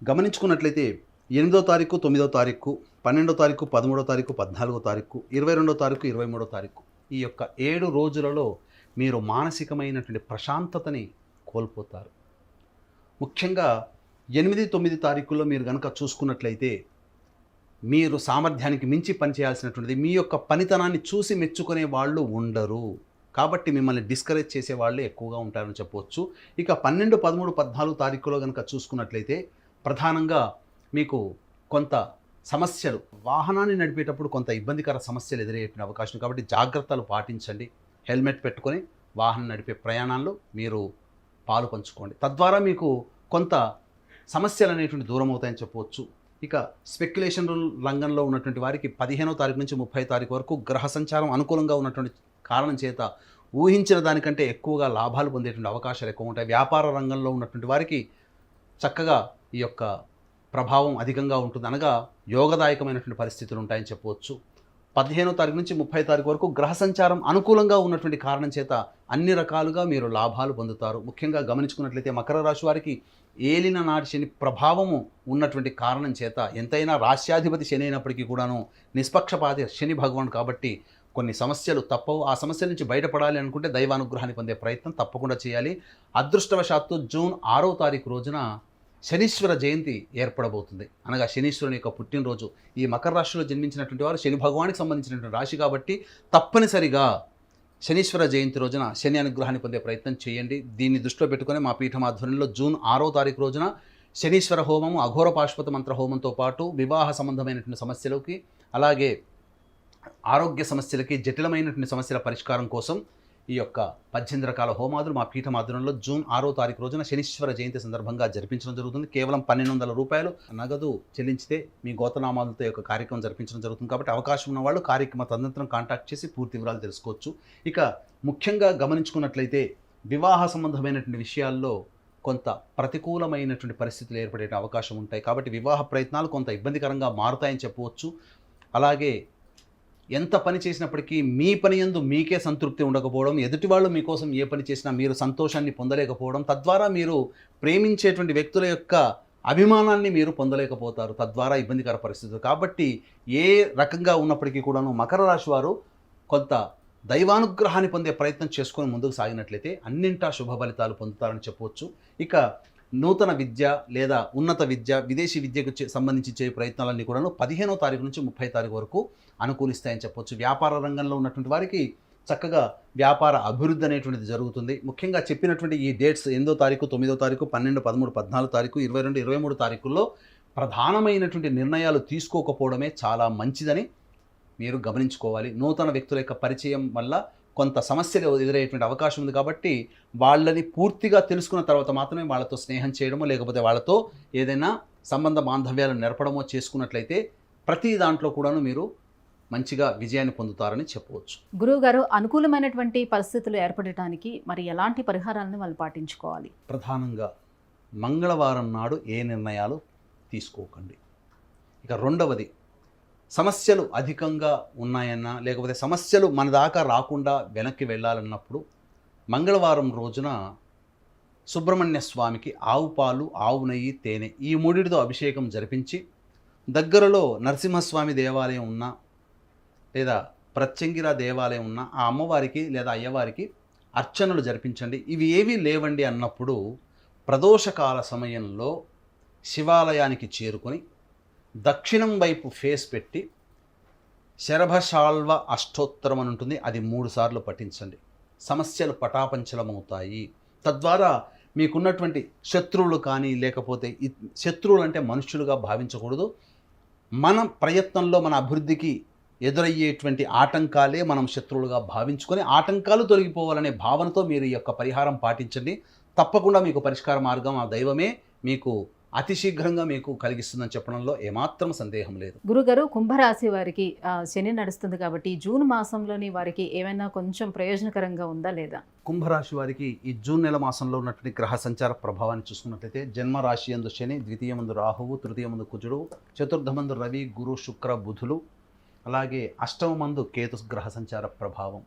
గమనించుకున్నట్లయితే 8వ తారీఖు, 9వ తారీఖు, 12వ తారీఖు, 13వ తారీఖు, 14వ తారీఖు, 22వ తారీఖు, 23వ తారీఖు, ఈ యొక్క 7 రోజులలో మీరు మానసికమైనటువంటి ప్రశాంతతని కోల్పోతారు. ముఖ్యంగా 8, 9 తారీఖుల్లో మీరు కనుక చూసుకున్నట్లయితే మీరు సామర్థ్యానికి మించి పనిచేయాల్సినటువంటిది, మీ యొక్క పనితనాన్ని చూసి మెచ్చుకునే వాళ్ళు ఉండరు. కాబట్టి మిమ్మల్ని డిస్కరేజ్ చేసే వాళ్ళే ఎక్కువగా ఉంటారని చెప్పవచ్చు. ఇక 12, 13, 14 తారీఖులో కనుక చూసుకున్నట్లయితే ప్రధానంగా మీకు కొంత సమస్యలు, వాహనాన్ని నడిపేటప్పుడు కొంత ఇబ్బందికర సమస్యలు ఎదురయ్యే అవకాశం. కాబట్టి జాగ్రత్తలు పాటించండి. హెల్మెట్ పెట్టుకొని వాహనం నడిపే ప్రయాణాల్లో మీరు పాలు పంచుకోండి. తద్వారా మీకు కొంత సమస్యలు అనేటువంటి దూరం అవుతాయని చెప్పవచ్చు. ఇక స్పెక్యులేషన్ రంగంలో ఉన్నటువంటి వారికి 15వ తారీఖు నుంచి 30వ తారీఖు వరకు గ్రహ సంచారం అనుకూలంగా ఉన్నటువంటి కారణం చేత ఊహించిన దానికంటే ఎక్కువగా లాభాలు పొందేటువంటి అవకాశాలు ఎక్కువ ఉంటాయి. వ్యాపార రంగంలో ఉన్నటువంటి వారికి చక్కగా ఈ యొక్క ప్రభావం అధికంగా ఉంటుంది, అనగా యోగదాయకమైనటువంటి పరిస్థితులు ఉంటాయని చెప్పవచ్చు. 15వ తారీఖు నుంచి 30వ తారీఖు వరకు గ్రహ సంచారం అనుకూలంగా ఉన్నటువంటి కారణం చేత అన్ని రకాలుగా మీరు లాభాలు పొందుతారు. ముఖ్యంగా గమనించుకున్నట్లయితే మకర రాశి వారికి ఏలిన నాటి శని ప్రభావము ఉన్నటువంటి కారణం చేత, ఎంతైనా రాశ్యాధిపతి శని అయినప్పటికీ కూడాను నిష్పక్షపాతి శని భగవాన్ కాబట్టి కొన్ని సమస్యలు తప్పవు. ఆ సమస్యల నుంచి బయటపడాలి అనుకుంటే దైవానుగ్రహాన్ని పొందే ప్రయత్నం తప్పకుండా చేయాలి. అదృష్టవశాత్తు జూన్ 6వ తారీఖు రోజున శనీశ్వర జయంతి ఏర్పడబోతుంది, అనగా శనీశ్వరుని యొక్క పుట్టినరోజు. ఈ మకర రాశిలో జన్మించినటువంటి వారు శని భగవానికి సంబంధించినటువంటి రాశి కాబట్టి తప్పనిసరిగా శనీశ్వర జయంతి రోజున శని అనుగ్రహాన్ని పొందే ప్రయత్నం చేయండి. దీన్ని దృష్టిలో పెట్టుకొని మా పీఠం ఆధ్వర్యంలో జూన్ 6వ తారీఖు రోజున శనీశ్వర హోమము, అఘోర పాశుపత మంత్ర హోమంతో పాటు వివాహ సంబంధమైనటువంటి సమస్యలకి, అలాగే ఆరోగ్య సమస్యలకి, జటిలమైనటువంటి సమస్యల పరిష్కారం కోసం ఈ యొక్క 18 రకాల హోమాదులు మా పీఠం ఆధ్వర్యంలో జూన్ 6వ తారీఖు రోజున శనీశ్వర జయంతి సందర్భంగా జరిపించడం జరుగుతుంది. కేవలం 1200 రూపాయలు నగదు చెల్లించితే మీ గోతనామాలతో యొక్క కార్యక్రమం జరిపించడం జరుగుతుంది. కాబట్టి అవకాశం ఉన్న వాళ్ళు కార్యక్రమ తదనంతరం కాంటాక్ట్ చేసి పూర్తి వివరాలు తెలుసుకోవచ్చు. ఇక ముఖ్యంగా గమనించుకున్నట్లయితే వివాహ సంబంధమైనటువంటి విషయాల్లో కొంత ప్రతికూలమైనటువంటి పరిస్థితులు ఏర్పడే అవకాశం ఉంటాయి. కాబట్టి వివాహ ప్రయత్నాలు కొంత ఇబ్బందికరంగా మారుతాయని చెప్పవచ్చు. అలాగే ఎంత పని చేసినప్పటికీ మీ పని యందు మీకే సంతృప్తి ఉండకపోవడం, ఎదుటి వాళ్ళు మీకోసం ఏ పని చేసినా మీరు సంతోషాన్ని పొందలేకపోవడం, తద్వారా మీరు ప్రేమించేటువంటి వ్యక్తుల యొక్క అభిమానాన్ని మీరు పొందలేకపోతారు. తద్వారా ఇబ్బందికర పరిస్థితులు. కాబట్టి ఏ రకంగా ఉన్నప్పటికీ కూడాను మకర రాశి వారు కొంత దైవానుగ్రహాన్ని పొందే ప్రయత్నం చేసుకొని ముందుకు సాగినట్లయితే అన్నింటా శుభ ఫలితాలు పొందుతారని చెప్పవచ్చు. ఇక నూతన విద్య లేదా ఉన్నత విద్య, విదేశీ విద్యకు సంబంధించి చేసే ప్రయత్నాలన్నీ కూడాను 15వ తారీఖు నుంచి 30వ తారీఖు వరకు అనుకూలిస్తాయని చెప్పొచ్చు. వ్యాపార రంగంలో ఉన్నటువంటి వారికి చక్కగా వ్యాపార అభివృద్ధి అనేటువంటిది జరుగుతుంది. ముఖ్యంగా చెప్పినటువంటి ఈ డేట్స్ 8వ తారీఖు, 9వ తారీఖు, 12, 13, 14 తారీఖు, 22, 23 తారీఖుల్లో ప్రధానమైనటువంటి నిర్ణయాలు తీసుకోకపోవడమే చాలా మంచిదని మీరు గమనించుకోవాలి. నూతన వ్యక్తుల యొక్క పరిచయం వల్ల కొంత సమస్యలు ఎదురయ్యేటువంటి అవకాశం ఉంది. కాబట్టి వాళ్ళని పూర్తిగా తెలుసుకున్న తర్వాత మాత్రమే వాళ్ళతో స్నేహం చేయడమో, లేకపోతే వాళ్ళతో ఏదైనా సంబంధ బాంధవ్యాలను నెరపడమో చేసుకున్నట్లయితే ప్రతి దాంట్లో కూడాను మీరు మంచిగా విజయాన్ని పొందుతారని చెప్పవచ్చు. గురువు గారు, అనుకూలమైనటువంటి పరిస్థితులు ఏర్పడటానికి మరి ఎలాంటి పరిహారాలను వాళ్ళు పాటించుకోవాలి? ప్రధానంగా మంగళవారం నాడు ఏ నిర్ణయాలు తీసుకోకండి. ఇక రెండవది, సమస్యలు అధికంగా ఉన్నాయన్నా, లేకపోతే సమస్యలు మన దాకా రాకుండా వెనక్కి వెళ్ళాలన్నప్పుడు మంగళవారం రోజున సుబ్రహ్మణ్య స్వామికి ఆవు పాలు, ఆవు నెయ్యి, తేనె ఈ మూడిటితో అభిషేకం జరిపించి, దగ్గరలో నరసింహస్వామి దేవాలయం ఉన్నా లేదా ప్రత్యంగిర దేవాలయం ఉన్న ఆ అమ్మవారికి లేదా అయ్యవారికి అర్చనలు జరిపించండి. ఇవి ఏవీ లేవండి అన్నప్పుడు ప్రదోషకాల సమయంలో శివాలయానికి చేరుకొని దక్షిణం వైపు ఫేస్ పెట్టి శరభశాల్వ అష్టోత్తరం అని ఉంటుంది, అది 3 సార్లు పఠించండి. సమస్యలు పటాపంచలమవుతాయి. తద్వారా మీకున్నటువంటి శత్రువులు కానీ, లేకపోతే శత్రువులు అంటే మనుషులుగా భావించకూడదు. మన ప్రయత్నంలో మన అభివృద్ధికి ఎదురయ్యేటువంటి ఆటంకాలే మనం శత్రువులుగా భావించుకొని ఆటంకాలు తొలగిపోవాలనే భావనతో మీరు ఈ యొక్క పరిహారం పాటించండి. తప్పకుండా మీకు పరిష్కార మార్గం ఆ దైవమే మీకు అతి శీఘ్రంగా మీకు కలిగిస్తుందని చెప్పడంలో ఏమాత్రం సందేహం లేదు. గురుగారు, కుంభరాశి వారికి శని నడుస్తుంది కాబట్టి జూన్ మాసంలోని వారికి ఏమైనా కొంచెం ప్రయోజనకరంగా ఉందా లేదా? కుంభరాశి వారికి ఈ జూన్ నెల మాసంలో ఉన్నటువంటి గ్రహ సంచార ప్రభావాన్ని చూసుకున్నట్లయితే జన్మరాశి యందు శని, ద్వితీయమందు రాహువు, తృతీయమందు కుజుడు, చతుర్థమందు రవి, గురు, శుక్ర, బుధులు, అలాగే అష్టమమందు కేతు గ్రహ సంచార ప్రభావం.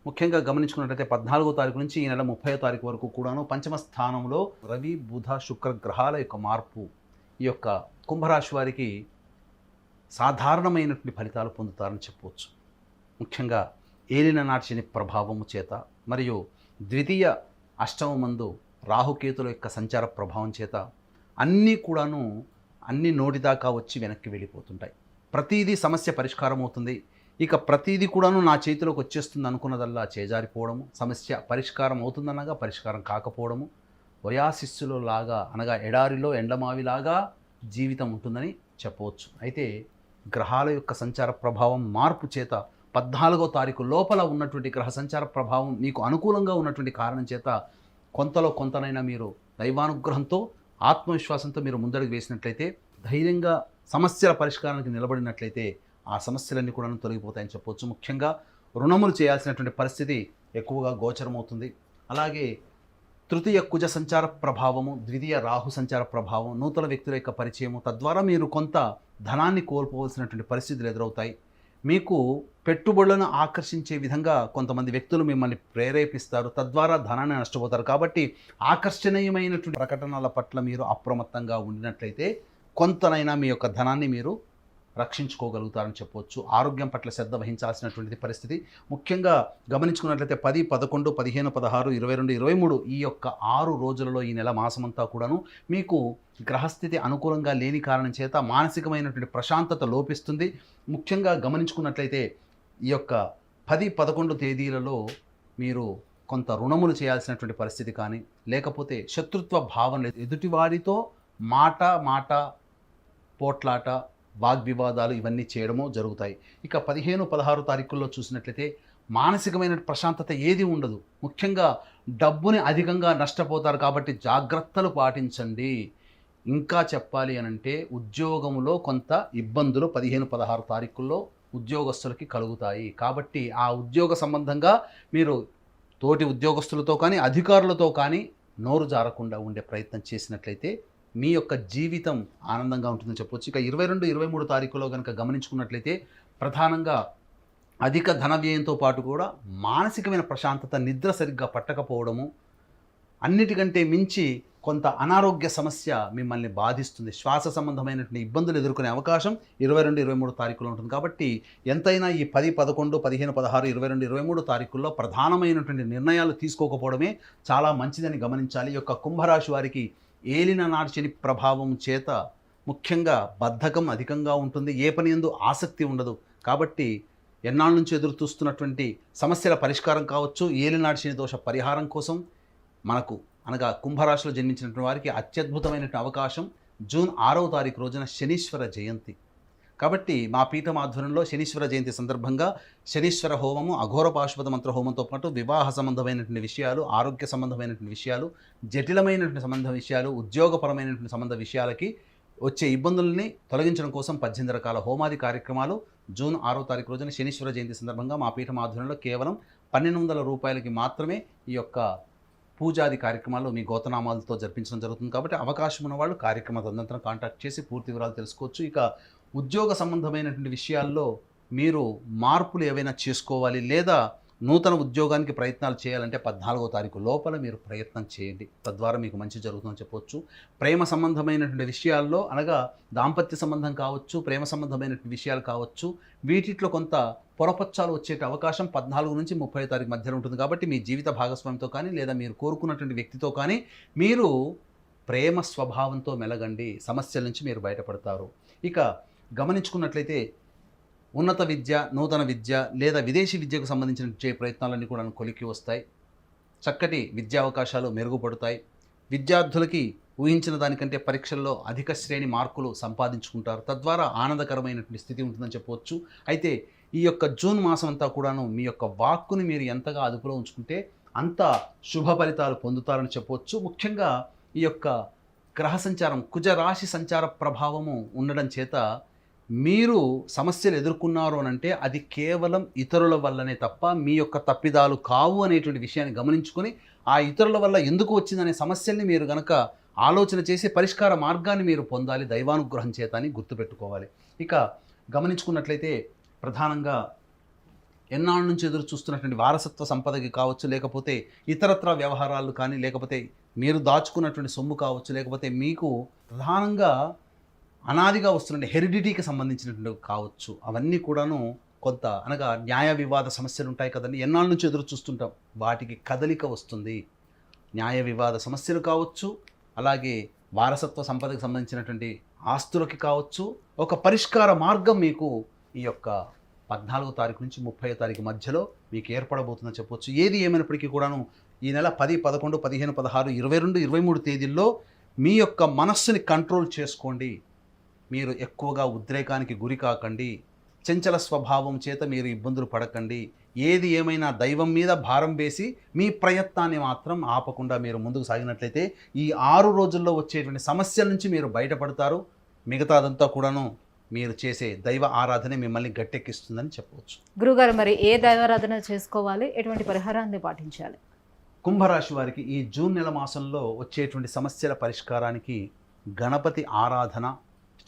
ముఖ్యంగా గమనించుకున్నట్లయితే 14వ తారీఖు నుంచి ఈ నెల 30వ తారీఖు వరకు కూడాను పంచమ స్థానంలో రవి, బుధ, శుక్ర గ్రహాల యొక్క మార్పు ఈ యొక్క కుంభరాశి వారికి సాధారణమైనటువంటి ఫలితాలు పొందుతారని చెప్పవచ్చు. ముఖ్యంగా ఏలిన నాటి శని ప్రభావము చేత మరియు ద్వితీయ అష్టమమందు రాహుకేతుల యొక్క సంచార ప్రభావం చేత అన్నీ నోటిదాకా వచ్చి వెనక్కి వెళ్ళిపోతుంటాయి. ప్రతిదీ సమస్య పరిష్కారం అవుతుంది. ఇక ప్రతిదీ కూడాను నా చేతిలోకి వచ్చేస్తుంది అనుకున్నదల్లా చేజారిపోవడము, సమస్య పరిష్కారం అవుతుందనగా పరిష్కారం కాకపోవడము, వయాశిస్సులో లాగా అనగా ఎడారిలో ఎండమావిలాగా జీవితం ఉంటుందని చెప్పవచ్చు. అయితే గ్రహాల యొక్క సంచార ప్రభావం మార్పు చేత 14వ తారీఖు లోపల ఉన్నటువంటి గ్రహ సంచార ప్రభావం మీకు అనుకూలంగా ఉన్నటువంటి కారణం చేత కొంతలో కొంతనైనా మీరు దైవానుగ్రహంతో ఆత్మవిశ్వాసంతో మీరు ముందడుగు వేసినట్లయితే, ధైర్యంగా సమస్యల పరిష్కారానికి నిలబడినట్లయితే ఆ సమస్యలన్నీ కూడా తొలగిపోతాయని చెప్పవచ్చు. ముఖ్యంగా రుణములు చేయాల్సినటువంటి పరిస్థితి ఎక్కువగా గోచరమవుతుంది. అలాగే తృతీయ కుజ సంచార ప్రభావము, ద్వితీయ రాహు సంచార ప్రభావం, నూతన వ్యక్తుల యొక్క పరిచయము, తద్వారా మీరు కొంత ధనాన్ని కోల్పోవలసినటువంటి పరిస్థితులు ఎదురవుతాయి. మీకు పెట్టుబడులను ఆకర్షించే విధంగా కొంతమంది వ్యక్తులు మిమ్మల్ని ప్రేరేపిస్తారు, తద్వారా ధనాన్ని నష్టపోతారు. కాబట్టి ఆకర్షణీయమైనటువంటి ప్రకటనల పట్ల మీరు అప్రమత్తంగా ఉండినట్లయితే కొంతనైనా మీ యొక్క ధనాన్ని మీరు రక్షించుకోగలుగుతారని చెప్పవచ్చు. ఆరోగ్యం పట్ల శ్రద్ధ వహించాల్సినటువంటి పరిస్థితి. ముఖ్యంగా గమనించుకున్నట్లయితే 10, 11, 15, 16, 22, 23 ఈ యొక్క 6 రోజులలో ఈ నెల మాసమంతా కూడాను మీకు గ్రహస్థితి అనుకూలంగా లేని కారణం చేత మానసికమైనటువంటి ప్రశాంతత లోపిస్తుంది. ముఖ్యంగా గమనించుకున్నట్లయితే ఈ యొక్క 10, 11 తేదీలలో మీరు కొంత రుణములు చేయాల్సినటువంటి పరిస్థితి కానీ, లేకపోతే శత్రుత్వ భావన, ఎదుటివారితో మాట పోట్లాట, వాగ్వివాదాలు ఇవన్నీ చేయడమో జరుగుతాయి. ఇక 15, 16 తారీఖుల్లో చూసినట్లయితే మానసికమైన ప్రశాంతత ఏది ఉండదు. ముఖ్యంగా డబ్బుని అధికంగా నష్టపోతారు. కాబట్టి జాగ్రత్తలు పాటించండి. ఇంకా చెప్పాలి అనంటే ఉద్యోగంలో కొంత ఇబ్బందులు 15, 16 తారీఖుల్లో ఉద్యోగస్తులకి కలుగుతాయి. కాబట్టి ఆ ఉద్యోగ సంబంధంగా మీరు తోటి ఉద్యోగస్తులతో కానీ అధికారులతో కానీ నోరు జారకుండా ఉండే ప్రయత్నం చేసినట్లయితే మీ యొక్క జీవితం ఆనందంగా ఉంటుందని చెప్పవచ్చు. ఇక 22, 23 తారీఖులో కనుక గమనించుకున్నట్లయితే ప్రధానంగా అధిక ధన వ్యయంతో పాటు కూడా మానసికమైన ప్రశాంతత, నిద్ర సరిగ్గా పట్టకపోవడము, అన్నిటికంటే మించి కొంత అనారోగ్య సమస్య మిమ్మల్ని బాధిస్తుంది. శ్వాస సంబంధమైనటువంటి ఇబ్బందులు ఎదుర్కొనే అవకాశం 22, 23 తారీఖులో ఉంటుంది. కాబట్టి ఎంతైనా ఈ 10, 11, 15, 16, 22, 23 తారీఖుల్లో ప్రధానమైనటువంటి నిర్ణయాలు తీసుకోకపోవడమే చాలా మంచిదని గమనించాలి. ఈ యొక్క కుంభరాశి వారికి ఏలిన నాటి శని ప్రభావం చేత ముఖ్యంగా బద్ధకం అధికంగా ఉంటుంది. ఏ పని యందు ఆసక్తి ఉండదు. కాబట్టి ఎన్నాళ్ళ నుంచి ఎదురు చూస్తున్నటువంటి సమస్యల పరిష్కారం కావచ్చు, ఏలినాటి శని దోష పరిహారం కోసం మనకు అనగా కుంభరాశిలో జన్మించినటువంటి వారికి అత్యద్భుతమైనటువంటి అవకాశం జూన్ 6వ తారీఖు రోజున శనీశ్వర జయంతి. కాబట్టి మా పీఠం ఆధ్వర్యంలో శనీశ్వర జయంతి సందర్భంగా శనీశ్వర హోమము, అఘోర పాశుపత మంత్ర హోమంతో పాటు వివాహ సంబంధమైనటువంటి విషయాలు, ఆరోగ్య సంబంధమైనటువంటి విషయాలు, జటిలమైనటువంటి సంబంధ విషయాలు, ఉద్యోగపరమైనటువంటి సంబంధ విషయాలకి వచ్చే ఇబ్బందుల్ని తొలగించడం కోసం 18 రకాల హోమాది కార్యక్రమాలు జూన్ 6వ తారీఖు రోజున శనీశ్వర జయంతి సందర్భంగా మా పీఠం ఆధ్వర్యంలో కేవలం 1200 రూపాయలకి మాత్రమే ఈ యొక్క పూజాది కార్యక్రమాలు మీ గోతనామాలతో జరిపించడం జరుగుతుంది. కాబట్టి అవకాశం ఉన్న వాళ్ళు కార్యక్రమ తదనంతరం కాంటాక్ట్ చేసి పూర్తి వివరాలు తెలుసుకోవచ్చు. ఇక ఉద్యోగ సంబంధమైనటువంటి విషయాల్లో మీరు మార్పులు ఏవైనా చేసుకోవాలి, లేదా నూతన ఉద్యోగానికి ప్రయత్నాలు చేయాలంటే 14వ తారీఖు లోపల మీరు ప్రయత్నం చేయండి. తద్వారా మీకు మంచి జరుగుతుందని చెప్పవచ్చు. ప్రేమ సంబంధమైనటువంటి విషయాల్లో అనగా దాంపత్య సంబంధం కావచ్చు, ప్రేమ సంబంధమైనటువంటి విషయాలు కావచ్చు, వీటిలో కొంత పొరపచ్చాలు వచ్చే అవకాశం 14 నుంచి 30 తారీఖు మధ్యలో ఉంటుంది. కాబట్టి మీ జీవిత భాగస్వామితో కానీ లేదా మీరు కోరుకున్నటువంటి వ్యక్తితో కానీ మీరు ప్రేమ స్వభావంతో మెలగండి. సమస్యల నుంచి మీరు బయటపడతారు. ఇక గమనించుకున్నట్లయితే ఉన్నత విద్య, నూతన విద్య లేదా విదేశీ విద్యకు సంబంధించిన ప్రయత్నాలన్నీ కూడా కొలికి వస్తాయి. చక్కటి విద్యా అవకాశాలు మెరుగుపడతాయి. విద్యార్థులకి ఊహించిన దానికంటే పరీక్షల్లో అధిక శ్రేణి మార్కులు సంపాదించుకుంటారు. తద్వారా ఆనందకరమైనటువంటి స్థితి ఉంటుందని చెప్పవచ్చు. అయితే ఈ యొక్క జూన్ మాసం అంతా కూడాను మీ యొక్క వాక్కుని మీరు ఎంతగా అదుపులో ఉంచుకుంటే అంత శుభ ఫలితాలు పొందుతారని చెప్పవచ్చు. ముఖ్యంగా ఈ యొక్క గ్రహ సంచారం, కుజరాశి సంచార ప్రభావము ఉండడం చేత మీరు సమస్యలు ఎదుర్కొన్నారు అని అంటే అది కేవలం ఇతరుల వల్లనే తప్ప మీ యొక్క తప్పిదాలు కావు అనేటువంటి విషయాన్ని గమనించుకొని ఆ ఇతరుల వల్ల ఎందుకు వచ్చిందనే సమస్యల్ని మీరు గనక ఆలోచన చేసి పరిష్కార మార్గాన్ని మీరు పొందాలి దైవానుగ్రహం చేత అని గుర్తుపెట్టుకోవాలి. ఇక గమనించుకున్నట్లయితే ప్రధానంగా ఎన్నాళ్ళ నుంచి ఎదురు చూస్తున్నటువంటి వారసత్వ సంపదకి కావచ్చు, లేకపోతే ఇతరత్ర వ్యవహారాలు కానీ, లేకపోతే మీరు దాచుకున్నటువంటి సొమ్ము కావచ్చు, లేకపోతే మీకు ప్రధానంగా అనాదిగా వస్తున్న హెరిడిటీకి సంబంధించినటువంటి కావచ్చు, అవన్నీ కూడాను కొంత అనగా న్యాయ వివాద సమస్యలు ఉంటాయి కదండి, ఎన్నాళ్ళ నుంచి ఎదురు చూస్తుంటాం. వాటికి కదలిక వస్తుంది. న్యాయ వివాద సమస్యలు కావచ్చు, అలాగే వారసత్వ సంపదకి సంబంధించినటువంటి ఆస్తులకి కావచ్చు, ఒక పరిష్కార మార్గం మీకు ఈ యొక్క 14వ తారీఖు నుంచి 30వ తారీఖు మధ్యలో మీకు ఏర్పడబోతుందని చెప్పవచ్చు. ఏది ఏమైనప్పటికీ కూడాను ఈ నెల 10, 11, 15, 16, 22, 23 తేదీల్లో మీ యొక్క మనస్సుని కంట్రోల్ చేసుకోండి. మీరు ఎక్కువగా ఉద్రేకానికి గురి కాకండి. చంచల స్వభావం చేత మీరు ఇబ్బందులు పడకండి. ఏది ఏమైనా దైవం మీద భారం వేసి మీ ప్రయత్నాన్ని మాత్రం ఆపకుండా మీరు ముందుకు సాగినట్లయితే ఈ 6 రోజుల్లో వచ్చేటువంటి సమస్యల నుంచి మీరు బయటపడతారు. మిగతాదంతా కూడాను మీరు చేసే దైవ ఆరాధనే మిమ్మల్ని గట్టెక్కిస్తుందని చెప్పవచ్చు. గురుగారు, మరి ఏ దైవారాధన చేసుకోవాలి, ఎటువంటి పరిహారాన్ని పాటించాలి? కుంభరాశి వారికి ఈ జూన్ నెల మాసంలో వచ్చేటువంటి సమస్యల పరిష్కారానికి గణపతి ఆరాధన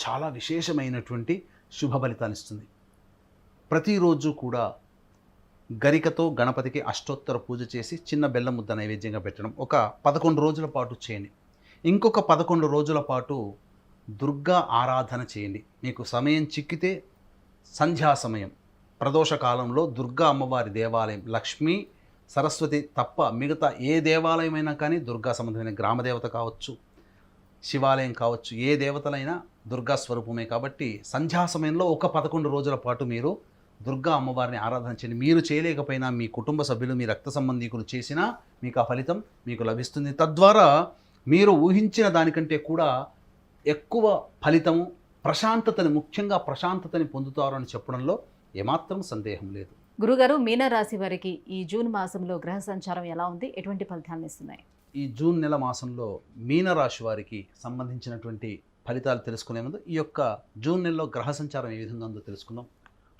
చాలా విశేషమైనటువంటి శుభ ఫలితాన్ని ఇస్తుంది. ప్రతిరోజు కూడా గరికతో గణపతికి అష్టోత్తర పూజ చేసి చిన్న బెల్లం ముద్ద నైవేద్యంగా పెట్టడం ఒక 11 రోజుల పాటు చేయండి. ఇంకొక 11 రోజుల పాటు దుర్గా ఆరాధన చేయండి. మీకు సమయం చిక్కితే సంధ్యా సమయం ప్రదోష కాలంలో దుర్గా అమ్మవారి దేవాలయం, లక్ష్మీ సరస్వతి తప్ప మిగతా ఏ దేవాలయమైనా కానీ దుర్గా సంబంధమైన గ్రామదేవత కావచ్చు, శివాలయం కావచ్చు, ఏ దేవతలైనా దుర్గా స్వరూపమే. కాబట్టి సంధ్యా సమయంలో ఒక 11 రోజుల పాటు మీరు దుర్గా అమ్మవారిని ఆరాధన చేయండి. మీరు చేయలేకపోయినా మీ కుటుంబ సభ్యులు, మీ రక్త సంబంధీకులు చేసినా మీకు ఆ ఫలితం మీకు లభిస్తుంది. తద్వారా మీరు ఊహించిన దానికంటే కూడా ఎక్కువ ఫలితము, ప్రశాంతతని, ముఖ్యంగా ప్రశాంతతని పొందుతారు అని చెప్పడంలో ఏమాత్రం సందేహం లేదు. గురుగారు, మీనరాశి వారికి ఈ జూన్ మాసంలో గ్రహ సంచారం ఎలా ఉంది, ఎటువంటి ఫలితాలను ఇస్తున్నాయి? ఈ జూన్ నెల మాసంలో మీనరాశి వారికి సంబంధించినటువంటి ఫలితాలు తెలుసుకునే ముందు ఈ యొక్క జూన్ నెలలో గ్రహ సంచారం ఏ విధంగా ఉందో తెలుసుకుందాం.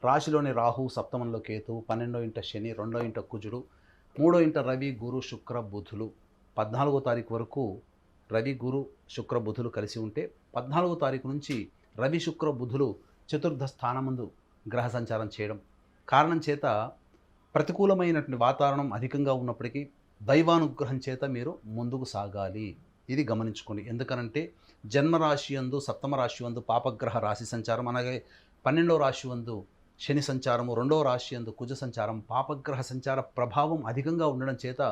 రాశిలోని రాహు, సప్తమంలో కేతు, 12వ ఇంట శని, 2వ ఇంట కుజుడు, 3వ ఇంట రవి, గురు, శుక్ర, బుధులు. 14వ తారీఖు వరకు రవి, గురు, శుక్ర, బుధులు కలిసి ఉంటే 14వ తారీఖు నుంచి రవి, శుక్ర, బుధులు చతుర్థ స్థానమందు గ్రహ సంచారం చేయడం కారణం చేత ప్రతికూలమైనటువంటి వాతావరణం అధికంగా ఉన్నప్పటికీ దైవానుగ్రహం చేత మీరు ముందుకు సాగాలి. ఇది గమనించుకోండి. ఎందుకనంటే జన్మరాశి యందు, సప్తమ రాశి యందు పాపగ్రహ రాశి సంచారం, అలాగే 12వ రాశి యందు శని సంచారము, 2వ రాశి యందు కుజ సంచారం, పాపగ్రహ సంచార ప్రభావం అధికంగా ఉండడం చేత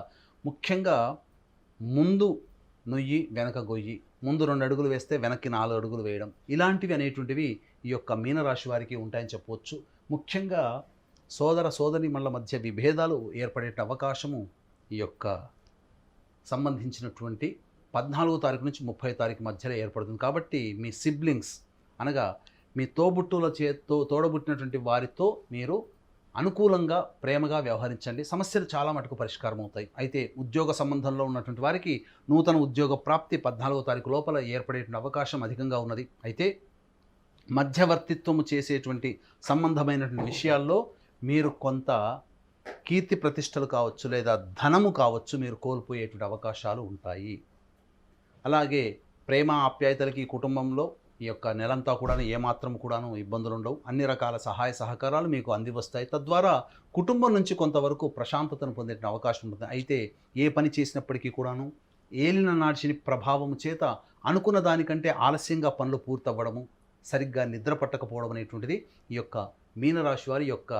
ముఖ్యంగా ముందు నొయ్యి వెనక గొయ్యి, ముందు 2 అడుగులు వేస్తే వెనక్కి 4 అడుగులు వేయడం, ఇలాంటివి అనేటువంటివి ఈ యొక్క మీనరాశి వారికి ఉంటాయని చెప్పవచ్చు. ముఖ్యంగా సోదర సోదరీమణుల మధ్య విభేదాలు ఏర్పడే అవకాశము ఈ యొక్క సంబంధించినటువంటి 14వ తారీఖు నుంచి 30వ తారీఖు మధ్యలో ఏర్పడుతుంది. కాబట్టి మీ సిబ్లింగ్స్ అనగా మీ తోడబుట్టినటువంటి వారితో మీరు అనుకూలంగా ప్రేమగా వ్యవహరించండి. సమస్యలు చాలా మటుకు పరిష్కారం అవుతాయి. అయితే ఉద్యోగ సంబంధంలో ఉన్నటువంటి వారికి నూతన ఉద్యోగ ప్రాప్తి 14వ తారీఖు లోపల ఏర్పడేటువంటి అవకాశం అధికంగా ఉన్నది. అయితే మధ్యవర్తిత్వము చేసేటువంటి సంబంధమైనటువంటి విషయాల్లో మీరు కొంత కీర్తి ప్రతిష్టలు కావచ్చు, లేదా ధనము కావచ్చు, మీరు కోల్పోయేటువంటి అవకాశాలు ఉంటాయి. అలాగే ప్రేమ ఆప్యాయతలకి కుటుంబంలో ఈ యొక్క నెలంతా కూడా ఏమాత్రం కూడాను ఇబ్బందులు ఉండవు. అన్ని రకాల సహాయ సహకారాలు మీకు అందివస్తాయి. తద్వారా కుటుంబం నుంచి కొంతవరకు ప్రశాంతతను పొందే అవకాశం ఉంటుంది. అయితే ఏ పని చేసినప్పటికీ కూడాను ఏలిన నాడిని ప్రభావం చేత అనుకున్న దానికంటే ఆలస్యంగా పనులు పూర్తవ్వడము, సరిగ్గా నిద్ర పట్టకపోవడం అనేటువంటిది ఈ యొక్క మీనరాశి వారి యొక్క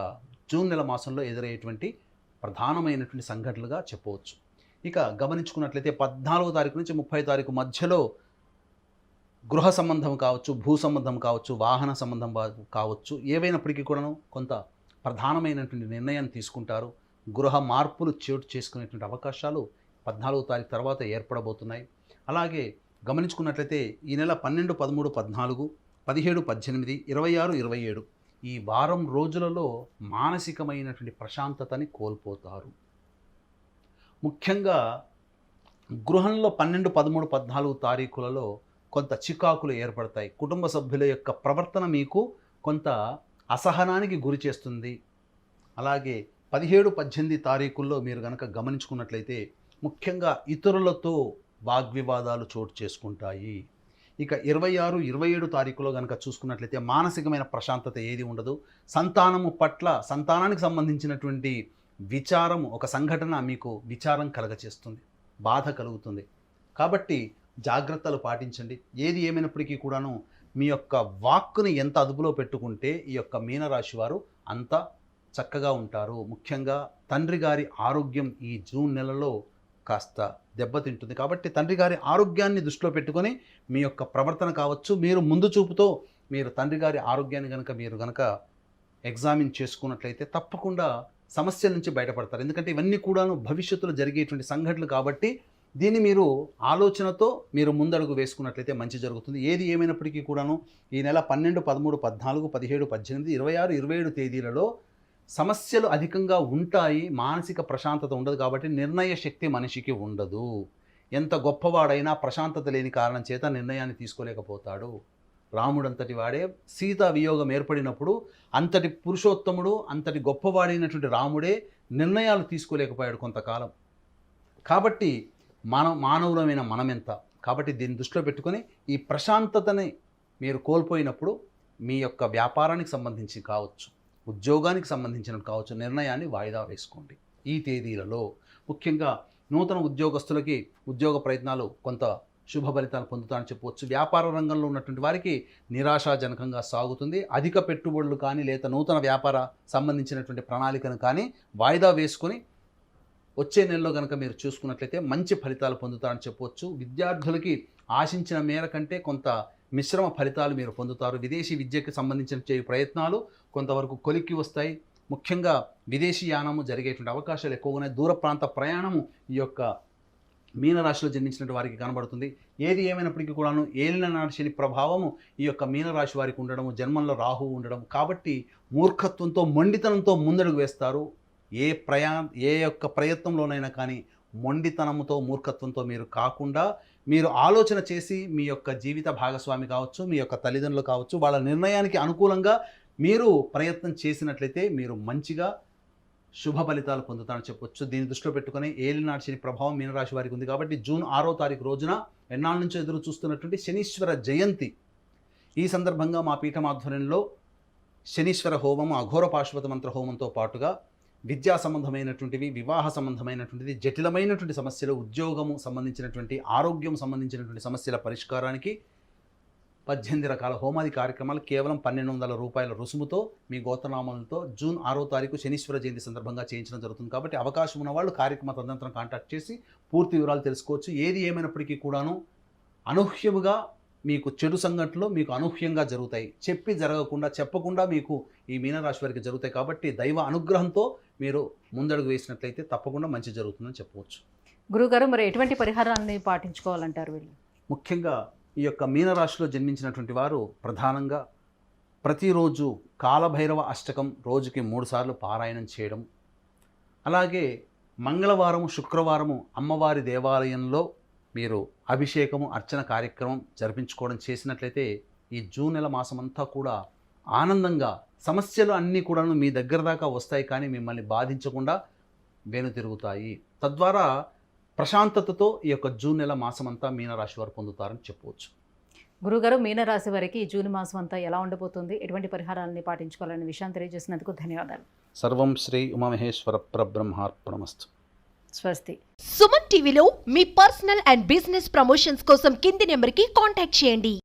జూన్ నెల మాసంలో ఎదురయ్యేటువంటి ప్రధానమైనటువంటి సంఘటనలుగా చెప్పవచ్చు. ఇక గమనించుకున్నట్లయితే 14వ తారీఖు నుంచి 30వ తారీఖు మధ్యలో గృహ సంబంధం కావచ్చు, భూ సంబంధం కావచ్చు, వాహన సంబంధం కావచ్చు, ఏవైనప్పటికీ కూడాను కొంత ప్రధానమైనటువంటి నిర్ణయాన్ని తీసుకుంటారు. గృహ మార్పులు చోటు చేసుకునేటువంటి అవకాశాలు 14వ తారీఖు తర్వాత ఏర్పడబోతున్నాయి. అలాగే గమనించుకున్నట్లయితే ఈ నెల 12, 13, 14, 17, 18, 26, 27 ఈ వారం రోజులలో మానసికమైనటువంటి ప్రశాంతతని కోల్పోతారు. ముఖ్యంగా గృహంలో 12, 13, 14 తారీఖులలో కొంత చికాకులు ఏర్పడతాయి. కుటుంబ సభ్యుల యొక్క ప్రవర్తన మీకు కొంత అసహనానికి గురి చేస్తుంది. అలాగే 17, 18 తారీఖుల్లో మీరు కనుక గమనించుకున్నట్లయితే ముఖ్యంగా ఇతరులతో వాగ్వివాదాలు చోటు చేసుకుంటాయి. ఇక 26, 27 తారీఖులో కనుక చూసుకున్నట్లయితే మానసికమైన ప్రశాంతత ఏది ఉండదు. సంతానము పట్ల సంతానానికి సంబంధించినటువంటి విచారం, ఒక సంఘటన మీకు విచారం కలగచేస్తుంది, బాధ కలుగుతుంది. కాబట్టి జాగ్రత్తలు పాటించండి. ఏది ఏమైనప్పటికీ కూడాను మీ యొక్క వాక్కుని ఎంత అదుపులో పెట్టుకుంటే ఈ యొక్క మీనరాశి వారు అంత చక్కగా ఉంటారు. ముఖ్యంగా తండ్రి గారి ఆరోగ్యం ఈ జూన్ నెలలో కాస్త దెబ్బతింటుంది. కాబట్టి తండ్రి గారి ఆరోగ్యాన్ని దృష్టిలో పెట్టుకొని మీ యొక్క ప్రవర్తన కావచ్చు, మీరు ముందు చూపుతో మీరు తండ్రి గారి ఆరోగ్యాన్ని మీరు గనక ఎగ్జామిన్ చేసుకున్నట్లయితే తప్పకుండా సమస్యల నుంచి బయటపడతారు. ఎందుకంటే ఇవన్నీ కూడాను భవిష్యత్తులో జరిగేటువంటి సంఘటనలు కాబట్టి దీన్ని మీరు ఆలోచనతో మీరు ముందడుగు వేసుకున్నట్లయితే మంచి జరుగుతుంది. ఏది ఏమైనప్పటికీ కూడాను ఈ నెల 12, 13, 14, 17, 18, 26, 27 తేదీలలో సమస్యలు అధికంగా ఉంటాయి. మానసిక ప్రశాంతత ఉండదు. కాబట్టి నిర్ణయ శక్తి మనిషికి ఉండదు. ఎంత గొప్పవాడైనా ప్రశాంతత లేని కారణం చేత నిర్ణయాన్ని తీసుకోలేకపోతాడు. రాముడంతటి వాడే సీతా వియోగం ఏర్పడినప్పుడు అంతటి పురుషోత్తముడు, అంతటి గొప్పవాడైనటువంటి రాముడే నిర్ణయాలు తీసుకోలేకపోయాడు కొంతకాలం. కాబట్టి మానవులమైన మనమెంత. కాబట్టి దీన్ని దృష్టిలో పెట్టుకొని ఈ ప్రశాంతతని మీరు కోల్పోయినప్పుడు మీ యొక్క వ్యాపారానికి సంబంధించి కావచ్చు, ఉద్యోగానికి సంబంధించినట్టు కావచ్చు, నిర్ణయాన్ని వాయిదా వేసుకోండి. ఈ తేదీలలో ముఖ్యంగా నూతన ఉద్యోగస్తులకి ఉద్యోగ ప్రయత్నాలు కొంత శుభ ఫలితాలు పొందుతారని చెప్పవచ్చు. వ్యాపార రంగంలో ఉన్నటువంటి వారికి నిరాశాజనకంగా సాగుతుంది. అధిక పెట్టుబడులు కానీ లేదా నూతన వ్యాపార సంబంధించినటువంటి ప్రణాళికను కానీ వాయిదా వేసుకొని వచ్చే నెలలో కనుక మీరు చూసుకున్నట్లయితే మంచి ఫలితాలు పొందుతారని చెప్పవచ్చు. విద్యార్థులకి ఆశించిన మేర కంటే కొంత మిశ్రమ ఫలితాలు మీరు పొందుతారు. విదేశీ విద్యకు సంబంధించిన ప్రయత్నాలు కొంతవరకు కొలిక్కి వస్తాయి. ముఖ్యంగా విదేశీ యానము జరిగేటువంటి అవకాశాలు ఎక్కువగా ఉన్నాయి. దూర ప్రాంత ప్రయాణము ఈ యొక్క మీనరాశిలో జన్మించినటువంటి వారికి కనబడుతుంది. ఏది ఏమైనప్పటికీ కూడాను ఏలిన నాటి శని ప్రభావము ఈ యొక్క మీనరాశి వారికి ఉండడము, జన్మంలో రాహువు ఉండడం కాబట్టి మూర్ఖత్వంతో మొండితనంతో ముందడుగు వేస్తారు. ఏ యొక్క ప్రయత్నంలోనైనా కానీ మొండితనంతో మూర్ఖత్వంతో మీరు కాకుండా మీరు ఆలోచన చేసి మీ యొక్క జీవిత భాగస్వామి కావచ్చు, మీ యొక్క తల్లిదండ్రులు కావచ్చు, వాళ్ళ నిర్ణయానికి అనుకూలంగా మీరు ప్రయత్నం చేసినట్లయితే మీరు మంచిగా శుభ ఫలితాలు పొందుతారని చెప్పొచ్చు. దీన్ని దృష్టిలో పెట్టుకుని ఏలినాటి శని ప్రభావం మీనరాశి వారికి ఉంది. కాబట్టి జూన్ 6వ తారీఖు రోజున ఎన్నాళ్ళ నుంచో ఎదురు చూస్తున్నటువంటి శనీశ్వర జయంతి. ఈ సందర్భంగా మా పీఠం ఆధ్వర్యంలో శనీశ్వర హోమము, అఘోర పాశుపత మంత్ర హోమంతో పాటుగా విద్యా సంబంధమైనటువంటివి, వివాహ సంబంధమైనటువంటిది, జటిలమైనటువంటి సమస్యలు, ఉద్యోగము సంబంధించినటువంటి, ఆరోగ్యం సంబంధించినటువంటి సమస్యల పరిష్కారానికి 18 రకాల హోమాది కార్యక్రమాలు కేవలం 1200 రూపాయల రుసుముతో మీ గోత్రనామాలతో జూన్ 6వ తారీఖు శనీశ్వర జయంతి సందర్భంగా చేయించడం జరుగుతుంది. కాబట్టి అవకాశం ఉన్న వాళ్ళు కార్యక్రమ తదనంతరం కాంటాక్ట్ చేసి పూర్తి వివరాలు తెలుసుకోవచ్చు. ఏది ఏమైనప్పటికీ కూడాను అనూహ్యముగా మీకు చెడు సంఘటనలు మీకు అనూహ్యంగా జరుగుతాయి. చెప్పకుండా మీకు ఈ మీనరాశి వారికి జరుగుతాయి. కాబట్టి దైవ అనుగ్రహంతో మీరు ముందడుగు వేసినట్లయితే తప్పకుండా మంచి జరుగుతుందని చెప్పవచ్చు. గురుగారు, మరి ఎటువంటి పరిహారాన్ని పాటించుకోవాలంటారు వీళ్ళు? ముఖ్యంగా ఈ యొక్క మీనరాశిలో జన్మించినటువంటి వారు ప్రధానంగా ప్రతిరోజు కాలభైరవ అష్టకం రోజుకి 3 సార్లు పారాయణం చేయడం, అలాగే మంగళవారము, శుక్రవారము అమ్మవారి దేవాలయంలో మీరు అభిషేకము, అర్చన కార్యక్రమం జరిపించుకోవడం చేసినట్లయితే ఈ జూన్ నెల మాసమంతా కూడా ఆనందంగా సమస్యలు అన్నీ కూడాను మీ దగ్గర దాకా వస్తాయి, కానీ మిమ్మల్ని బాధించకుండా వెనుతిరుగుతాయి. తద్వారా ప్రశాంతతతో ఈ యొక్క జూన్ నెల మాసమంతా మీనరాశి వారు పొందుతారని చెప్పవచ్చు. గురుగారు, మీనరాశి వారికి ఈ జూన్ మాసం అంతా ఎలా ఉండబోతుంది, ఎటువంటి పరిహారాలని పాటించుకోవాలనే విషయాన్ని తెలియజేసినందుకు ధన్యవాదాలు. సర్వం శ్రీ ఉమామహేశ్వర పరబ్రహ్మార్పణమస్తు. స్వస్తి. సుమన్ టీవీలో మీ పర్సనల్ అండ్ బిజినెస్ ప్రమోషన్స్ కోసం కింది నెంబర్కి కాంటాక్ట్ చేయండి.